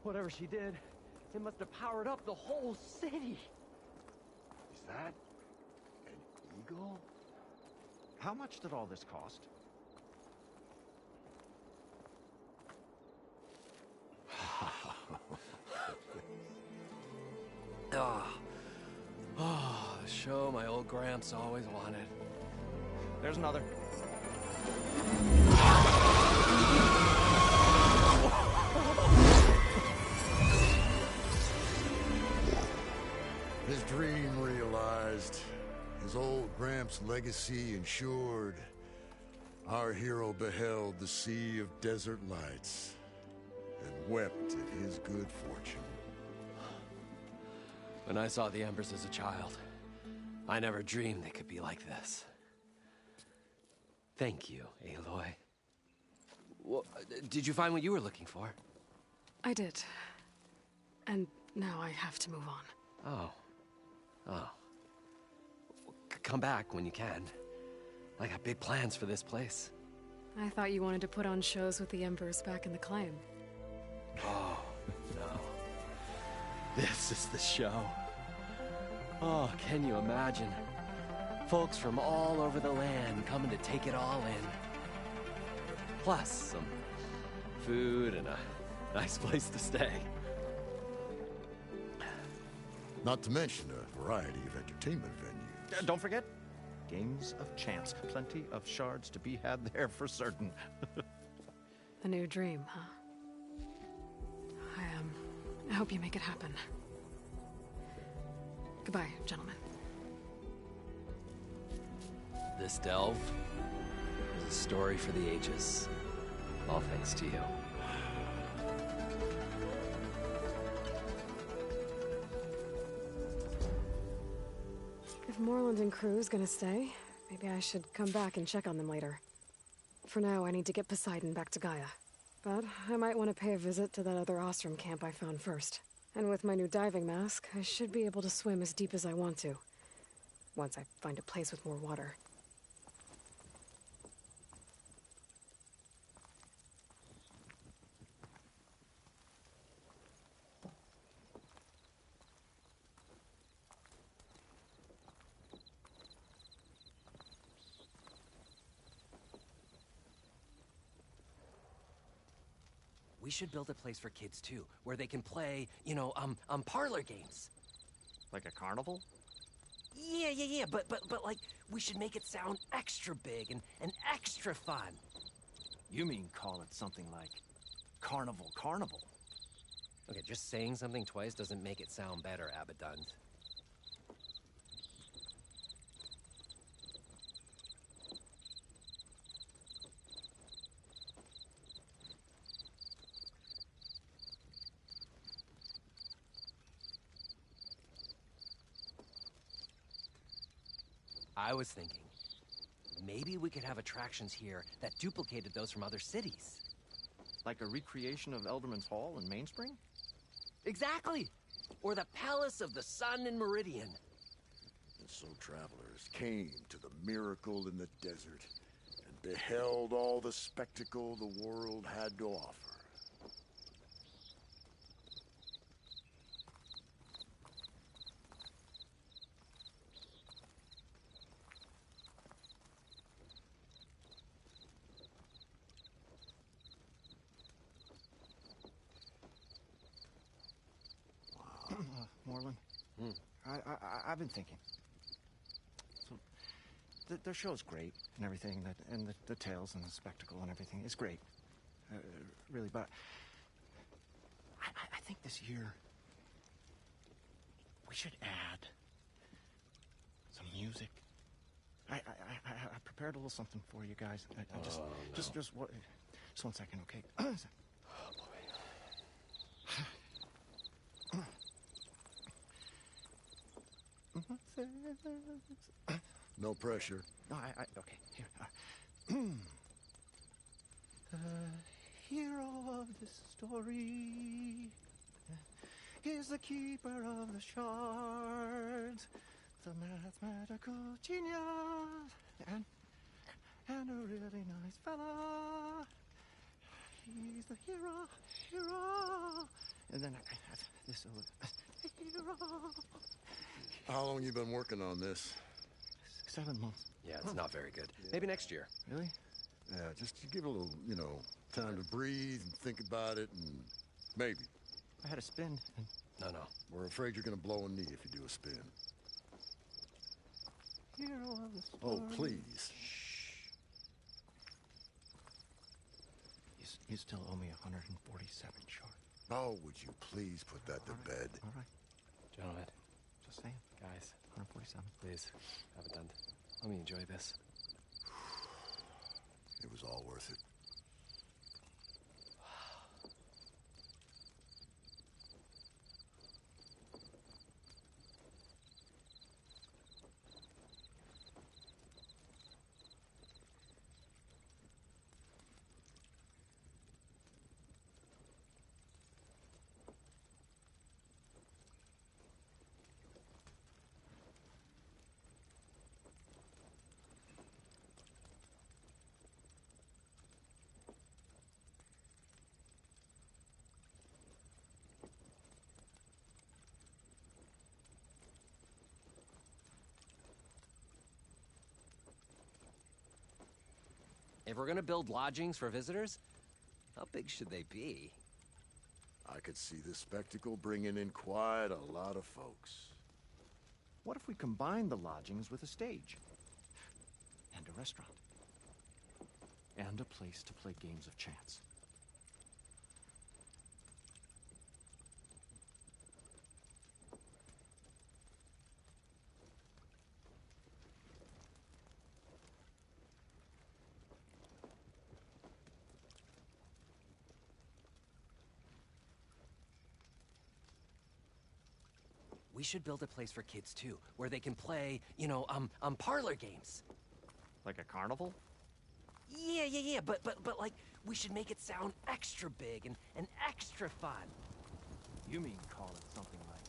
Whatever she did, it must have powered up the whole city. Is that an eagle? How much did all this cost? The show my old Gramps always wanted. There's another. His dream realized, his old Gramps' legacy ensured. Our hero beheld the sea of desert lights and wept at his good fortune. When I saw the Embers as a child, I never dreamed they could be like this. Thank you, Aloy. Well, did you find what you were looking for? I did. And now I have to move on. Oh. Come back when you can. I got big plans for this place. I thought you wanted to put on shows with the Embers back in the claim. Oh, no. This is the show. Oh, can you imagine? Folks from all over the land coming to take it all in. Plus some food and a nice place to stay. Not to mention a variety of entertainment venues. Don't forget, games of chance. Plenty of shards to be had there for certain. A new dream, huh? I hope you make it happen. Goodbye, gentlemen. This delve is a story for the ages. All thanks to you. If Moreland and crew's gonna stay, maybe I should come back and check on them later. For now, I need to get Poseidon back to Gaia. But I might want to pay a visit to that other Ostrom camp I found first. And with my new diving mask, I should be able to swim as deep as I want to. Once I find a place with more water. We should build a place for kids too, where they can play, you know, parlor games. Like a carnival? Yeah, but like, we should make it sound extra big and extra fun. You mean call it something like Carnival Carnival? Okay, just saying something twice doesn't make it sound better, Abaddon. I was thinking, maybe we could have attractions here that duplicated those from other cities. Like a recreation of Elderman's Hall in Mainspring? Exactly! Or the Palace of the Sun in Meridian. And so travelers came to the miracle in the desert and beheld all the spectacle the world had to offer. Moreland, I've been thinking. So, their show's great and everything, and the tales and the spectacle and everything is great, really. But I think this year We should add some music. I prepared a little something for you guys. Just one second, okay? No pressure. No, okay, here. The hero of this story is the keeper of the shards, the mathematical genius, and a really nice fella. He's the hero. And then this hero. How long you been working on this? 7 months. Yeah, it's not very good. Maybe next year. Really? Yeah, just to give it a little, time to breathe and think about it, and maybe. I had a spin. No. We're afraid you're gonna blow a knee if you do a spin. Hero of the story. Oh, please. You still owe me 147 short. Oh, would you please put that to bed? All right. Gentlemen. Just saying. Guys. 147. Please, have it done. Let me enjoy this. It was all worth it. If we're gonna build lodgings for visitors, how big should they be? I could see this spectacle bringing in quite a lot of folks. What if we combine the lodgings with a stage? And a restaurant? And a place to play games of chance? We should build a place for kids too, where they can play, parlor games. Like a carnival? Yeah, but like, we should make it sound extra big and extra fun. You mean call it something like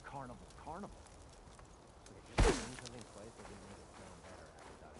Carnival? Something twice that would make it sound better after that.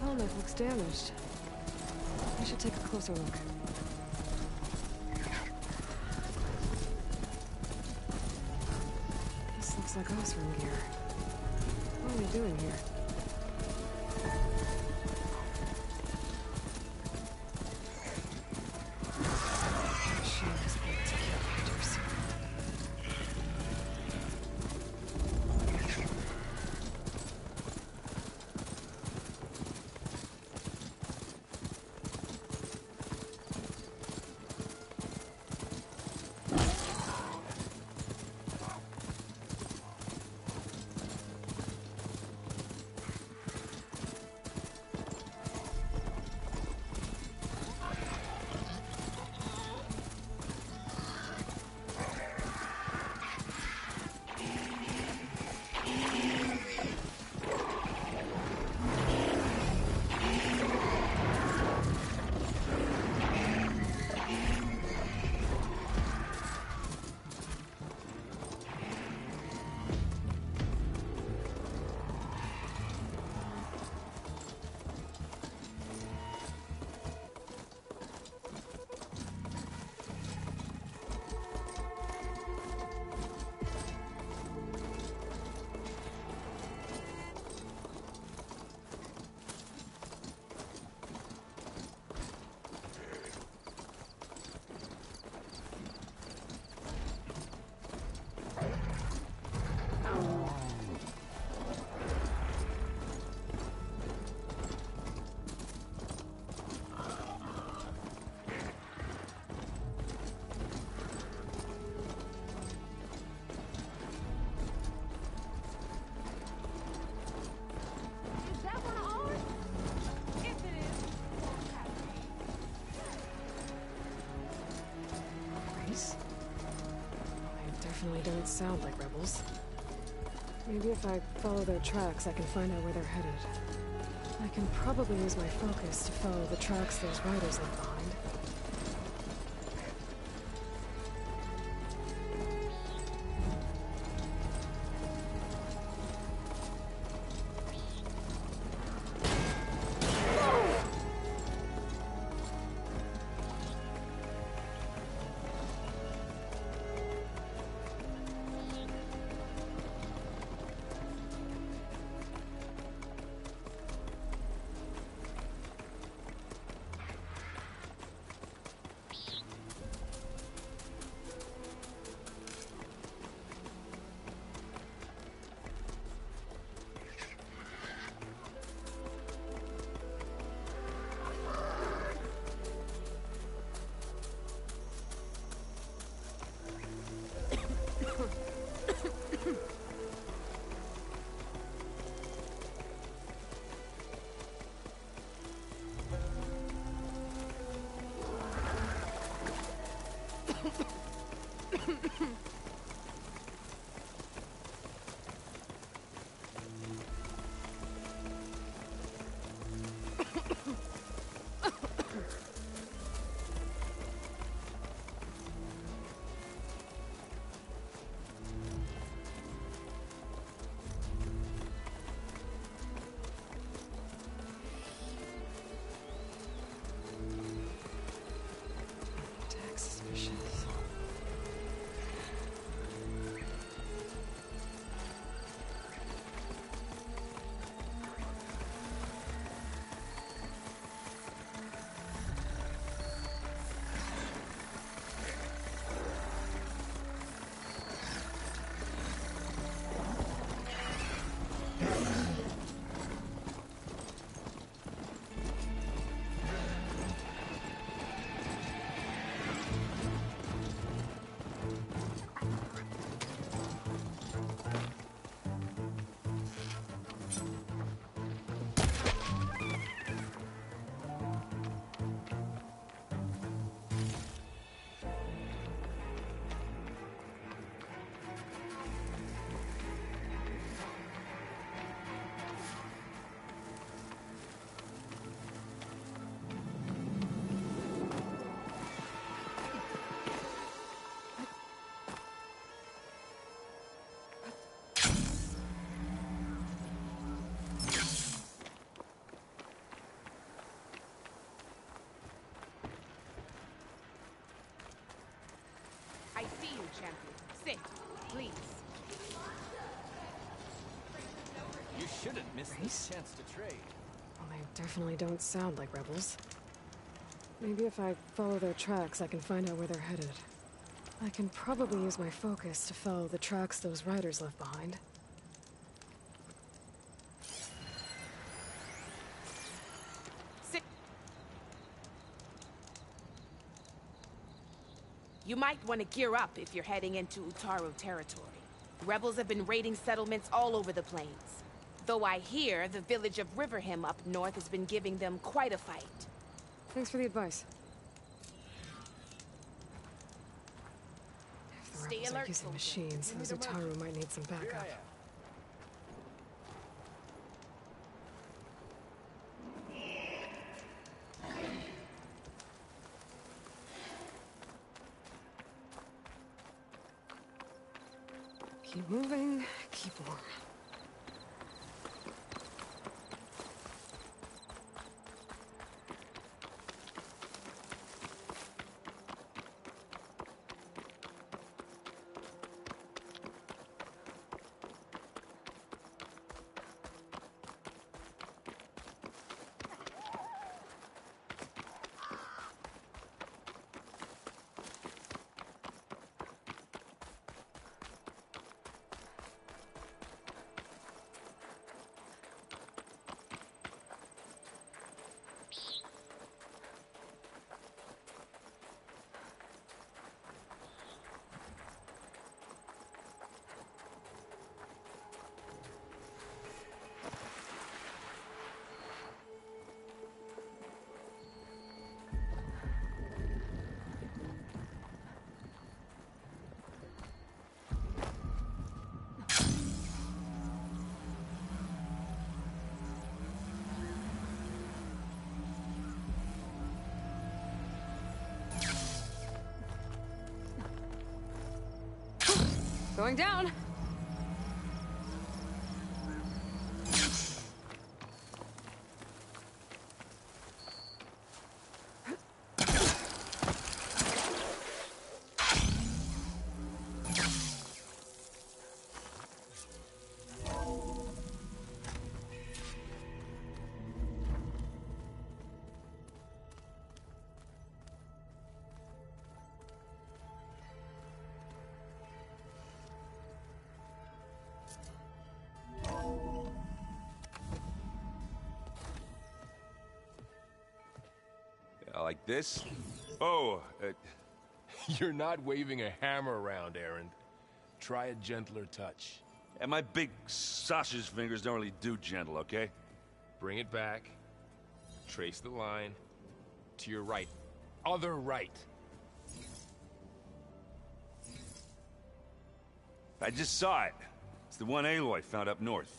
Helmet looks damaged. I should take a closer look. This looks like Osram gear. What are we doing here? Definitely don't sound like rebels. Maybe if I follow their tracks, I can find out where they're headed. I can probably use my focus to follow the tracks those riders left behind. champion. Sit, please. You shouldn't miss this chance to trade. Well, they definitely don't sound like rebels. Maybe if I follow their tracks, I can find out where they're headed. I can probably use my focus to follow the tracks those riders left behind. Sit. You might want to gear up if you're heading into Utaru territory. Rebels have been raiding settlements all over the plains. Though I hear the village of Riverham up north has been giving them quite a fight. Thanks for the advice. If the Stay rebels are alert, using soldier. machines, those Utaru might need some backup. Keep moving, keep warm. Going down. Like this? Oh, you're not waving a hammer around, Erend. Try a gentler touch. And my big sausage fingers don't really do gentle, okay? Bring it back. Trace the line. To your right. Other right. I just saw it. It's the one Aloy found up north.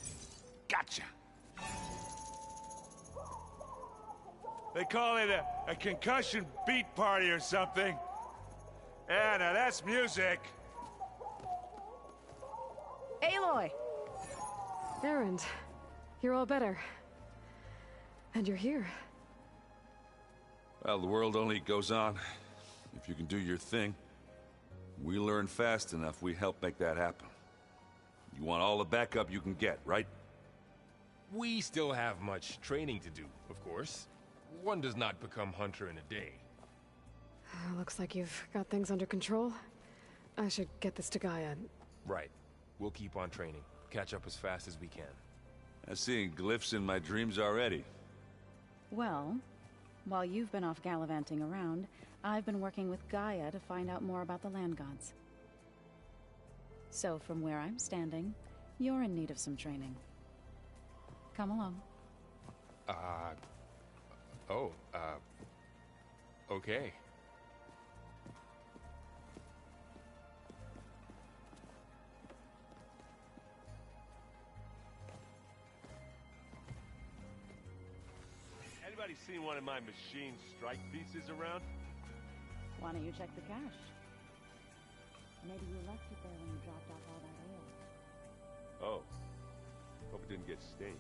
Gotcha! They call it a concussion beat party or something. Yeah, now that's music. Aloy! Erend, you're all better. And you're here. Well, the world only goes on if you can do your thing. We learn fast enough, we help make that happen. You want all the backup you can get, right? We still have much training to do, of course. One does not become hunter in a day. Looks like you've got things under control. I should get this to Gaia. Right. We'll keep on training. Catch up as fast as we can. I'm seeing glyphs in my dreams already. Well, while you've been off gallivanting around, I've been working with Gaia to find out more about the land gods. So from where I'm standing, you're in need of some training. Come along. Okay. Anybody seen one of my machine strike pieces around? Why don't you check the cache? Maybe you left it there when you dropped off all that ale. Oh. Hope it didn't get stained.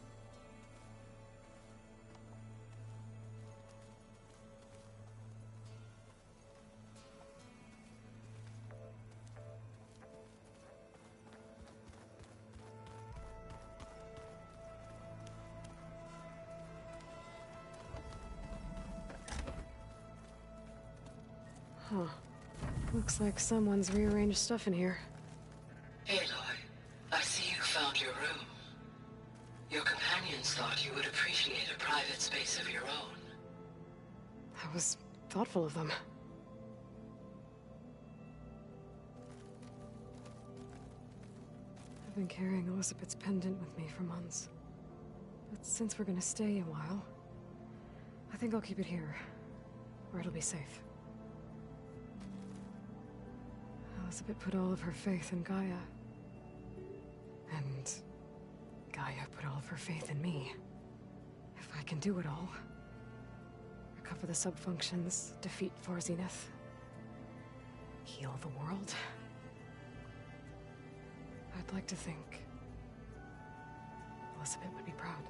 Huh. Looks like someone's rearranged stuff in here. Aloy, I see you found your room. Your companions thought you would appreciate a private space of your own. That was thoughtful of them. I've been carrying Elizabeth's pendant with me for months. But since we're gonna stay a while, I think I'll keep it here, where it'll be safe. Elizabeth put all of her faith in Gaia. And Gaia put all of her faith in me. If I can do it all, recover the subfunctions, defeat For Zenith, heal the world, I'd like to think Elizabeth would be proud.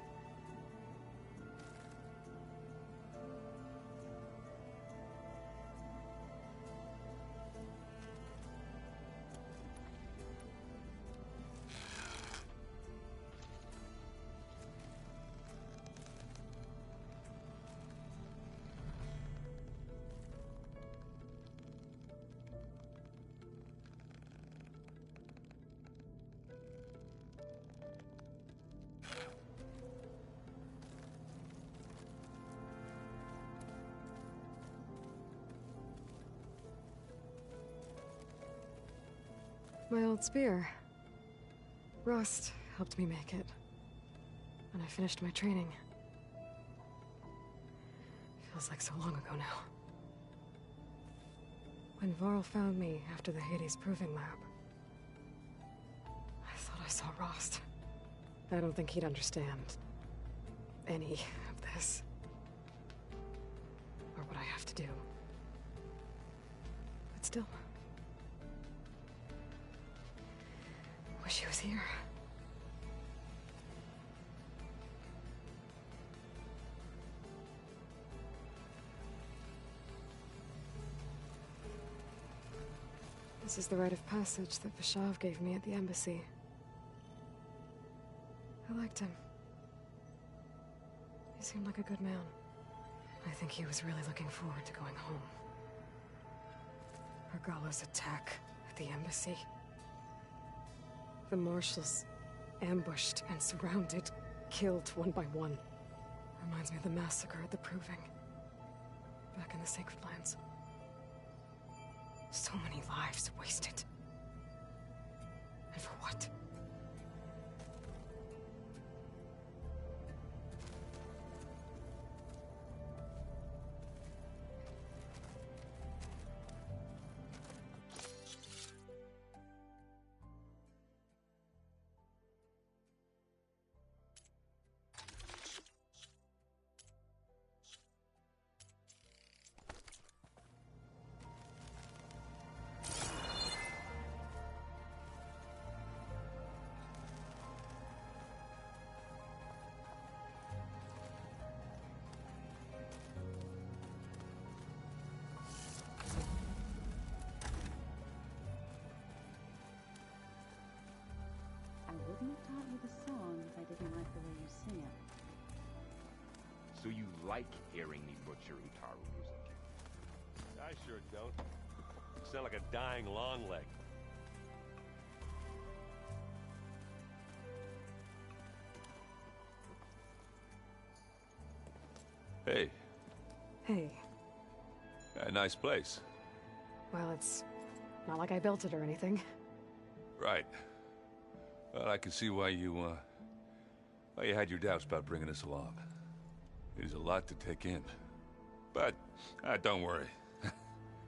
My old spear. Rust helped me make it. And I finished my training. Feels like so long ago now. When Varl found me after the Hades Proving Lab, I thought I saw Rost. I don't think he'd understand any of this. Or what I have to do. But still. Wish he was here. This is the rite of passage that Vashav gave me at the embassy. I liked him. He seemed like a good man. I think he was really looking forward to going home. Argala's attack at the embassy. The marshals ambushed and surrounded, killed one by one. Reminds me of the massacre at the Proving. Back in the Sacred Lands. So many lives wasted. And for what? I wouldn't have taught you the song if I didn't like the way you sing it. So you like hearing me butcher Utaru music? I sure don't. You sound like a dying longleg. Hey. Hey. A nice place. Well, it's not like I built it or anything. Right. Well, I can see why you had your doubts about bringing us along. It is a lot to take in. But, don't worry.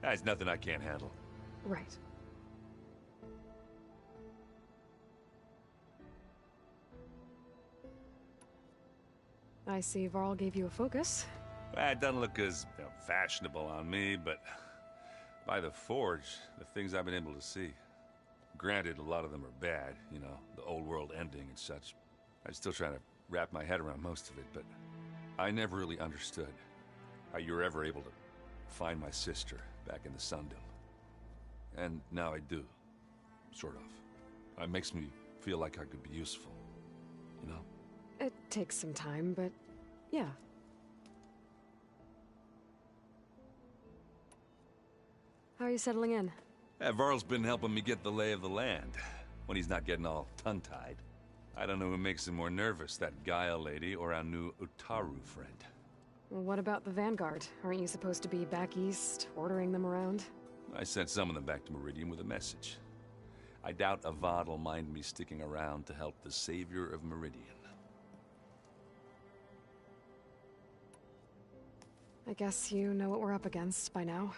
That's nothing I can't handle. Right. I see Varl gave you a focus. It doesn't look as fashionable on me, but by the Forge, the things I've been able to see. Granted, a lot of them are bad, you know, the old world ending and such. I'm still trying to wrap my head around most of it, but I never really understood how you were ever able to find my sister back in the Sundom. And now I do, sort of. It makes me feel like I could be useful, you know? It takes some time, but yeah. How are you settling in? Varl's been helping me get the lay of the land, when he's not getting all tongue-tied. I don't know who makes him more nervous, that Gaia lady or our new Utaru friend. What about the Vanguard? Aren't you supposed to be back east, ordering them around? I sent some of them back to Meridian with a message. I doubt Avad will mind me sticking around to help the savior of Meridian. I guess you know what we're up against by now.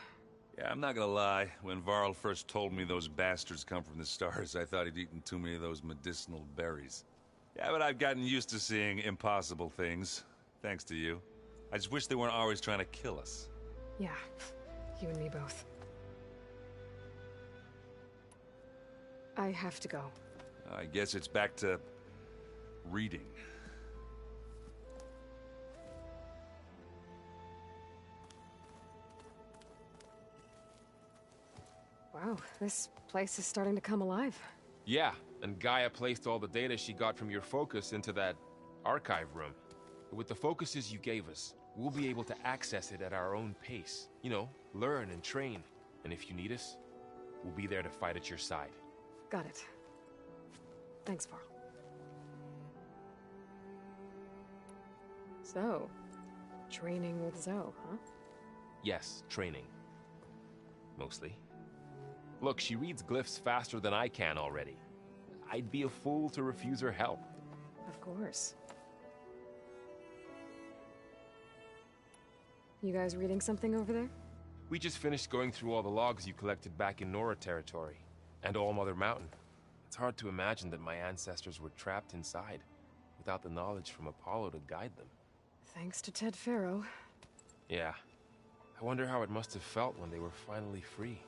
Yeah, I'm not gonna lie. When Varl first told me those bastards come from the stars, I thought he'd eaten too many of those medicinal berries. Yeah, but I've gotten used to seeing impossible things, thanks to you. I just wish they weren't always trying to kill us. Yeah, you and me both. I have to go. I guess it's back to reading. Wow, this place is starting to come alive. Yeah, and Gaia placed all the data she got from your focus into that archive room. With the focuses you gave us, we'll be able to access it at our own pace. You know, learn and train. And if you need us, we'll be there to fight at your side. Got it. Thanks, Varl. So, training with Zoe, huh? Yes, training. Mostly. Look, she reads glyphs faster than I can already. I'd be a fool to refuse her help. Of course. You guys reading something over there? We just finished going through all the logs you collected back in Nora territory, and All Mother Mountain. It's hard to imagine that my ancestors were trapped inside, without the knowledge from Apollo to guide them. Thanks to Ted Faro. Yeah. I wonder how it must have felt when they were finally free.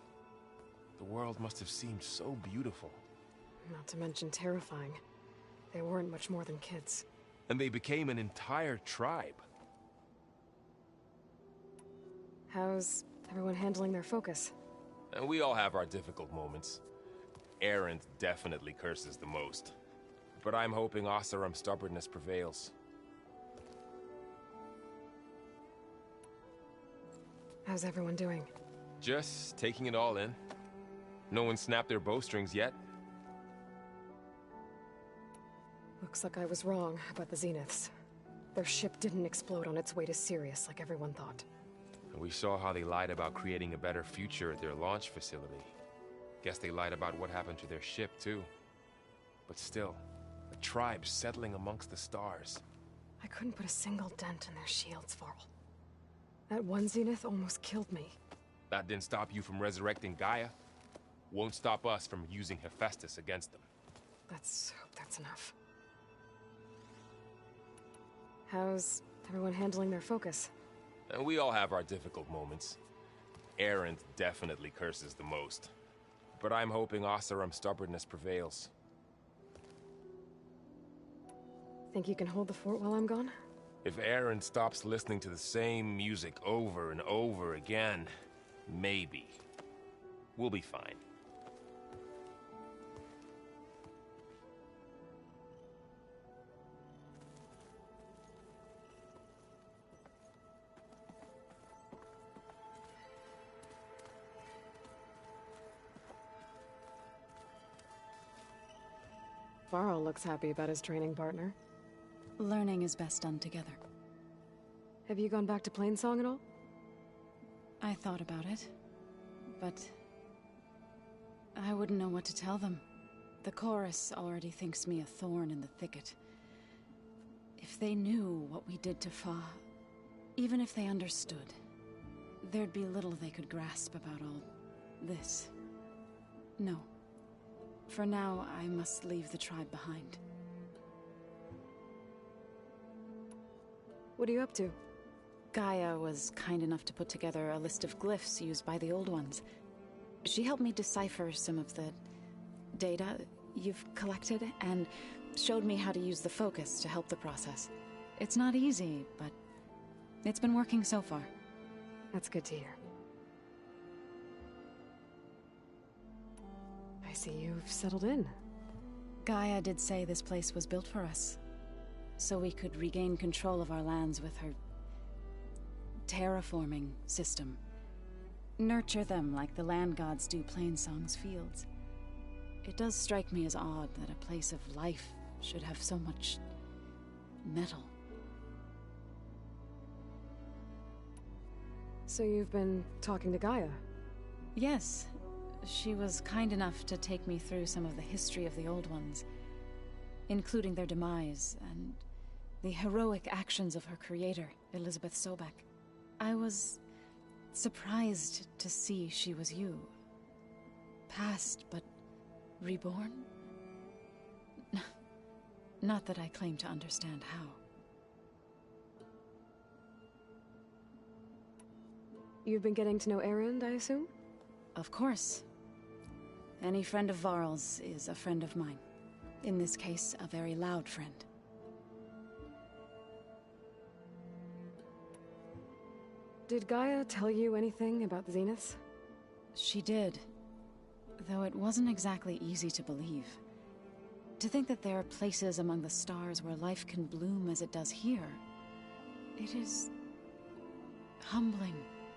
The world must have seemed so beautiful. Not to mention terrifying. They weren't much more than kids. And they became an entire tribe. How's everyone handling their focus? And we all have our difficult moments. Erend definitely curses the most. But I'm hoping Oseram's stubbornness prevails. How's everyone doing? Just taking it all in. No one snapped their bowstrings yet. Looks like I was wrong about the Zeniths. Their ship didn't explode on its way to Sirius like everyone thought. And we saw how they lied about creating a better future at their launch facility. Guess they lied about what happened to their ship, too. But still, a tribe settling amongst the stars. I couldn't put a single dent in their shields, Varl. That one Zenith almost killed me. That didn't stop you from resurrecting Gaia. Won't stop us from using Hephaestus against them. Let's hope that's enough. How's everyone handling their focus? And we all have our difficult moments. Erend definitely curses the most. But I'm hoping Oseram's stubbornness prevails. Think you can hold the fort while I'm gone? If Erend stops listening to the same music over and over again, maybe. We'll be fine. Varl looks happy about his training partner. Learning is best done together. Have you gone back to Plainsong at all? I thought about it, but I wouldn't know what to tell them. The chorus already thinks me a thorn in the thicket. If they knew what we did to Fa, even if they understood, there'd be little they could grasp about all this. No. For now, I must leave the tribe behind. What are you up to? Gaia was kind enough to put together a list of glyphs used by the old ones. She helped me decipher some of the data you've collected, and showed me how to use the focus to help the process. It's not easy, but it's been working so far. That's good to hear. I see you've settled in. Gaia did say this place was built for us, so we could regain control of our lands with her terraforming system. Nurture them like the land gods do Plainsong's fields. It does strike me as odd that a place of life should have so much metal. So you've been talking to Gaia? Yes. She was kind enough to take me through some of the history of the Old Ones, including their demise and the heroic actions of her creator, Elizabeth Sobek. I was surprised to see she was you. Past, but reborn? Not that I claim to understand how. You've been getting to know Erend, I assume? Of course. Any friend of Varl's is a friend of mine. In this case, a very loud friend. Did Gaia tell you anything about the Zeniths? She did. Though it wasn't exactly easy to believe. To think that there are places among the stars where life can bloom as it does here. It is humbling,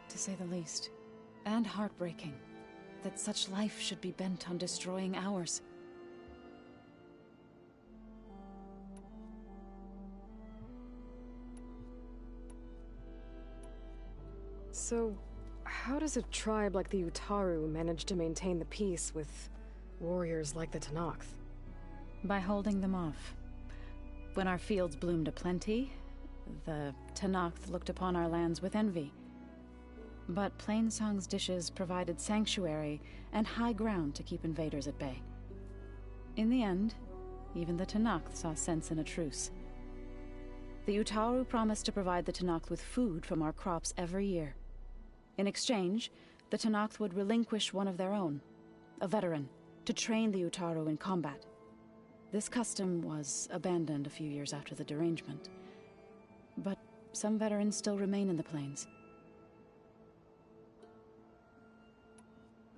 to say the least. And heartbreaking that such life should be bent on destroying ours. So, how does a tribe like the Utaru manage to maintain the peace with warriors like the Tenakth? By holding them off. When our fields bloomed aplenty, the Tenakth looked upon our lands with envy. But Plainsong's dishes provided sanctuary and high ground to keep invaders at bay. In the end, even the Tenakth saw sense in a truce. The Utaru promised to provide the Tenakth with food from our crops every year. In exchange, the Tenakth would relinquish one of their own, a veteran, to train the Utaru in combat. This custom was abandoned a few years after the derangement. But some veterans still remain in the plains.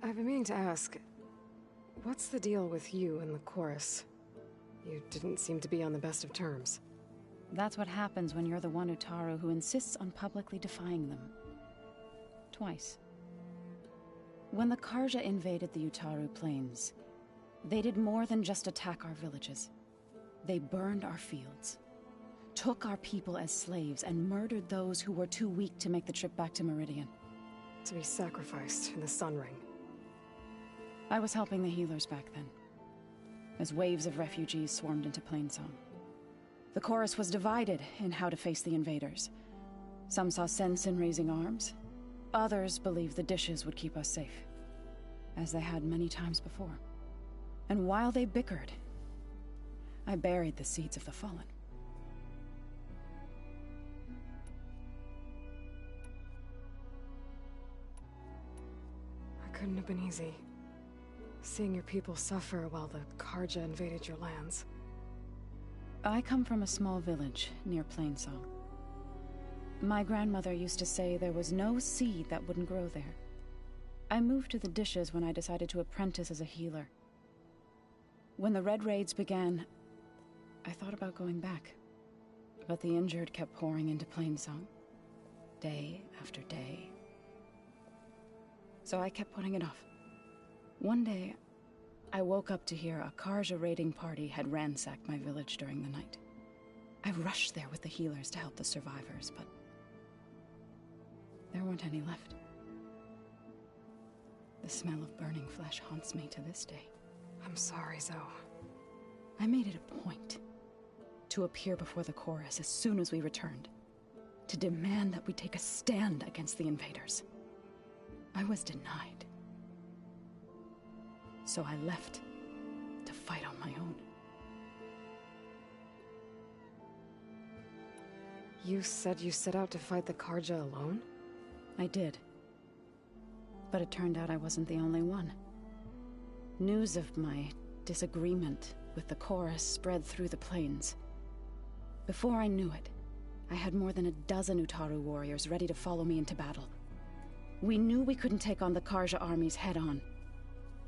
I've been meaning to ask, what's the deal with you and the chorus? You didn't seem to be on the best of terms. That's what happens when you're the one Utaru who insists on publicly defying them. Twice. When the Karja invaded the Utaru plains, they did more than just attack our villages. They burned our fields, took our people as slaves, and murdered those who were too weak to make the trip back to Meridian. To be sacrificed in the Sun Ring. I was helping the healers back then, as waves of refugees swarmed into Plainsong. The chorus was divided in how to face the invaders. Some saw sense in raising arms. Others believed the dishes would keep us safe, as they had many times before. And while they bickered, I buried the seeds of the fallen. It couldn't have been easy. Seeing your people suffer while the Karja invaded your lands. I come from a small village near Plainsong. My grandmother used to say there was no seed that wouldn't grow there. I moved to the dishes when I decided to apprentice as a healer. When the Red Raids began, I thought about going back. But the injured kept pouring into Plainsong, day after day. So I kept putting it off. One day, I woke up to hear a Karja raiding party had ransacked my village during the night. I rushed there with the healers to help the survivors, but there weren't any left. The smell of burning flesh haunts me to this day. I'm sorry, Zoe. I made it a point to appear before the chorus as soon as we returned, to demand that we take a stand against the invaders. I was denied. So I left to fight on my own. You said you set out to fight the Karja alone? I did. But it turned out I wasn't the only one. News of my disagreement with the chorus spread through the plains. Before I knew it, I had more than a dozen Utaru warriors ready to follow me into battle. We knew we couldn't take on the Karja armies head-on.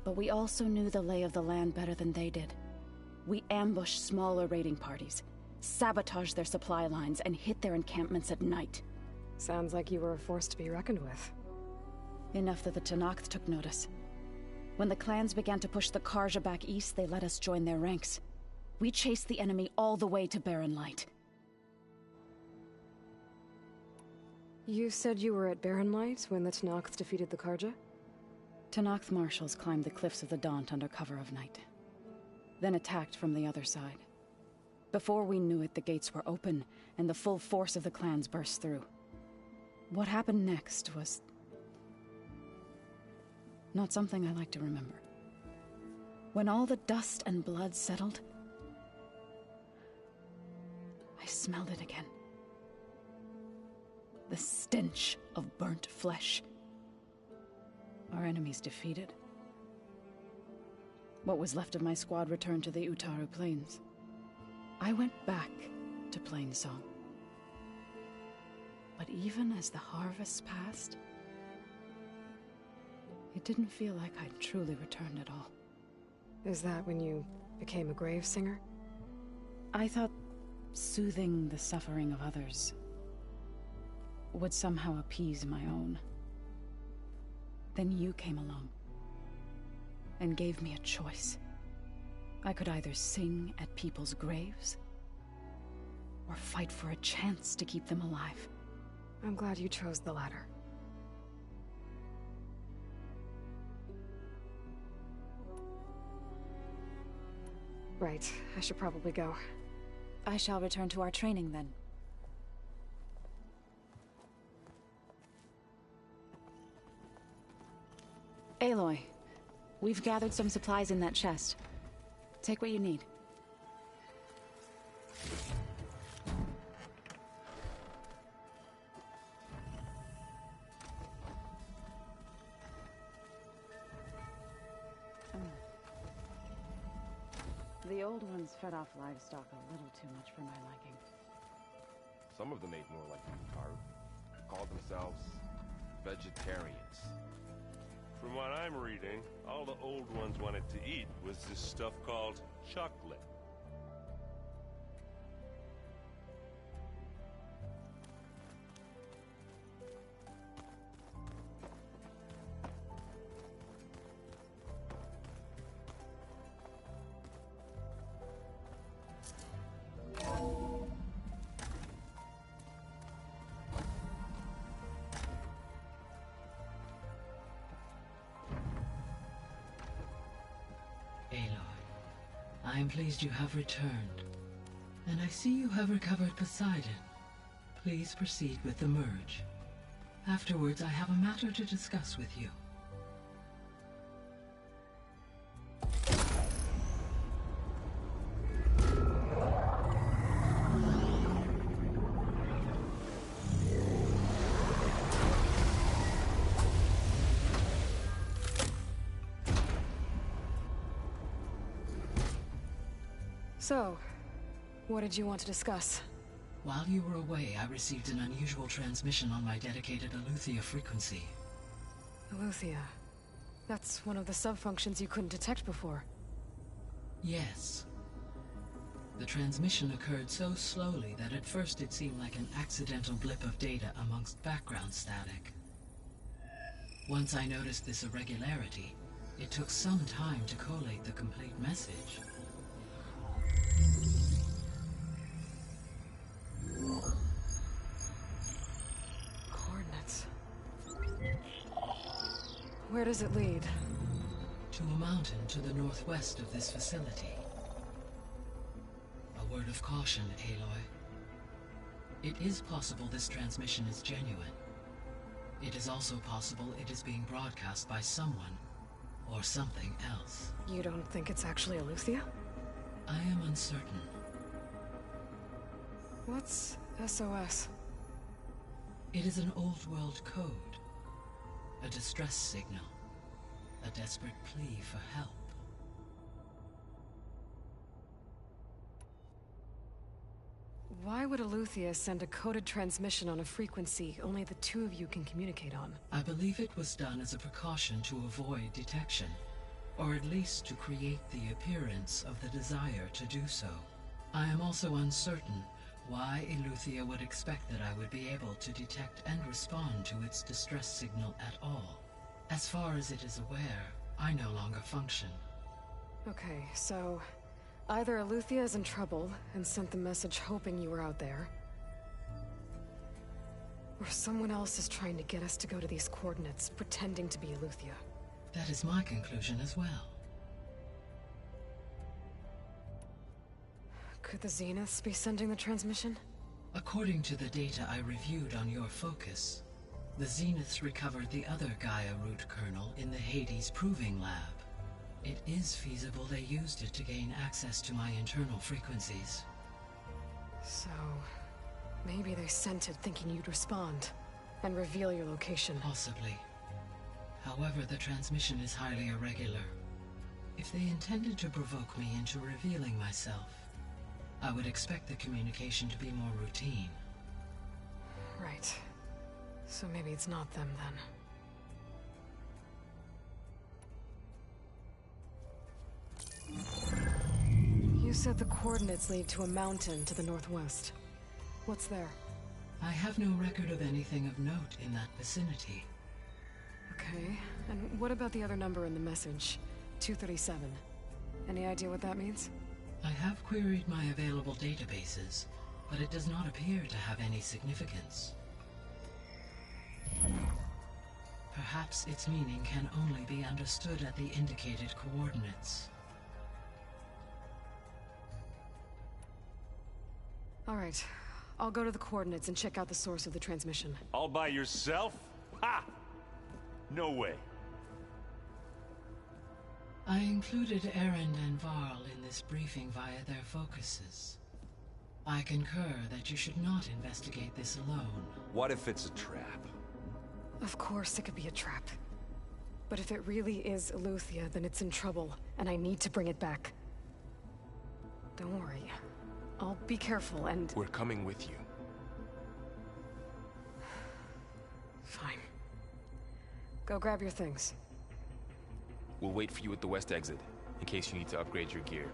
But we also knew the lay of the land better than they did. We ambushed smaller raiding parties, sabotaged their supply lines, and hit their encampments at night. Sounds like you were a force to be reckoned with. Enough that the Tenakth took notice. When the clans began to push the Karja back east, they let us join their ranks. We chased the enemy all the way to Barren Light. You said you were at Barren Light when the Tenakth defeated the Karja? Tenakth marshals climbed the cliffs of the Daunt under cover of night, then attacked from the other side. Before we knew it, the gates were open, and the full force of the clans burst through. What happened next was not something I like to remember. When all the dust and blood settled, I smelled it again. The stench of burnt flesh. Our enemies defeated. What was left of my squad returned to the Utaru Plains. I went back to Plainsong. But even as the harvest passed, it didn't feel like I'd truly returned at all. Is that when you became a grave singer? I thought soothing the suffering of others would somehow appease my own. Then you came along and gave me a choice. I could either sing at people's graves or fight for a chance to keep them alive. I'm glad you chose the latter. Right, I should probably go. I shall return to our training then. Aloy, we've gathered some supplies in that chest. Take what you need. The old ones fed off livestock a little too much for my liking. Some of them ate more like Utaru. Called themselves vegetarians. From what I'm reading, all the old ones wanted to eat was this stuff called chocolate. I am pleased you have returned. And I see you have recovered Poseidon. Please proceed with the merge. Afterwards, I have a matter to discuss with you. So, what did you want to discuss? While you were away, I received an unusual transmission on my dedicated Eleuthia frequency. Eleuthia. That's one of the sub-functions you couldn't detect before. Yes. The transmission occurred so slowly that at first it seemed like an accidental blip of data amongst background static. Once I noticed this irregularity, it took some time to collate the complete message. Coordinates. Where does it lead? To a mountain to the northwest of this facility. A word of caution, Aloy. It is possible this transmission is genuine. It is also possible it is being broadcast by someone or something else. You don't think it's actually Eleuthia? I am uncertain. What's SOS? It is an old-world code. A distress signal. A desperate plea for help. Why would Eleuthia send a coded transmission on a frequency only the two of you can communicate on? I believe it was done as a precaution to avoid detection, or at least to create the appearance of the desire to do so. I am also uncertain why Eleuthia would expect that I would be able to detect and respond to its distress signal at all. As far as it is aware, I no longer function. Okay, so either Eleuthia is in trouble and sent the message hoping you were out there, or someone else is trying to get us to go to these coordinates, pretending to be Eleuthia. That is my conclusion as well. Could the Zeniths be sending the transmission? According to the data I reviewed on your focus, the Zeniths recovered the other Gaia root kernel in the Hades Proving Lab. It is feasible they used it to gain access to my internal frequencies. So, maybe they sent it thinking you'd respond and reveal your location. Possibly. However, the transmission is highly irregular. If they intended to provoke me into revealing myself, I would expect the communication to be more routine. Right. So maybe it's not them then. You said the coordinates lead to a mountain to the northwest. What's there? I have no record of anything of note in that vicinity. Okay, and what about the other number in the message? 237. Any idea what that means? I have queried my available databases, but it does not appear to have any significance. Perhaps its meaning can only be understood at the indicated coordinates. All right, I'll go to the coordinates and check out the source of the transmission. All by yourself? Ha! No way. I included Erend and Varl in this briefing via their focuses. I concur that you should not investigate this alone. What if it's a trap? Of course it could be a trap. But if it really is Eleuthia, then it's in trouble, and I need to bring it back. Don't worry. I'll be careful and... We're coming with you. Fine. Go grab your things. We'll wait for you at the west exit, in case you need to upgrade your gear.